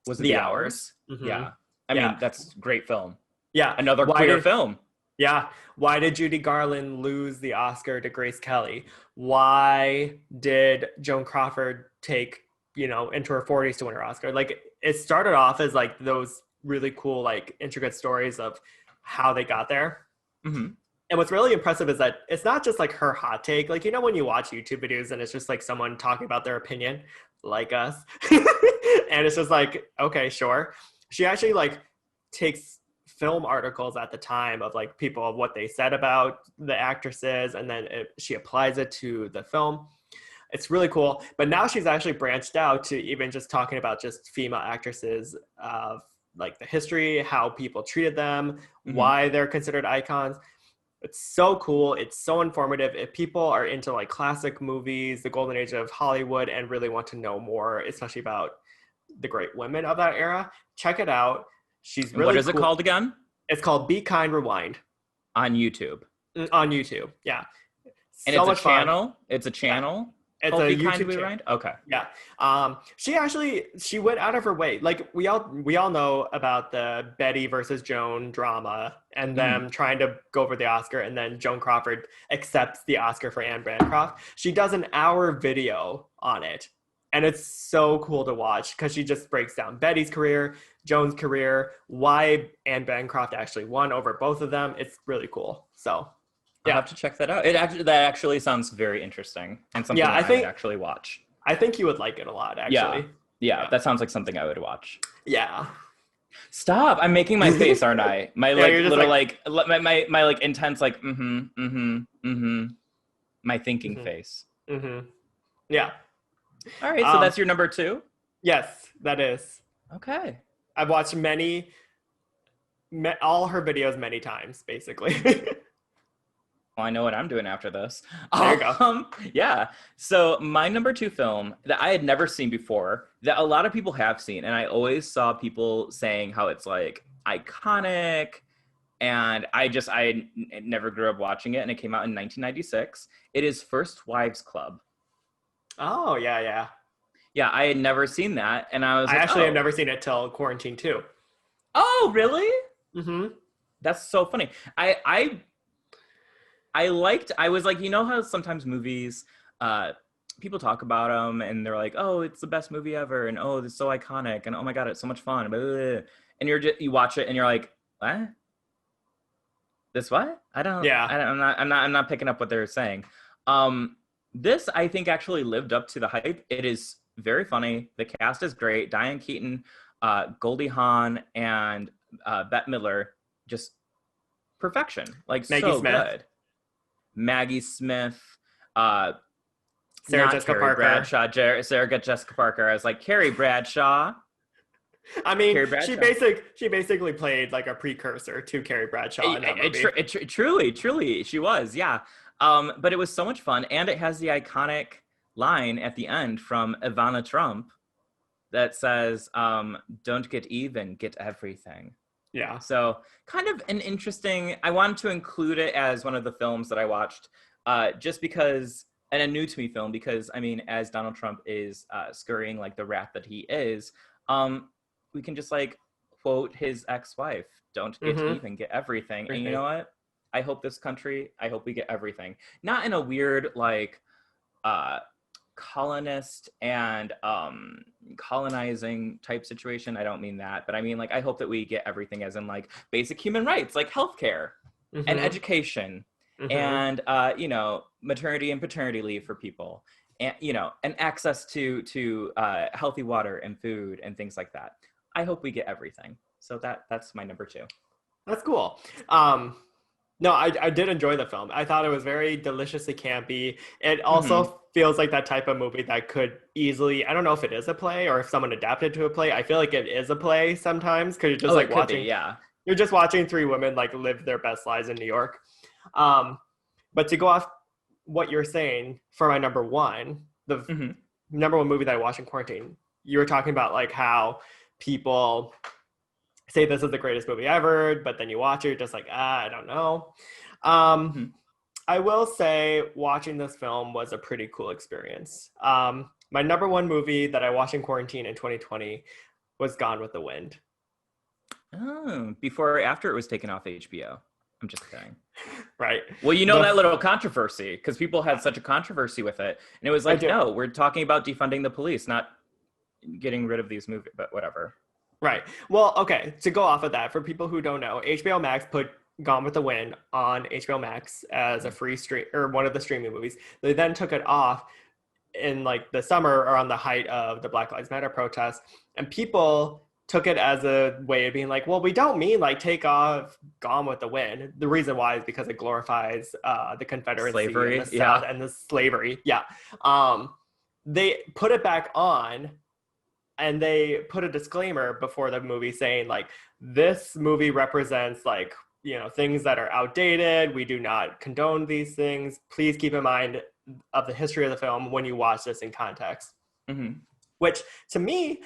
Was it The The Hours? Yeah. I mean, that's a great film. Yeah. Another queer film. Yeah. Why did Judy Garland lose the Oscar to Grace Kelly? Why did Joan Crawford take, into her 40s to win her Oscar? Like it started off as like those really cool, like intricate stories of how they got there. And what's really impressive is that it's not just like her hot take. Like, when you watch YouTube videos and it's just like someone talking about their opinion, like us, and it's just like, okay, sure. She actually like takes film articles at the time of like people of what they said about the actresses, and then she applies it to the film. It's really cool. But now she's actually branched out to even just talking about just female actresses of like the history, how people treated them, why they're considered icons. It's so cool. It's so informative. If people are into like classic movies, the golden age of Hollywood, and really want to know more, especially about the great women of that era, check it out. She's really What is it cool. called again? It's called Be Kind Rewind. On YouTube. On YouTube, yeah. And so it's a channel? It's a channel? It's called a Be Kind YouTube Rewind? Okay. Yeah. She went out of her way. Like we all know about the Betty versus Joan drama and them trying to go for the Oscar, and then Joan Crawford accepts the Oscar for Anne Bancroft. She does an hour video on it. And it's so cool to watch because she just breaks down Betty's career, Joan's career, why Anne Bancroft actually won over both of them. It's really cool. So I'll have to check that out. That actually sounds very interesting and something I would actually watch. I think you would like it a lot, actually. Yeah, that sounds like something I would watch. Yeah. Stop! I'm making my face, aren't I? My my like intense like my thinking face. Yeah. All right, so that's your number 2? Yes, that is. Okay. I've watched all her videos many times, basically. Well, I know what I'm doing after this. There you go. Yeah. So my number 2 film that I had never seen before, that a lot of people have seen, and I always saw people saying how it's like iconic, and I never grew up watching it, and it came out in 1996. It is First Wives Club. Oh, yeah, yeah. Yeah, I had never seen that, and I was like, actually have never seen it till quarantine too. Oh, really? Mm-hmm. That's so funny. I was like, you know how sometimes movies, people talk about them and they're like, oh, it's the best movie ever, and oh, it's so iconic, and oh my god, it's so much fun, and you watch it and you're like, what? This what? I'm not picking up what they're saying. This I think actually lived up to the hype. It is very funny. The cast is great. Diane Keaton, Goldie Hawn, and Bette Midler, just perfection. Like Maggie so Smith. good. Maggie Smith, Sarah Jessica Carrie Parker. Bradshaw, Sarah Jessica Parker. I was like, Carrie Bradshaw. I mean, Carrie Bradshaw. she basically played like a precursor to Carrie Bradshaw in that movie. Truly, she was, yeah. But it was so much fun, and it has the iconic line at the end from Ivana Trump that says, "Don't get even, get everything." Yeah. So kind of an interesting, I wanted to include it as one of the films that I watched, just because, and a new to me film, because I mean, as Donald Trump is scurrying like the rat that he is, we can just like quote his ex-wife, don't get even, get everything. And you know what? I hope we get everything. Not in a weird like colonist and colonizing type situation. I don't mean that, but I mean like I hope that we get everything as in like basic human rights, like healthcare and education and maternity and paternity leave for people, and and access to healthy water and food and things like that. I hope we get everything. So that's my number 2. That's cool. No, I did enjoy the film. I thought it was very deliciously campy. It also feels like that type of movie that could easily, I don't know if it is a play or if someone adapted to a play. I feel like it is a play sometimes because you're just like watching, you're just watching 3 women like live their best lives in New York. But to go off what you're saying for my number 1, the number 1 movie that I watched in quarantine, you were talking about like how people say this is the greatest movie ever, but then you watch it, you're just like, I don't know. I will say watching this film was a pretty cool experience. My number 1 movie that I watched in quarantine in 2020 was Gone with the Wind. Oh, before or after it was taken off HBO? I'm just kidding. Right. Well, that little controversy, because people had such a controversy with it. And it was like, no, we're talking about defunding the police, not getting rid of these movies, but whatever. Right. Well, okay, to go off of that, for people who don't know, HBO Max put Gone with the Wind on HBO Max as a free stream, or one of the streaming movies. They then took it off in like the summer or on the height of the Black Lives Matter protests, and people took it as a way of being like, well, we don't mean like take off Gone with the Wind. The reason why is because it glorifies the Confederacy, slavery, and the South, and the slavery. Yeah. They put it back on, and they put a disclaimer before the movie saying like, this movie represents like, things that are outdated. We do not condone these things. Please keep in mind of the history of the film when you watch this in context. Which to me,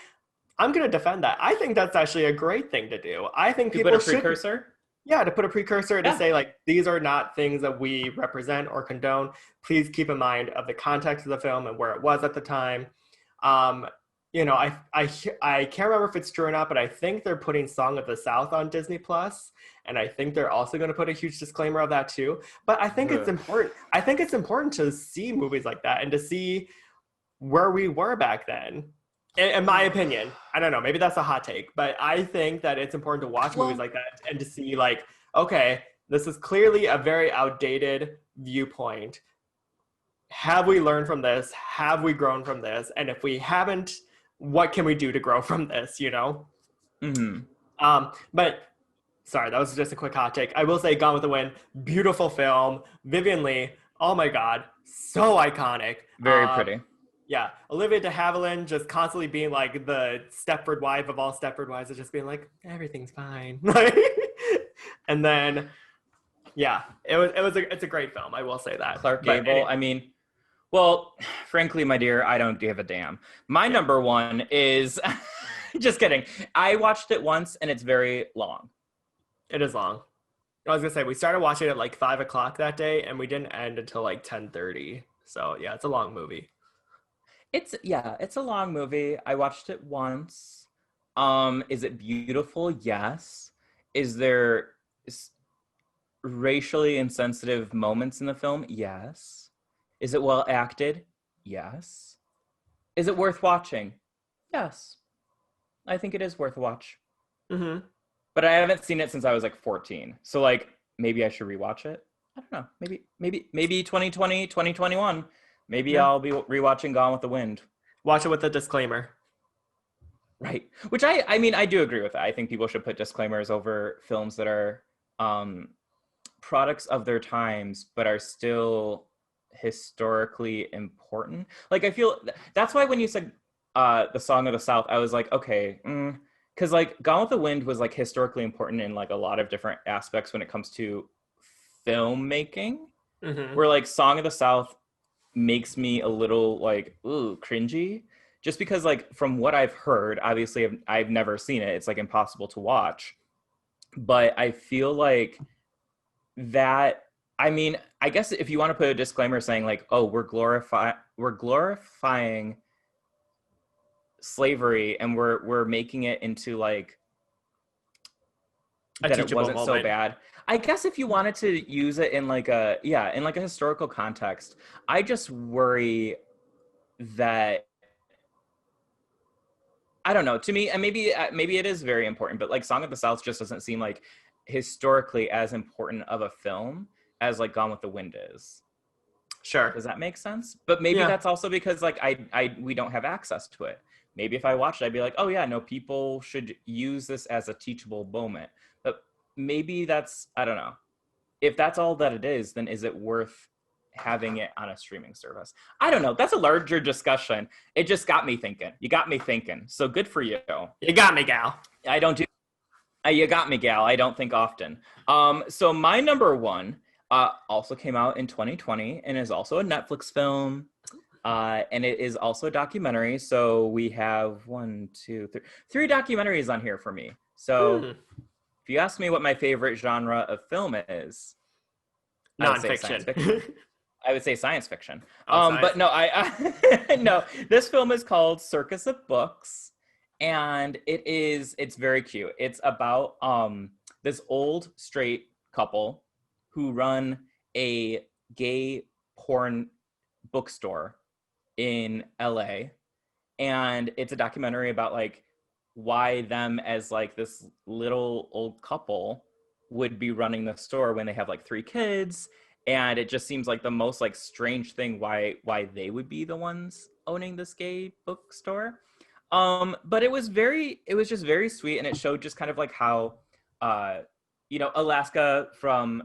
I'm going to defend that. I think that's actually a great thing to do. I think people should. To put a precursor? Yeah, to put a precursor to say like, these are not things that we represent or condone. Please keep in mind of the context of the film and where it was at the time. I can't remember if it's true or not, but I think they're putting Song of the South on Disney Plus, and I think they're also going to put a huge disclaimer of that too. But I think it's important. I think it's important to see movies like that and to see where we were back then. In my opinion, I don't know, maybe that's a hot take, but I think that it's important to watch movies like that and to see like, okay, this is clearly a very outdated viewpoint. Have we learned from this? Have we grown from this? And if we haven't, what can we do to grow from this, But sorry, that was just a quick hot take. I will say Gone with the Wind, beautiful film. Vivien Leigh, oh my God, so iconic. Very pretty. Yeah, Olivia de Havilland just constantly being like the Stepford wife of all Stepford wives, and just being like, everything's fine. And then Yeah, it's a great film. I will say that. Clark But Gable. I mean, well, frankly, my dear, I don't give a damn. My number one is just kidding. I watched it once and it's very long. it is long. I was gonna say we started watching it at like 5 o'clock that day, and we didn't end until like 10:30. So yeah, it's a long movie. It's a long movie. I watched it once. Is it beautiful? Yes. Is there racially insensitive moments in the film? Yes. Is it well acted? Yes. Is it worth watching? Yes. I think it is worth a watch. Mm-hmm. But I haven't seen it since I was like 14. So like maybe I should rewatch it. I don't know. Maybe 2020, 2021. Maybe Yeah. I'll be rewatching Gone with the Wind. Watch it with a disclaimer. Right. Which I mean I do agree with that. I think people should put disclaimers over films that are products of their times but are still historically important. Like I feel that's why when you said the Song of the South, I was like, okay, because like Gone with the Wind was like historically important in like a lot of different aspects when it comes to filmmaking, Mm-hmm. where like Song of the South makes me a little like ooh cringy, just because like from what I've heard, obviously I've never seen it, it's like impossible to watch, but I feel like that, I mean, I guess if you want to put a disclaimer saying like, oh, we're glorifying slavery and we're making it into like A that it teachable wasn't so moment. bad. I guess if you wanted to use it in like a in like a historical context, I just worry that I don't know. To me, and maybe it is very important, but like Song of the South just doesn't seem like historically as important of a film as like Gone with the Wind is. Sure. Does that make sense? But maybe Yeah. that's also because like we don't have access to it. Maybe if I watched it, I'd be like, oh yeah, no, people should use this as a teachable moment. But maybe that's, I don't know. If that's all that it is, then is it worth having it on a streaming service? I don't know. That's a larger discussion. It just got me thinking. You got me thinking. So good for you. You got me, gal. I don't do. You got me, gal. I don't think often. So my number one also came out in 2020 and is also a Netflix film. And it is also a documentary. So we have three documentaries on here for me. So if you ask me what my favorite genre of film is, Nonfiction. I would say science fiction. Oh, But no, no. This film is called Circus of Books, and it's very cute. It's about this old straight couple who run a gay porn bookstore in LA, and it's a documentary about like why them as like this little old couple would be running the store when they have like 3 kids, and it just seems like the most like strange thing why they would be the ones owning this gay bookstore. But it was just very sweet, and it showed just kind of like how Alaska from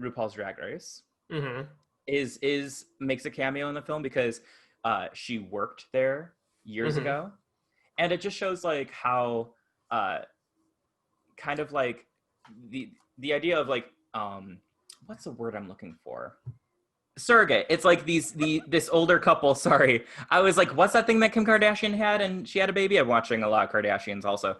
RuPaul's Drag Race Mm-hmm. is makes a cameo in the film because she worked there years Mm-hmm. ago, and it just shows like how kind of like the idea of like what's the word I'm looking for? Surrogate. It's like this older couple. Sorry, I was like, what's that thing that Kim Kardashian had and she had a baby? I'm watching a lot of Kardashians also.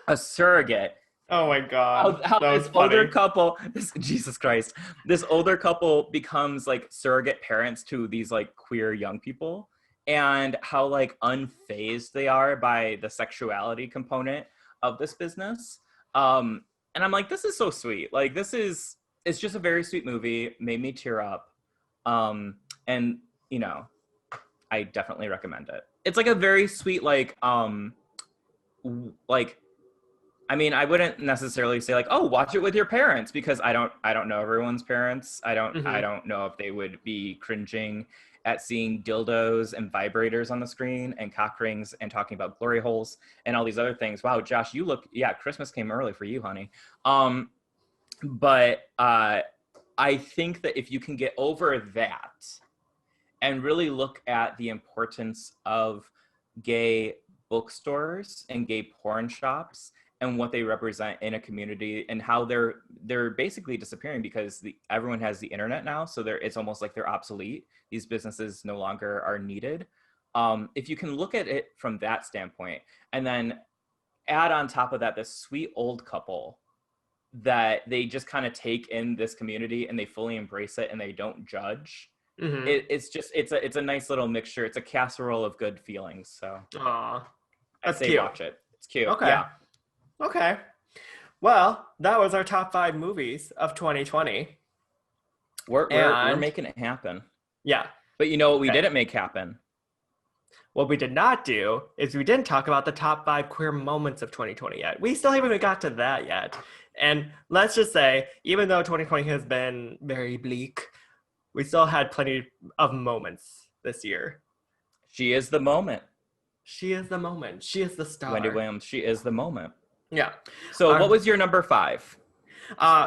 A surrogate. Oh my god. How That was this older funny. couple, Jesus Christ, this older couple becomes like surrogate parents to these like queer young people, and how like unfazed they are by the sexuality component of this business. And I'm like, this is so sweet. Like it's just a very sweet movie, made me tear up. And I definitely recommend it. It's like a very sweet, like I mean, I wouldn't necessarily say like, oh, watch it with your parents, because I don't know everyone's parents. I Mm-hmm. don't know if they would be cringing at seeing dildos and vibrators on the screen and cock rings and talking about glory holes and all these other things. Wow, Josh, Christmas came early for you, honey. But I think that if you can get over that and really look at the importance of gay bookstores and gay porn shops and what they represent in a community, and how they're basically disappearing because everyone has the internet now, so it's almost like they're obsolete. These businesses no longer are needed. If you can look at it from that standpoint, and then add on top of that this sweet old couple that they just kind of take in this community and they fully embrace it and they don't judge. It's a nice little mixture. It's a casserole of good feelings. So Aw, I that's say cute. watch it. It's cute. Okay. Yeah. Okay. Well, that was our top 5 movies of 2020. We're making it happen. Yeah. But you know what we didn't make happen? What we did not do is we didn't talk about the top 5 queer moments of 2020 yet. We still haven't even got to that yet. And let's just say, even though 2020 has been very bleak, we still had plenty of moments this year. She is the moment. She is the moment. She is the star. Wendy Williams, she is the moment. Yeah. So what was your number 5?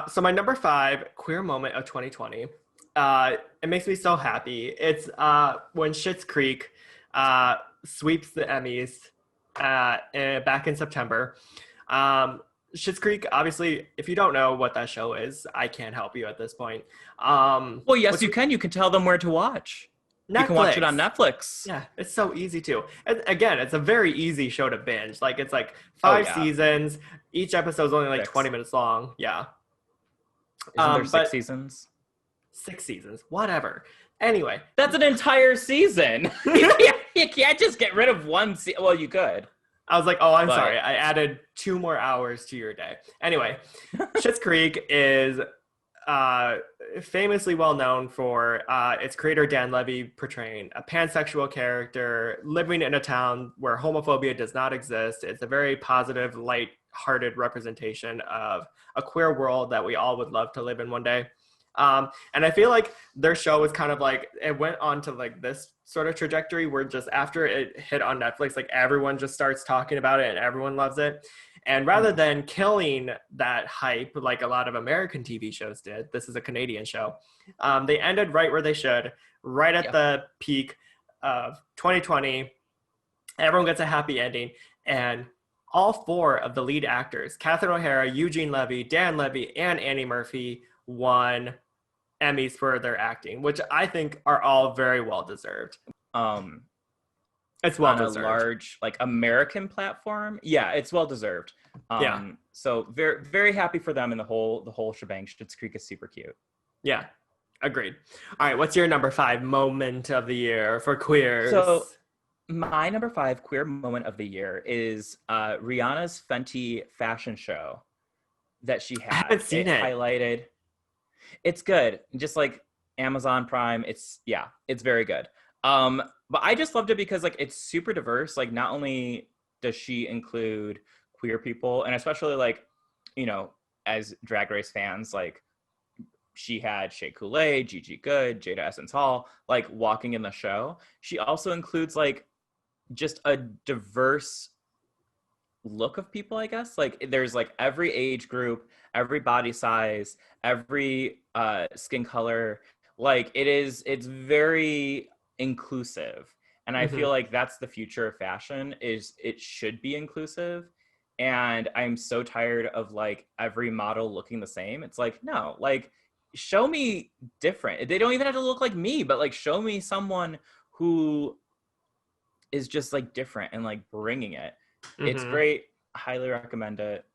So my number 5 queer moment of 2020, it makes me so happy. It's when Schitt's Creek sweeps the Emmys back in September. Schitt's Creek, obviously, if you don't know what that show is, I can't help you at this point. Well, yes, you can. You can tell them where to watch. Netflix. You can watch it on Netflix. Yeah, it's so easy to. And again, it's a very easy show to binge. Like, it's like 5 seasons. Each episode's only like 20 minutes long. Yeah. Isn't there 6 seasons? 6 seasons. Whatever. Anyway. That's an entire season. You can't just get rid of one season. Well, you could. I was like, oh, I'm sorry. I added 2 more hours to your day. Anyway, Schitt's Creek is famously well known for its creator Dan Levy portraying a pansexual character living in a town where homophobia does not exist. It's a very positive, light-hearted representation of a queer world that we all would love to live in one day. And I feel like their show was kind of like, it went on to like this sort of trajectory where just after it hit on Netflix, like everyone just starts talking about it and everyone loves it. And rather than killing that hype like a lot of American TV shows did, this is a Canadian show, they ended right where they should, right at the peak of 2020. Everyone gets a happy ending. And all 4 of the lead actors, Catherine O'Hara, Eugene Levy, Dan Levy, and Annie Murphy, won Emmys for their acting, which I think are all very well deserved. It's well deserved. On a large like American platform, yeah, it's well deserved. So very very happy for them and the whole shebang. Schitt's Creek is super cute. Yeah, agreed. All right, what's your number 5 moment of the year for queers? So my number 5 queer moment of the year is Rihanna's Fenty fashion show that she had. I haven't seen it. Highlighted. It's good. Just like Amazon Prime, it's very good. But I just loved it because like it's super diverse. Like not only does she include queer people, and especially like, you know, as Drag Race fans, like she had Shea Coulee, Gigi Goode, Jada Essence Hall, like walking in the show. She also includes like just a diverse look of people, I guess. Like there's like every age group, every body size, every skin color. Like it's very inclusive. And I feel like that's the future of fashion, is it should be inclusive. And I'm so tired of like every model looking the same. It's like, no, like show me different. They don't even have to look like me, but like show me someone who is just like different and like bringing it. It's great. I highly recommend it.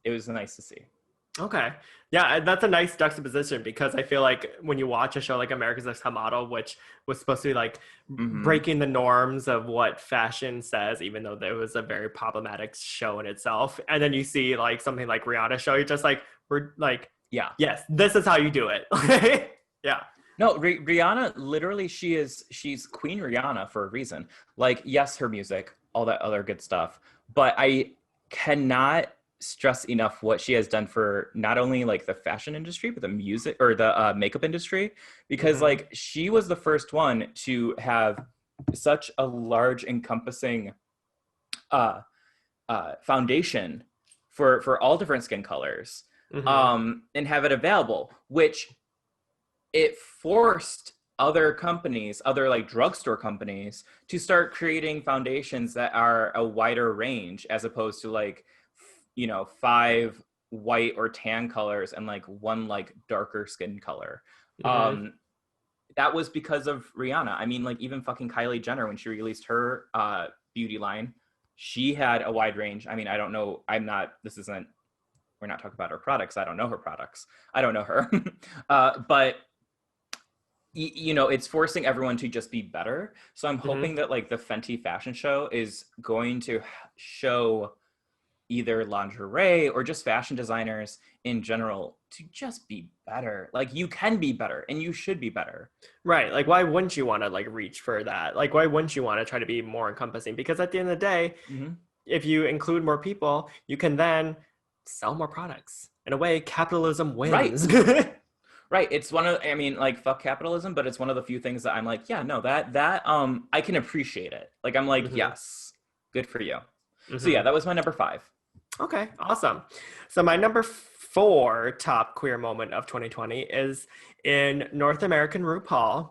It was nice to see. Okay. Yeah, that's a nice juxtaposition, because I feel like when you watch a show like America's Next Top Model, which was supposed to be like breaking the norms of what fashion says, even though there was a very problematic show in itself, and then you see like something like Rihanna's show, you're just like, we're like, yes, this is how you do it. Yeah. No, Rihanna, literally, she's Queen Rihanna for a reason. Like, yes, her music, all that other good stuff, but I cannot stress enough what she has done for not only like the fashion industry, but the music or the makeup industry, because like she was the first one to have such a large encompassing foundation for all different skin colors, and have it available, which it forced other companies, other like drugstore companies, to start creating foundations that are a wider range, as opposed to like you know, 5 white or tan colors and like 1 like darker skin color. That was because of Rihanna. I mean, like even fucking Kylie Jenner, when she released her beauty line, she had a wide range. I mean, I don't know. We're not talking about her products. I don't know her products. I don't know her. But you know, it's forcing everyone to just be better. So I'm hoping that like the Fenty fashion show is going to show either lingerie or just fashion designers in general to just be better. Like you can be better and you should be better. Right. Like why wouldn't you want to like reach for that? Like why wouldn't you want to try to be more encompassing? Because at the end of the day, if you include more people, you can then sell more products. In a way, capitalism wins. Right. Right. It's one of, I mean, like fuck capitalism, but it's one of the few things that I'm like, yeah, no, that I can appreciate it. Like I'm like, yes, good for you. So yeah, that was my number 5. Okay, awesome. So my number 4 top queer moment of 2020 is in North American RuPaul.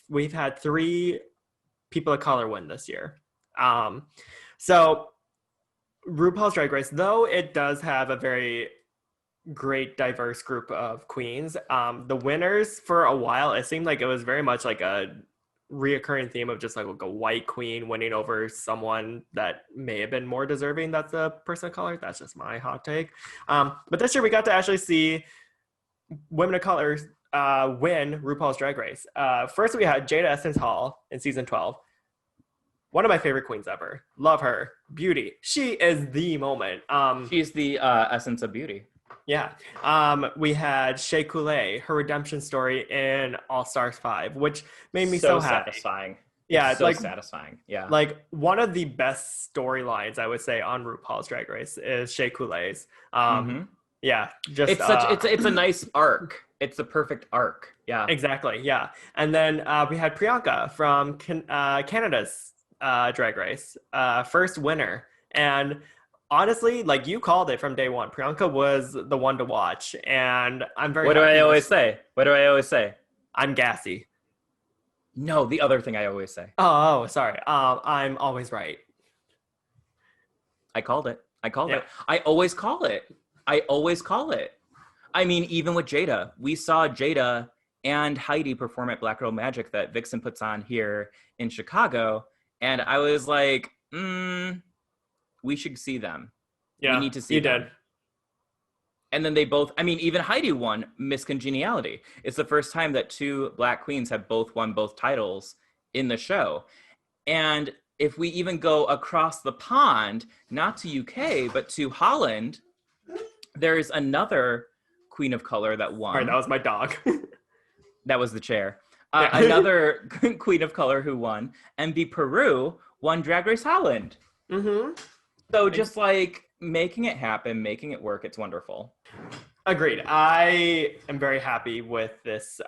We've had 3 people of color win this year. So RuPaul's Drag Race, though it does have a very great diverse group of queens, the winners for a while, it seemed like it was very much like a reoccurring theme of just like a white queen winning over someone that may have been more deserving that's a person of color. That's just my hot take. But this year we got to actually see women of color win RuPaul's Drag Race. First we had Jada Essence Hall in season 12. One of my favorite queens ever. Love her. Beauty. She is the moment. She's the essence of beauty. Yeah. We had Shea Coulee, her redemption story in All Stars 5, which made me so happy. Satisfying. Yeah, it's so like satisfying. Yeah. Like one of the best storylines I would say on RuPaul's Drag Race is Shea Coulee's. Yeah, just it's a nice arc. It's the perfect arc. Yeah. Exactly. Yeah. And then we had Priyanka from Canada's Drag Race, first winner. And honestly, like you called it from day one. Priyanka was the one to watch, and I'm very. What do I always say? What do I always say? I'm gassy. No, the other thing I always say. Oh, sorry. I'm always right. I called it. I always call it. I mean, even with Jada, we saw Jada and Heidi perform at Black Girl Magic that Vixen puts on here in Chicago, and I was like, we should see them. Yeah, we need to see them. Did. And then they both, I mean, even Heidi won Miss Congeniality. It's the first time that 2 Black queens have both won both titles in the show. And if we even go across the pond, not to UK, but to Holland, there's another queen of color that won. Sorry, that was my dog. That was the chair. Another queen of color who won, MB Peru, won Drag Race Holland. So just like making it happen, making it work, it's wonderful. Agreed. I am very happy with this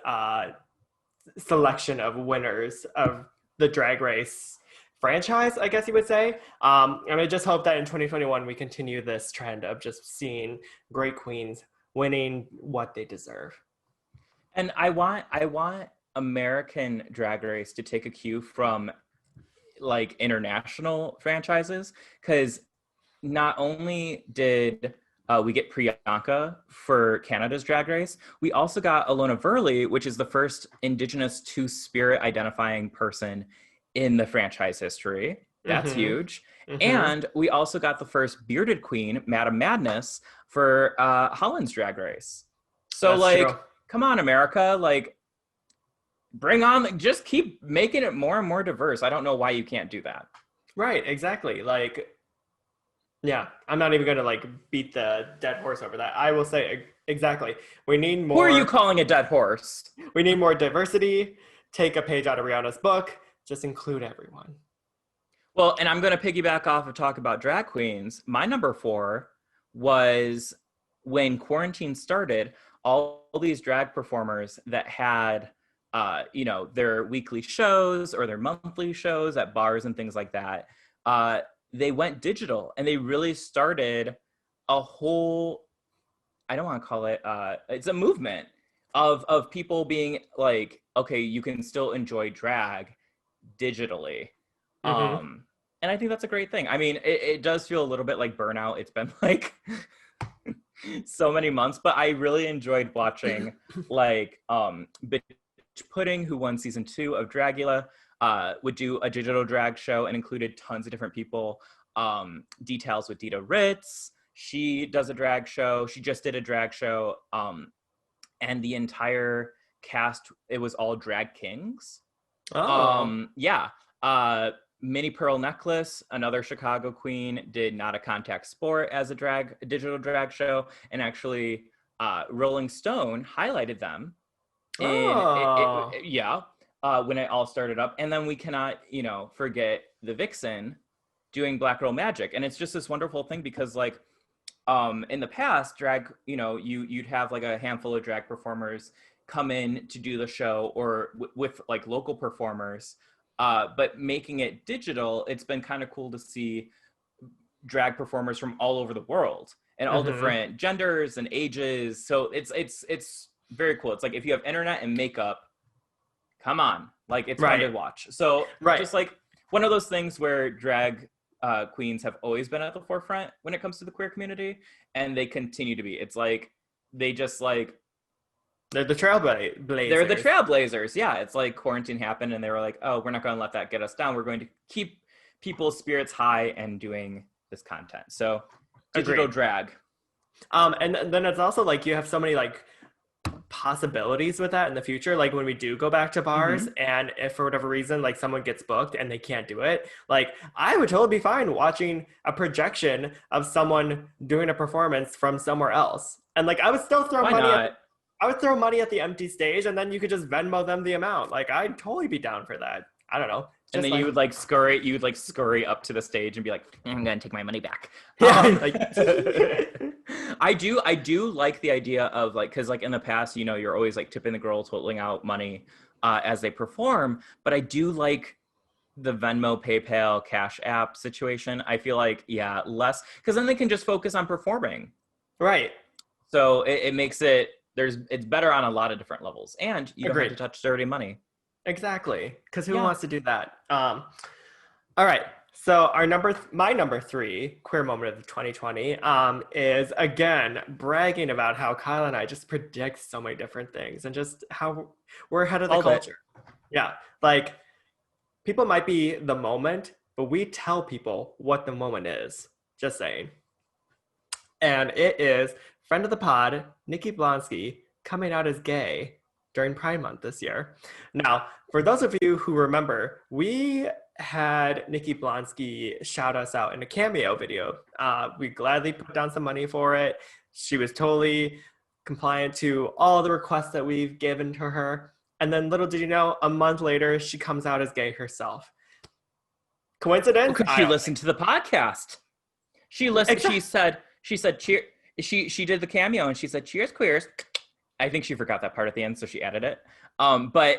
selection of winners of the Drag Race franchise, I guess you would say. And I just hope that in 2021 we continue this trend of just seeing great queens winning what they deserve. And I want American Drag Race to take a cue from like international franchises, because not only did we get Priyanka for Canada's Drag Race, we also got Alona Verley, which is the first Indigenous Two-Spirit identifying person in the franchise history. That's huge. And we also got the first bearded queen, Madame Madness, for Holland's Drag Race. So that's like, true. Come on, America, like bring on, just keep making it more and more diverse. I don't know why you can't do that. Right, exactly. Like, yeah, I'm not even going to like beat the dead horse over that. I will say exactly. We need more. Who are you calling a dead horse? We need more diversity. Take a page out of Rihanna's book. Just include everyone. Well, and I'm going to piggyback off of talk about drag queens. My number 4 was when quarantine started, all these drag performers that had, their weekly shows or their monthly shows at bars and things like that, they went digital, and they really started a whole, I don't want to call it, it's a movement of people being like, okay, you can still enjoy drag digitally. And I think that's a great thing. I mean, it does feel a little bit like burnout. It's been like so many months, but I really enjoyed watching like Bitch Pudding, who won season 2 of Dragula, would do a digital drag show and included tons of different people. Details with Dita Ritz. She does a drag show. She just did a drag show. And the entire cast, it was all drag kings. Yeah. Minnie Pearl Necklace, another Chicago queen, did Not a Contact Sport as a digital drag show, and actually Rolling Stone highlighted them when it all started up. And then we cannot, forget the Vixen doing Black Girl Magic, and it's just this wonderful thing because like in the past, drag, you'd have like a handful of drag performers come in to do the show, or with like local performers. But making it digital, it's been kind of cool to see drag performers from all over the world and all different genders and ages. So it's very cool. It's like if you have internet and makeup, come on, like it's fun to watch. So just like one of those things where drag queens have always been at the forefront when it comes to the queer community, and they continue to be. It's like they just like they're the trailblazers. They're the trailblazers. Yeah, it's like quarantine happened and they were like, oh, we're not going to let that get us down. We're going to keep people's spirits high and doing this content. So digital drag. And then it's also like you have so many like possibilities with that in the future. Like when we do go back to bars and if for whatever reason like someone gets booked and they can't do it, like I would totally be fine watching a projection of someone doing a performance from somewhere else. And like I would still throw money at the empty stage, and then you could just Venmo them the amount. Like I'd totally be down for that. I don't know. And then you would scurry up to the stage and be like, I'm gonna take my money back. I do like the idea of like, because like in the past, you're always like tipping the girls, holding out money as they perform. But I do like the Venmo, PayPal, Cash App situation. I feel like less, because then they can just focus on performing. Right. So it makes it it's better on a lot of different levels, and you don't have to touch dirty money. Exactly, because who wants to do that? All right, so my number 3 queer moment of 2020 is again bragging about how Kyle and I just predict so many different things and just how we're ahead of the culture. Yeah, like people might be the moment, but we tell people what the moment is. Just saying. And it is friend of the pod, Nikki Blonsky, coming out as gay during Pride Month this year. Now, for those of you who remember, we had Nikki Blonsky shout us out in a cameo video. We gladly put down some money for it. She was totally compliant to all the requests that we've given to her. And then little did you know, a month later, she comes out as gay herself. Coincidence? Because she listened to the podcast. She listened. Exactly. She said, cheer. She did the cameo and she said, cheers, queers. I think she forgot that part at the end, so she added it. But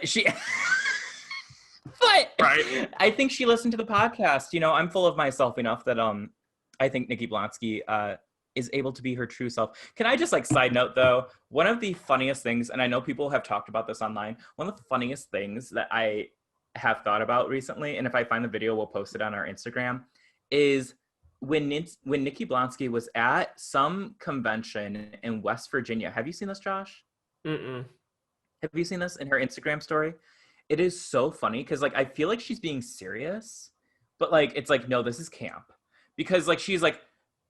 I think she listened to the podcast. I'm full of myself enough that I think Nikki Blonsky is able to be her true self. Can I just side note though, one of the funniest things, and I know people have talked about this online, one of the funniest things that I have thought about recently, and if I find the video, we'll post it on our Instagram, is when Nikki Blonsky was at some convention in West Virginia. Have you seen this, Josh? Mm-mm. Have you seen this in her Instagram story? It is so funny because I feel like she's being serious, but it's no, this is camp. Because she's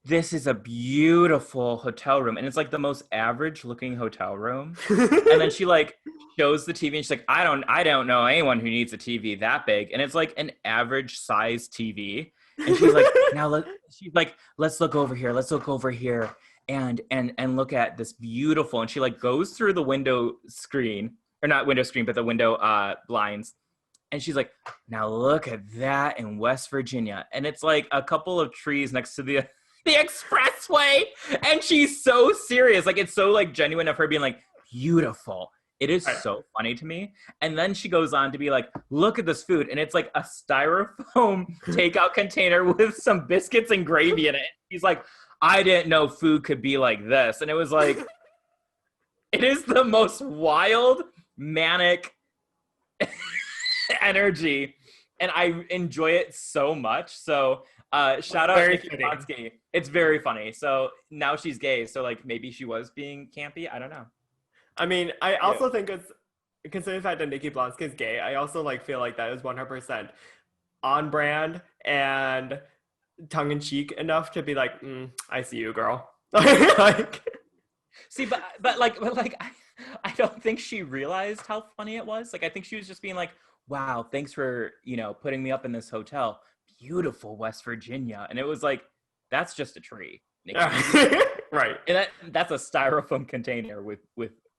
this is a beautiful hotel room, and it's the most average looking hotel room. And then she shows the TV and she's I don't know anyone who needs a TV that big. And it's an average size TV. And she's let's look over here. Let's look over here and look at this beautiful. And she goes through the window screen, or not window screen, but the window blinds. And she's now look at that in West Virginia. And it's a couple of trees next to the expressway. And she's so serious. It's so genuine of her being beautiful. It is so funny to me. And then she goes on to be look at this food. And it's a styrofoam takeout container with some biscuits and gravy in it. He's I didn't know food could be like this. And it was it is the most wild, manic energy and I enjoy it so much. So shout out Very Nikki fitting. Blonsky. It's very funny. So now she's gay. So like maybe she was being campy. I don't know. I mean, I Yeah. also think it's considering the fact that Nikki Blonsky is gay. I also like feel like that is 100% on brand and tongue in cheek enough to be like, I see you, girl. Like, See, but like I don't think she realized how funny it was. Like I think she was just being like, "Wow, thanks for putting me up in this hotel, beautiful West Virginia," and it was like, that's just a tree, Nikki. right. And that's a styrofoam container with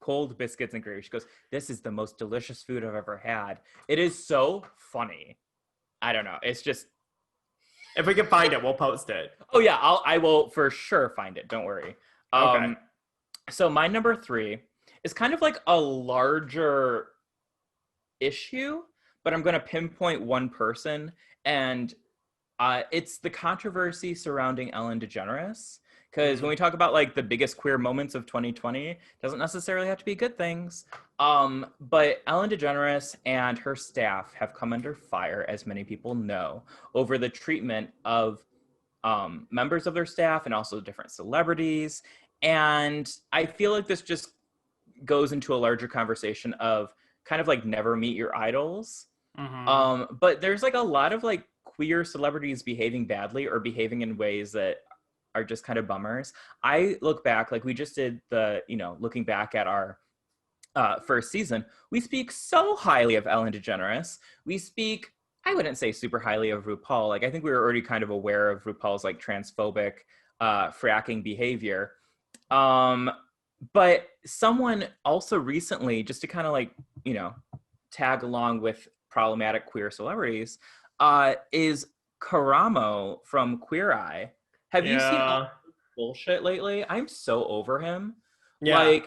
cold biscuits and gravy. She goes, "This is the most delicious food I've ever had." It is so funny. I don't know. It's just. If we can find it, we'll post it. Oh yeah, I will for sure find it. Don't worry. Okay. So my number 3 is kind of like a larger issue, but I'm going to pinpoint one person, and it's the controversy surrounding Ellen DeGeneres. Because when we talk about like the biggest queer moments of 2020, it doesn't necessarily have to be good things. But Ellen DeGeneres and her staff have come under fire, as many people know, over the treatment of members of their staff and also different celebrities. And I feel like this just goes into a larger conversation of kind of like never meet your idols. But there's like a lot of like queer celebrities behaving badly or behaving in ways that are just kind of bummers. I look back, like we just did the, looking back at our first season, we speak so highly of Ellen DeGeneres. We speak, I wouldn't say super highly of RuPaul. Like I think we were already kind of aware of RuPaul's like transphobic fracking behavior. But someone also recently, just to kind of like, tag along with problematic queer celebrities, is Karamo from Queer Eye. Have you seen all this bullshit lately? I'm so over him. Yeah.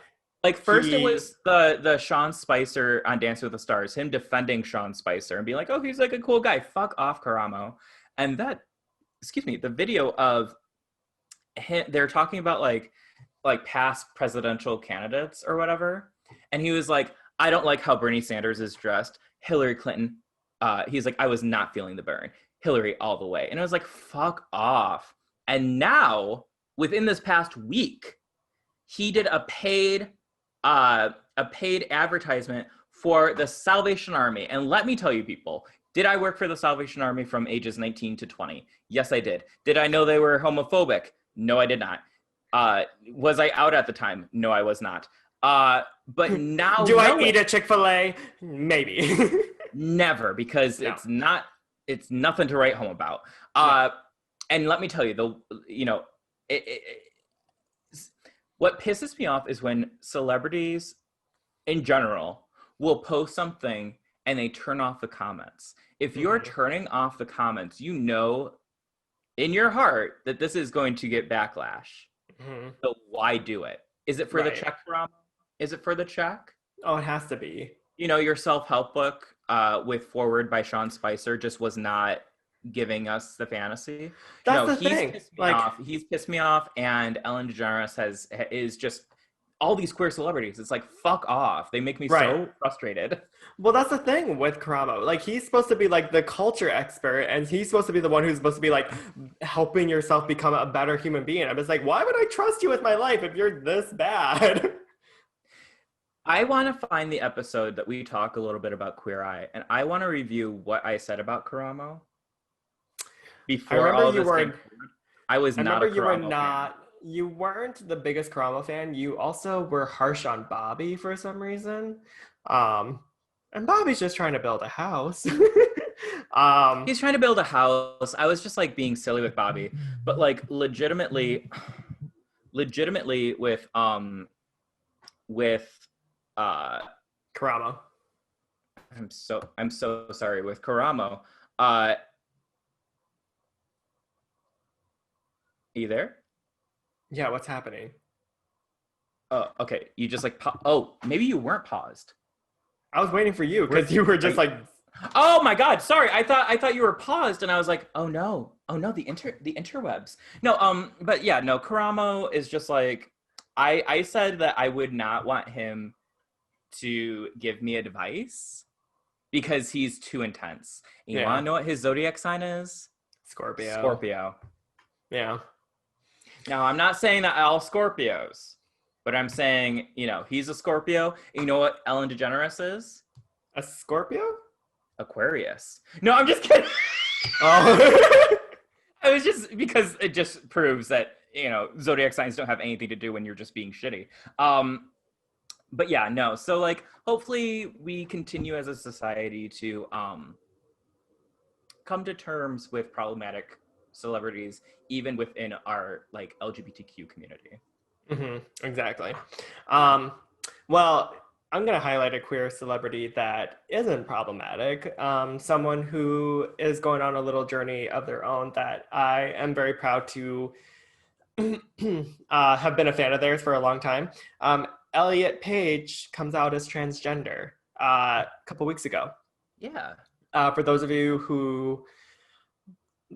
Like first it was the Sean Spicer on Dancing with the Stars, him defending Sean Spicer and being like, oh, he's like a cool guy. Fuck off, Karamo. And the video of him, they're talking about like past presidential candidates or whatever. And he was like, I don't like how Bernie Sanders is dressed. Hillary Clinton, he's like, I was not feeling the burn. Hillary all the way. And I was like, fuck off. And now, within this past week, he did a paid advertisement for the Salvation Army. And let me tell you, people, did I work for the Salvation Army from ages 19 to 20? Yes, I did. Did I know they were homophobic? No, I did not. Was I out at the time? No, I was not. But now, do I eat a Chick-fil-A? Maybe. Never, because it's nothing to write home about. And let me tell you, what pisses me off is when celebrities in general will post something and they turn off the comments. If you're turning off the comments, you know in your heart that this is going to get backlash. So why do it? Is it for the check, Karamo? Is it for the check? Oh, it has to be. Your self-help book with Forward by Sean Spicer just was not giving us the fantasy. That's the thing. He's pissed me off, and Ellen DeGeneres is just all these queer celebrities. It's like, fuck off. They make me so frustrated. Well, that's the thing with Karamo. Like, he's supposed to be like the culture expert, and he's supposed to be the one who's supposed to be like helping yourself become a better human being. I'm just like, why would I trust you with my life if you're this bad? I want to find the episode that we talk a little bit about Queer Eye, and I want to review what I said about Karamo. Before all this came, I was not a Karamo fan. You weren't the biggest Karamo fan. You also were harsh on Bobby for some reason. And Bobby's just trying to build a house. He's trying to build a house. I was just like being silly with Bobby, but like legitimately with Karamo. I'm so sorry with Karamo. You there? Yeah, what's happening? Oh, okay. You just like oh, maybe you weren't paused. I was waiting for you because you were just like. Oh my God! Sorry, I thought you were paused, and I was like, oh no, the interwebs. No, but yeah, no. Karamo is just like, I said that I would not want him to give me advice, because he's too intense. You Yeah. want to know what his zodiac sign is? Scorpio. Scorpio. Yeah. Now, I'm not saying that all Scorpios, but I'm saying, he's a Scorpio. You know what Ellen DeGeneres is? A Scorpio? Aquarius. No, I'm just kidding. Oh. I was just, because it just proves that, zodiac signs don't have anything to do when you're just being shitty. But yeah, no. So like, hopefully we continue as a society to come to terms with problematic celebrities, even within our like LGBTQ community. Exactly. Well, I'm going to highlight a queer celebrity that isn't problematic. Someone who is going on a little journey of their own that I am very proud to have been a fan of theirs for a long time. Elliot Page comes out as transgender a couple weeks ago. Yeah. For those of you who,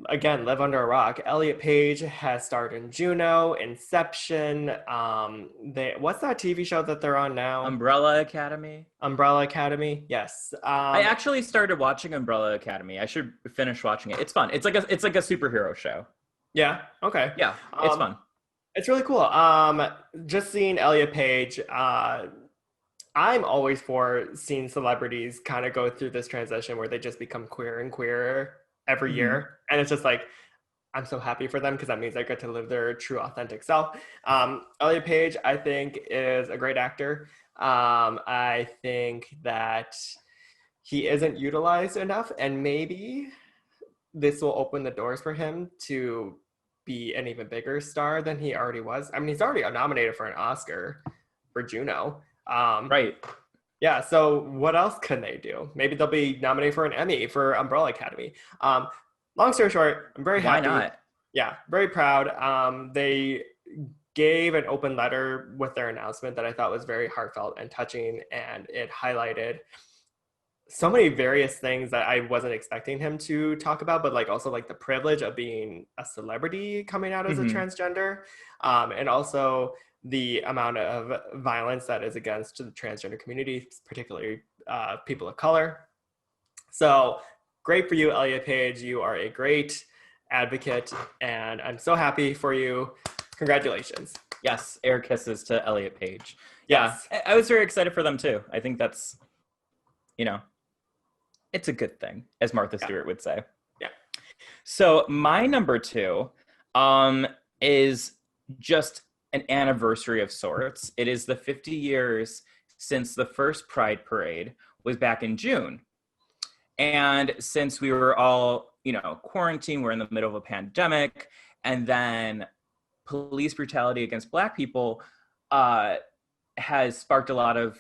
again, live under a rock, Elliot Page has starred in Juno, Inception. What's that TV show that they're on now? Umbrella Academy. Umbrella Academy. Yes. I actually started watching Umbrella Academy. I should finish watching it. It's fun. It's like a superhero show. Yeah. Okay. Yeah. It's fun. It's really cool. Just seeing Elliot Page, I'm always for seeing celebrities kind of go through this transition where they just become queerer and queerer every year. And it's just like, I'm so happy for them because that means they get to live their true, authentic self. Elliot Page, I think, is a great actor. I think that he isn't utilized enough, and maybe this will open the doors for him to be an even bigger star than he already was. I mean, he's already nominated for an Oscar for Juno. Right. Yeah, so what else can they do? Maybe they'll be nominated for an Emmy for Umbrella Academy. Long story short, I'm very happy. Why not? Yeah, very proud. They gave an open letter with their announcement that I thought was very heartfelt and touching, and it highlighted so many various things that I wasn't expecting him to talk about, but like also like the privilege of being a celebrity coming out as a transgender, and also the amount of violence that is against the transgender community, particularly people of color. So great for you, Elliot Page. You are a great advocate, and I'm so happy for you. Congratulations. Yes, air kisses to Elliot Page. Yes. Yeah, I was very excited for them too. I think that's, it's a good thing, as Martha Stewart would say. Yeah. So my number 2 is just an anniversary of sorts. It is the 50 years since the first Pride Parade was back in June. And since we were all, quarantined, we're in the middle of a pandemic, and then police brutality against Black people has sparked a lot of,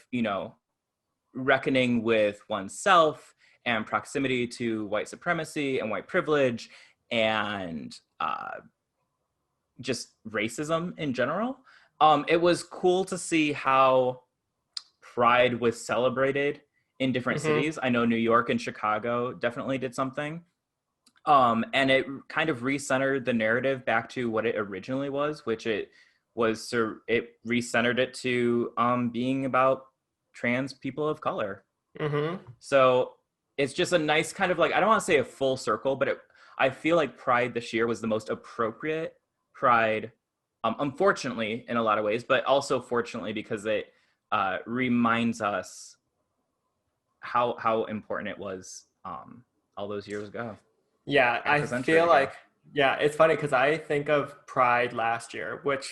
reckoning with oneself and proximity to white supremacy and white privilege and just racism in general. It was cool to see how Pride was celebrated in different cities. I know New York and Chicago definitely did something. And it kind of recentered the narrative back to what it originally was, which it recentered it to being about trans people of color. So it's just a nice kind of like, I don't want to say a full circle, but I feel like Pride this year was the most appropriate Pride, unfortunately in a lot of ways, but also fortunately because it reminds us how important it was all those years ago. Yeah, I feel like, it's funny because I think of Pride last year, which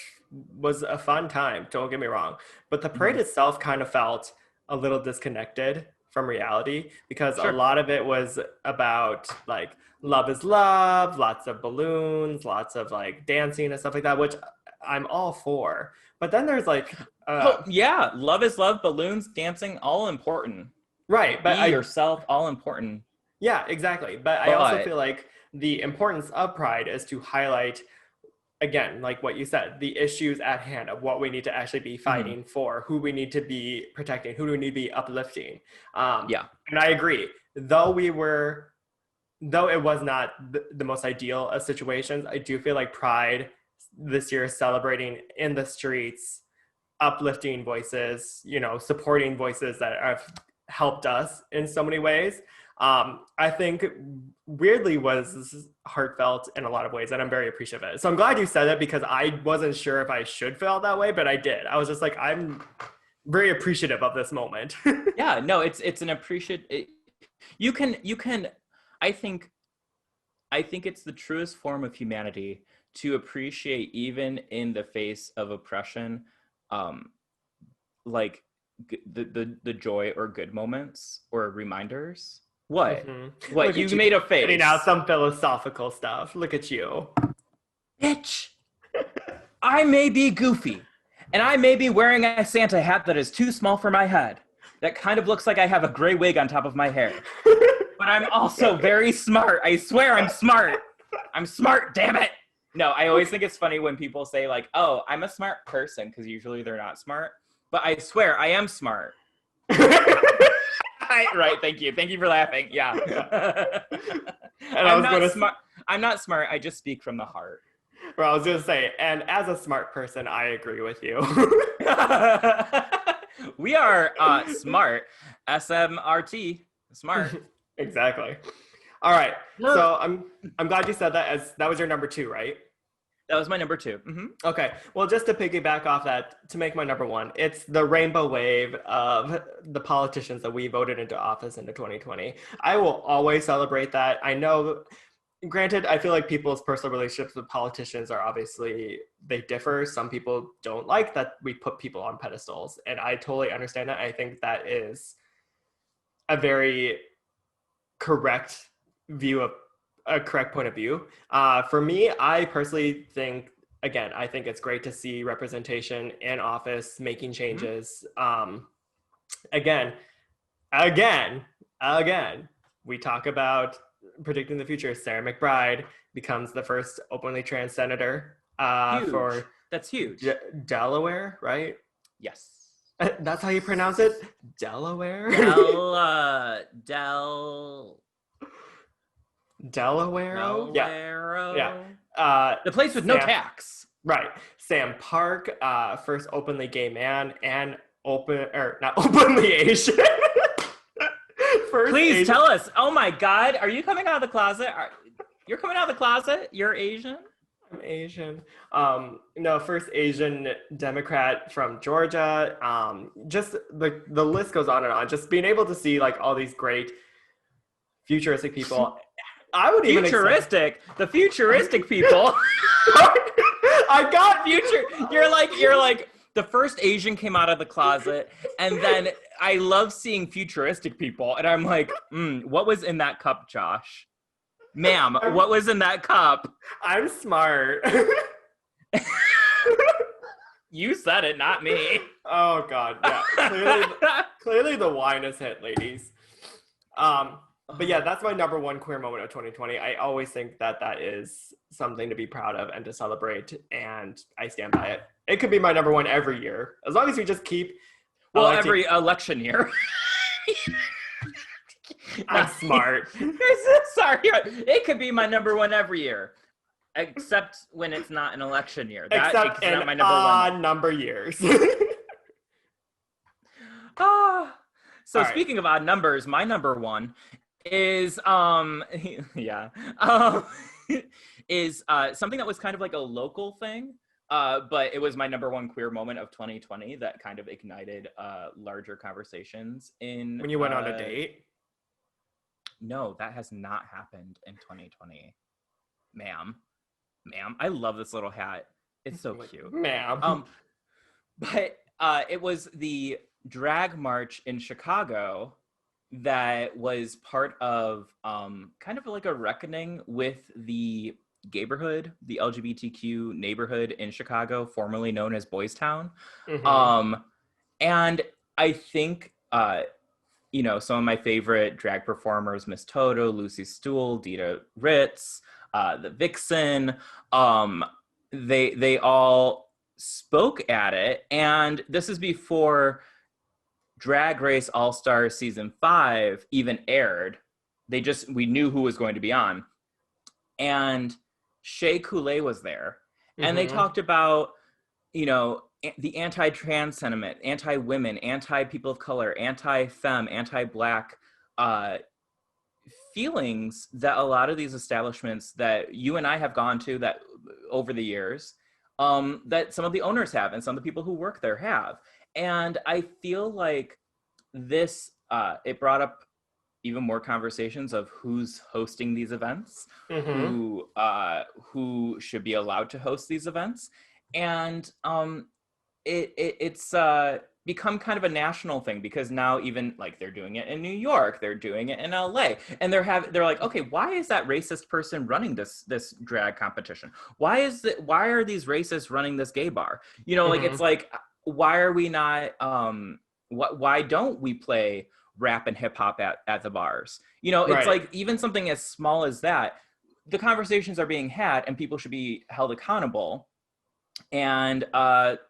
was a fun time, don't get me wrong, but the parade itself kind of felt a little disconnected from reality because a lot of it was about like love is love, lots of balloons, lots of like dancing and stuff like that, which I'm all for. But then there's like love is love, balloons, dancing, all important. Right, but be yourself, all important. Yeah, exactly. But I also feel like the importance of Pride is to highlight, again, like what you said, the issues at hand of what we need to actually be fighting for, who we need to be protecting, who do we need to be uplifting. And I agree. Though it was not the most ideal of situations, I do feel like Pride this year is celebrating in the streets, uplifting voices, supporting voices that have helped us in so many ways. I think weirdly was heartfelt in a lot of ways, and I'm very appreciative of it. So I'm glad you said that, because I wasn't sure if I should feel that way, but I did. I was just like, I'm very appreciative of this moment. Yeah, no, it's an you can I think it's the truest form of humanity to appreciate, even in the face of oppression, like the joy or good moments or reminders. What? Mm-hmm. What? Look You at made a face. Putting out some philosophical stuff. Look at you. Bitch. I may be goofy, and I may be wearing a Santa hat that is too small for my head. That kind of looks like I have a gray wig on top of my hair. But I'm also very smart. I swear I'm smart. I'm smart, damn it. No, I always think it's funny when people say like, oh, I'm a smart person, because usually they're not smart. But I swear I am smart. Right, thank you. Thank you for laughing. Yeah. I'm not smart. I just speak from the heart. Well, I was going to say, and as a smart person, I agree with you. We are smart. SMRT. Smart. Exactly. All right. So I'm glad you said that, as that was your number 2, right? That was my number 2. Mm-hmm. Okay. Well, just to piggyback off that, to make my number 1, it's the rainbow wave of the politicians that we voted into office into 2020. I will always celebrate that. I know, granted, I feel like people's personal relationships with politicians are obviously, they differ. Some people don't like that we put people on pedestals, and I totally understand that. I think that is a very correct view of a correct point of view. For me, I personally think, again, I think it's great to see representation in office, making changes. Again, we talk about predicting the future. Sarah McBride becomes the first openly trans senator for That's huge. Delaware, right? Yes. That's how you pronounce it? Delaware? Delaware? Yeah. The place with no tax. Right. Sam Park, first openly gay man, and not openly Asian. Please Asian. Tell us. Oh my God. Are you coming out of the closet? You're coming out of the closet? You're Asian? I'm Asian. No, first Asian Democrat from Georgia. Just the list goes on and on. Just being able to see like all these great futuristic people. I would even the futuristic people. I got future. You're like the first Asian came out of the closet, and then I love seeing futuristic people, and I'm like, what was in that cup, Josh? Ma'am, what was in that cup? I'm smart. You said it, not me. Oh God, yeah. Clearly the wine has hit, ladies. But yeah, that's my number 1 queer moment of 2020. I always think that is something to be proud of and to celebrate, and I stand by it. It could be my number 1 every year, as long as we just keep. Well, every election year. I'm smart. Sorry, it could be my number 1 every year, except when it's not an election year. Except in my number 1 number years. So right. Speaking of odd numbers, my number 1 is is something that was kind of like a local thing, but it was my number 1 queer moment of 2020 that kind of ignited larger conversations in. When you went on a date? No, that has not happened in 2020, ma'am. I love this little hat. It's so cute, ma'am. But it was the drag march in Chicago that was part of kind of like a reckoning with the gayborhood, the LGBTQ neighborhood in Chicago, formerly known as Boys Town. Mm-hmm. And I think some of my favorite drag performers, Miss Toto, Lucy Stool, Dita Ritz, the Vixen, they all spoke at it. And this is before Drag Race All-Star Season 5 even aired. We knew who was going to be on. And Shea Coulee was there. Mm-hmm. And they talked about, the anti-trans sentiment, anti-women, anti-people of color, anti-femme, anti-black feelings that a lot of these establishments that you and I have gone to that over the years, that some of the owners have and some of the people who work there have. And I feel like this, it brought up even more conversations of who's hosting these events, who should be allowed to host these events. And it's become kind of a national thing, because now even like they're doing it in New York, they're doing it in LA, and they're like, okay, why is that racist person running this drag competition? Why are these racists running this gay bar? Like, it's like, why are we not why don't we play rap and hip hop at the bars? It's like, even something as small as that, the conversations are being had and people should be held accountable. And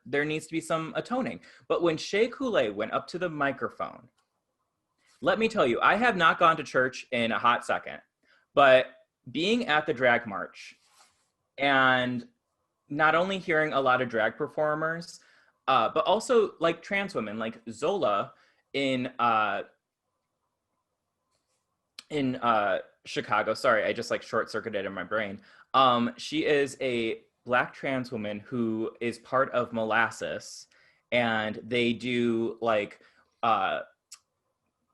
there needs to be some atoning. But when Shea Coulee went up to the microphone, let me tell you, I have not gone to church in a hot second, but being at the drag march and not only hearing a lot of drag performers, but also like trans women, like Zola in Chicago. Sorry, I just like short-circuited in my brain. She is a Black trans woman who is part of Molasses, and they do like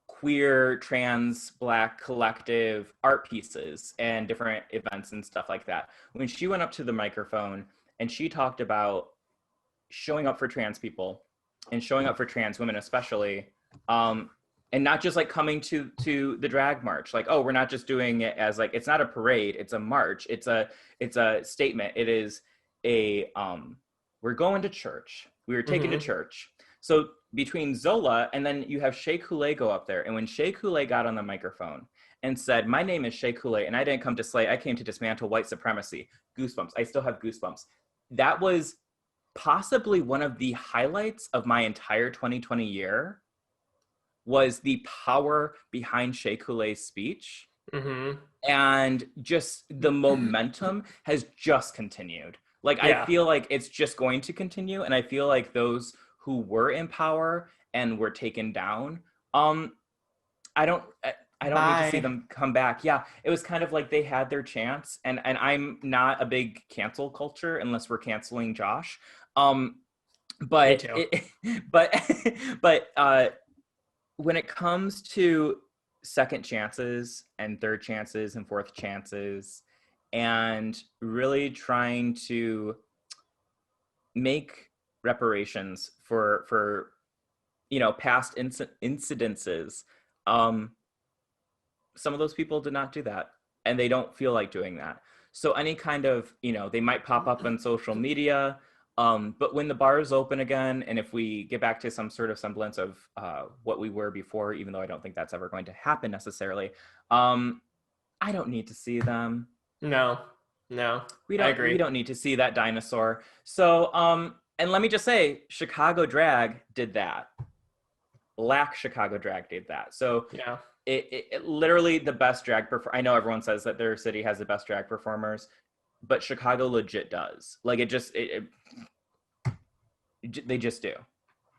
queer trans Black collective art pieces and different events and stuff like that. When she went up to the microphone and she talked about showing up for trans people and showing up for trans women especially, and not just like coming to the drag march, like, oh, we're not just doing it as like, it's not a parade, it's a march, it's a statement. It is a we're going to church, we were taken to church. So between Zola and then you have Shea Coulee go up there, and when Shea Coulee got on the microphone and said, my name is Shea Coulee and I didn't come to slay, I came to dismantle white supremacy. Goosebumps. I still have goosebumps. That was possibly one of the highlights of my entire 2020 year, was the power behind Shea Coulee's speech. And just the momentum has just continued. Like, I feel like it's just going to continue. And I feel like those who were in power and were taken down, I don't need to see them come back. Yeah, it was kind of like they had their chance. And I'm not a big cancel culture unless we're canceling Josh. But when it comes to second chances and third chances and fourth chances, and really trying to make reparations for past incidences, some of those people did not do that, and they don't feel like doing that. So any kind of, they might pop up on social media, but when the bars open again, and if we get back to some sort of semblance of what we were before, even though I don't think that's ever going to happen necessarily, I don't need to see them. No, we don't. I agree. We don't need to see that dinosaur. So, and let me just say, Chicago drag did that. Black Chicago drag did that. So yeah, it literally the best drag. I know everyone says that their city has the best drag performers, but Chicago legit does. Like, they just do.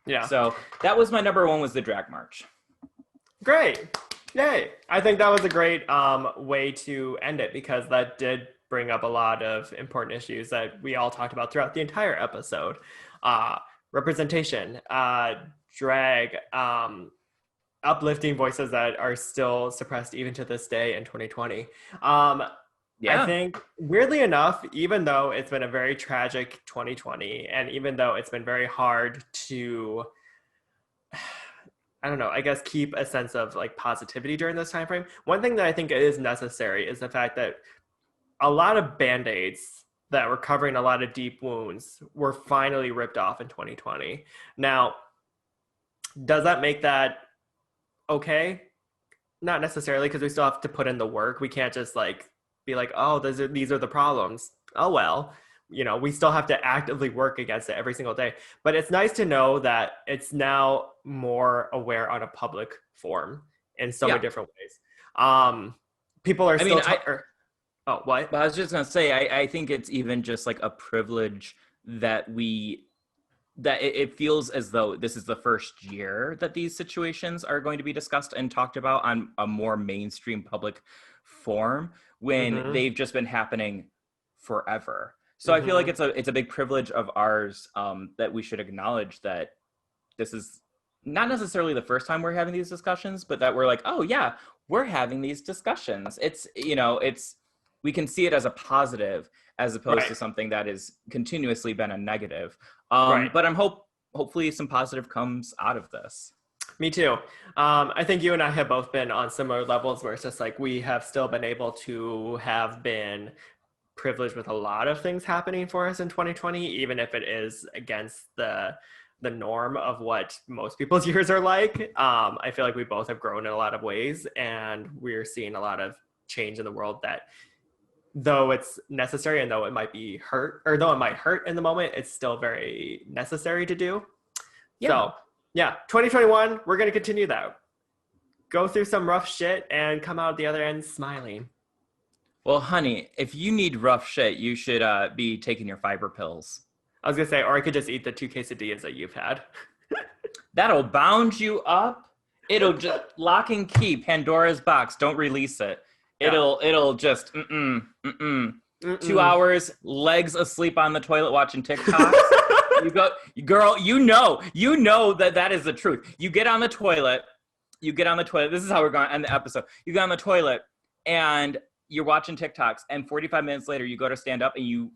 Yeah. So that was my number one, was the drag march. Great. Yay. I think that was a great way to end it, because that did bring up a lot of important issues that we all talked about throughout the entire episode. Representation, drag, uplifting voices that are still suppressed even to this day in 2020. I think, weirdly enough, even though it's been a very tragic 2020, and even though it's been very hard to, I don't know, I guess keep a sense of like positivity during this time frame, one thing that I think is necessary is the fact that a lot of Band-Aids that were covering a lot of deep wounds were finally ripped off in 2020. Now, does that make that okay? Not necessarily, because we still have to put in the work. We can't just like be like, oh, these are the problems. Oh, well, we still have to actively work against it every single day. But it's nice to know that it's now more aware on a public form in so many different ways. People are still... oh, what? But I was just going to say, I think it's even just like a privilege that we that it feels as though this is the first year that these situations are going to be discussed and talked about on a more mainstream public form, when they've just been happening forever. So I feel like it's a big privilege of ours, that we should acknowledge that this is not necessarily the first time we're having these discussions, but that we're like, oh yeah, we're having these discussions. It's, we can see it as a positive as opposed to something that has continuously been a negative. But hopefully some positive comes out of this. Me too. I think you and I have both been on similar levels where it's just like we have still been able to have been privileged with a lot of things happening for us in 2020, even if it is against the norm of what most people's years are like. I feel like we both have grown in a lot of ways, and we're seeing a lot of change in the world that, though it's necessary and though it might hurt in the moment, it's still very necessary to do. Yeah. So yeah, 2021, we're going to continue that. Go through some rough shit and come out the other end smiling. Well, honey, if you need rough shit, you should be taking your fiber pills. I was going to say, or I could just eat the 2 quesadillas that you've had. That'll bound you up. It'll just lock and key Pandora's box. Don't release it. It'll just 2 hours, legs asleep on the toilet watching TikTok. You go, girl, you know that is the truth. You get on the toilet. This is how we're going to end the episode. You get on the toilet and you're watching TikToks, and 45 minutes later you go to stand up and you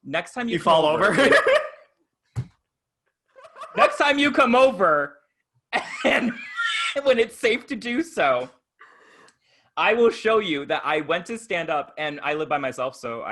next time you fall over. Next time you come over, and when it's safe to do so, I will show you that I went to stand up, and I live by myself, so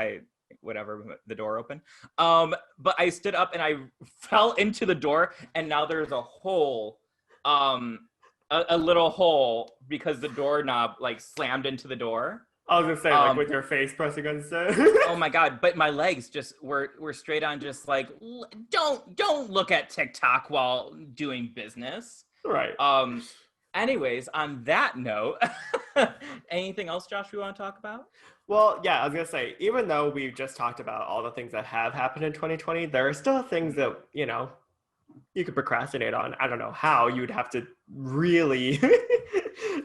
the door open. But I stood up and I fell into the door, and now there's a hole, a little hole, because the doorknob like slammed into the door. I was gonna say, like, with your face pressing against it. Oh my God, but my legs just were straight on, just like, don't look at TikTok while doing business. Right. Anyways, on that note, anything else, Josh, we want to talk about? Well, yeah, I was gonna say, even though we've just talked about all the things that have happened in 2020, there are still things that, you could procrastinate on. I don't know how. You'd have to really,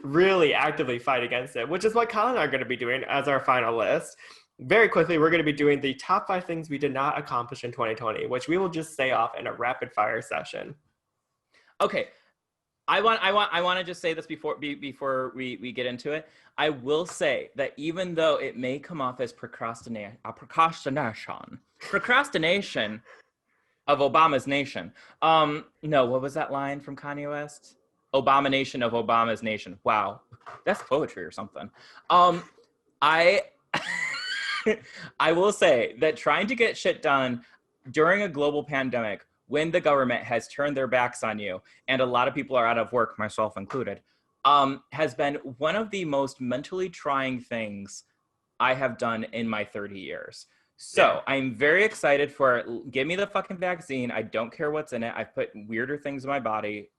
really actively fight against it, which is what Colin and I are going to be doing as our final list. Very quickly, we're going to be doing the top 5 things we did not accomplish in 2020, which we will just say off in a rapid fire session. Okay. I want to just say this before we get into it. I will say that even though it may come off as procrastination of Obama's nation. No, what was that line from Kanye West? Abomination of Obama's nation. Wow, that's poetry or something. I will say that trying to get shit done during a global pandemic, when the government has turned their backs on you and a lot of people are out of work, myself included, has been one of the most mentally trying things I have done in my 30 years. So I'm very excited for it. Give me the fucking vaccine. I don't care what's in it. I've put weirder things in my body.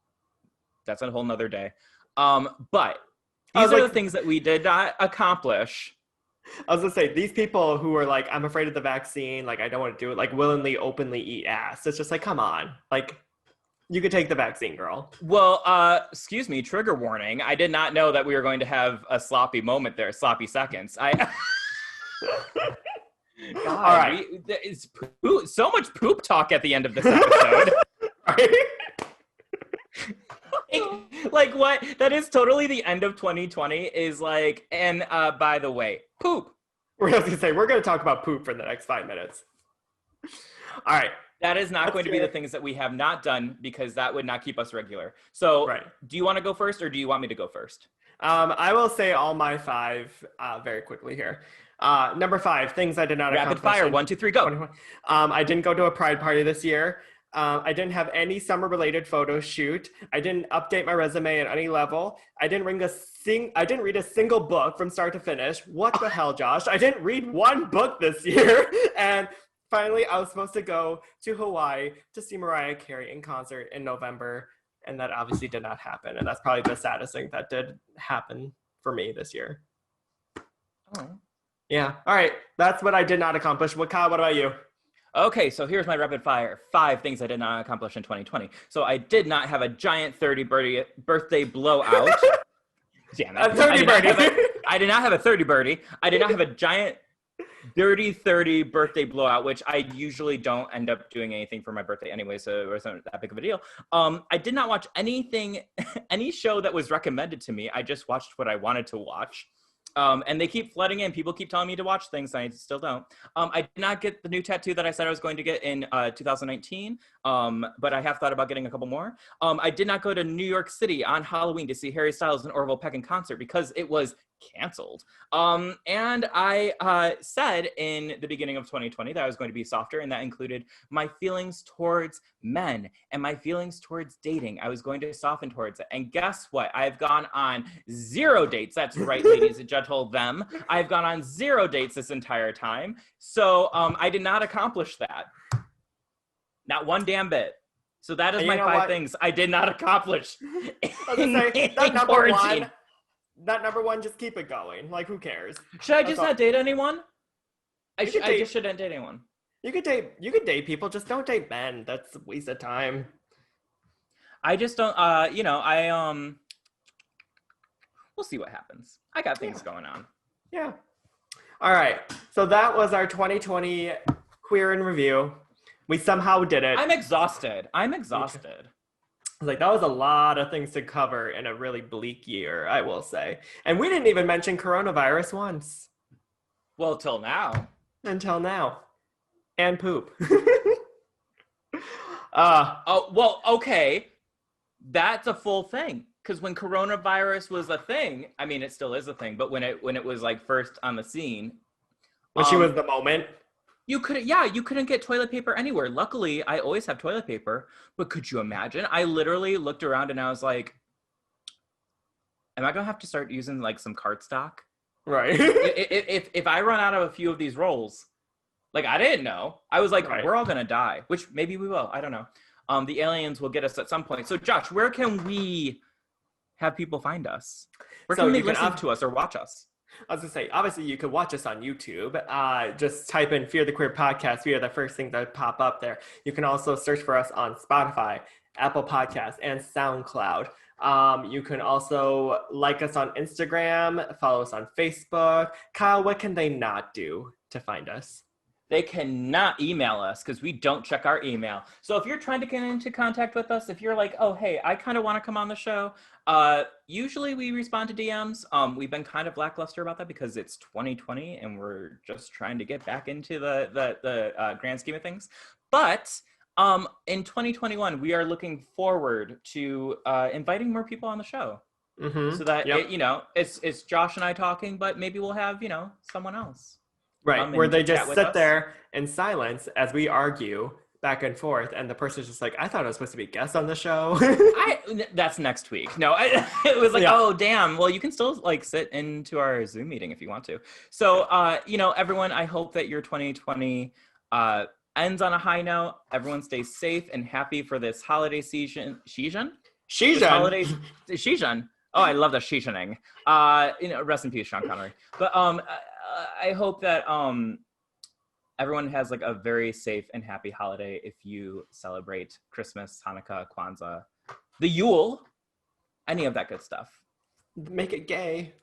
That's a whole nother day. But these are the things that we did not accomplish. I was gonna say, these people who are like, I'm afraid of the vaccine, like, I don't want to do it, like, willingly, openly eat ass. It's just like, come on. Like, you could take the vaccine, girl. Well, excuse me, trigger warning. I did not know that we were going to have a sloppy moment there, sloppy seconds. God, all right. It's so much poop talk at the end of this episode. Right? Like, what? That is totally the end of 2020 is like, and by the way, poop. We're going to talk about poop for the next 5 minutes. All right. That is not going to be the things that we have not done, because that would not keep us regular. So Do you want to go first, or do you want me to go first? I will say all my 5 very quickly here. Number 5, things I did not accomplish. Rapid fire, 1, 2, 3, go. I didn't go to a pride party this year. I didn't have any summer-related photo shoot. I didn't update my resume at any level. I didn't read a single book from start to finish. What the hell, Josh? I didn't read one book this year. And finally, I was supposed to go to Hawaii to see Mariah Carey in concert in November, and that obviously did not happen. And that's probably the saddest thing that did happen for me this year. Oh. Yeah. All right. That's what I did not accomplish. Kyle, what about you? Okay, so here's my rapid fire. 5 things I did not accomplish in 2020. So I did not have a giant 30 birthday blowout. Damn it. A 30 birdie. I did not have a 30 birdie. I did not have a giant dirty 30 birthday blowout, which I usually don't end up doing anything for my birthday anyway, so it wasn't that big of a deal. I did not watch anything, any show that was recommended to me. I just watched what I wanted to watch. And they keep flooding in. People keep telling me to watch things, and I still don't. I did not get the new tattoo that I said I was going to get in 2019, but I have thought about getting a couple more. I did not go to New York City on Halloween to see Harry Styles and Orville Peck in concert because it was canceled. And I said in the beginning of 2020 that I was going to be softer, and that included my feelings towards men and my feelings towards dating. I was going to soften towards it. And guess what? I've gone on 0 dates. That's right, ladies and gentlemen, them. I've gone on 0 dates this entire time. So I did not accomplish that. Not one damn bit. So that is my 5 things I did not accomplish. That number one, just keep it going. Like, who cares? Should I just not date anyone? I just shouldn't date anyone. You could date people, just don't date men. That's a waste of time. I just don't, we'll see what happens. I got things going on. Yeah. All right. So that was our 2020 Queer in Review. We somehow did it. I'm exhausted. Like, that was a lot of things to cover in a really bleak year, I will say. And we didn't even mention coronavirus once. Well, till now. Until now. And poop. Well, okay. That's a full thing. Because when coronavirus was a thing, I mean, it still is a thing, but when it was like first on the scene. When she was the moment. You couldn't get toilet paper anywhere. Luckily, I always have toilet paper, but could you imagine? I literally looked around and I was like, am I gonna have to start using like some cardstock? Right. if I run out of a few of these rolls, like I didn't know. I was like, right. We're all gonna die, which maybe we will. I don't know. The aliens will get us at some point. So Josh, where can we have people find us? Where can they listen to us or watch us? I was gonna say, obviously you could watch us on YouTube. Just type in Fear the Queer Podcast. We are the first thing that pop up there. You can also search for us on Spotify, Apple Podcasts, and SoundCloud. You can also like us on Instagram, follow us on Facebook. Kyle, what can they not do to find us? They cannot email us because we don't check our email. So if you're trying to get into contact with us, if you're like, oh, hey, I kind of want to come on the show, usually we respond to DMs. We've been kind of lackluster about that because it's 2020 and we're just trying to get back into the grand scheme of things. But in 2021, we are looking forward to inviting more people on the show. Mm-hmm. So that, it's Josh and I talking, but maybe we'll have, someone else. Right, where they just sit there in silence as we argue back and forth, and the person's just like, I thought I was supposed to be a guest on the show. That's next week. No, it was like, oh, damn. Well, you can still like sit into our Zoom meeting if you want to. So, everyone, I hope that your 2020 ends on a high note. Everyone stays safe and happy for this holiday season. Season? Oh, I love the seasoning. Rest in peace, Sean Connery. But I hope that everyone has like a very safe and happy holiday if you celebrate Christmas, Hanukkah, Kwanzaa, the Yule, any of that good stuff. Make it gay.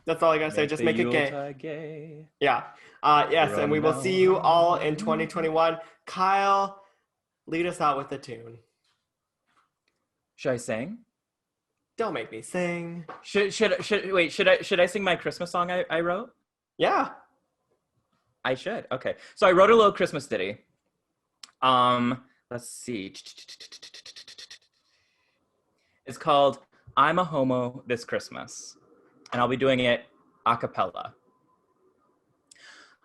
That's all I gotta say. Just make it gay. Yeah. Yes, and we will see you all in 2021. Kyle, lead us out with a tune. Should I sing? Don't make me sing. Should I sing my Christmas song I wrote? Yeah. I should. Okay. So I wrote a little Christmas ditty. Let's see. It's called I'm a Homo This Christmas. And I'll be doing it a cappella.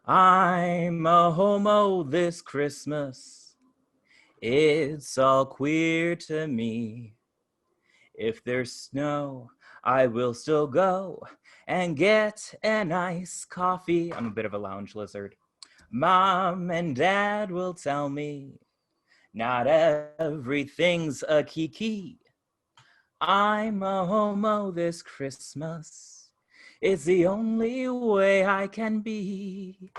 I'm a homo this Christmas. It's all queer to me. If there's snow, I will still go and get an iced coffee. I'm a bit of a lounge lizard. Mom and Dad will tell me not everything's a kiki. I'm a homo this Christmas. It's the only way I can be.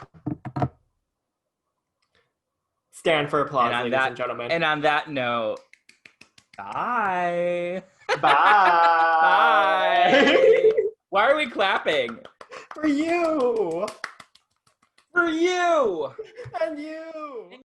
Stand for applause, And on ladies that- and gentlemen. And on that note, bye. Bye. Why are we clapping? For you. For you. And you.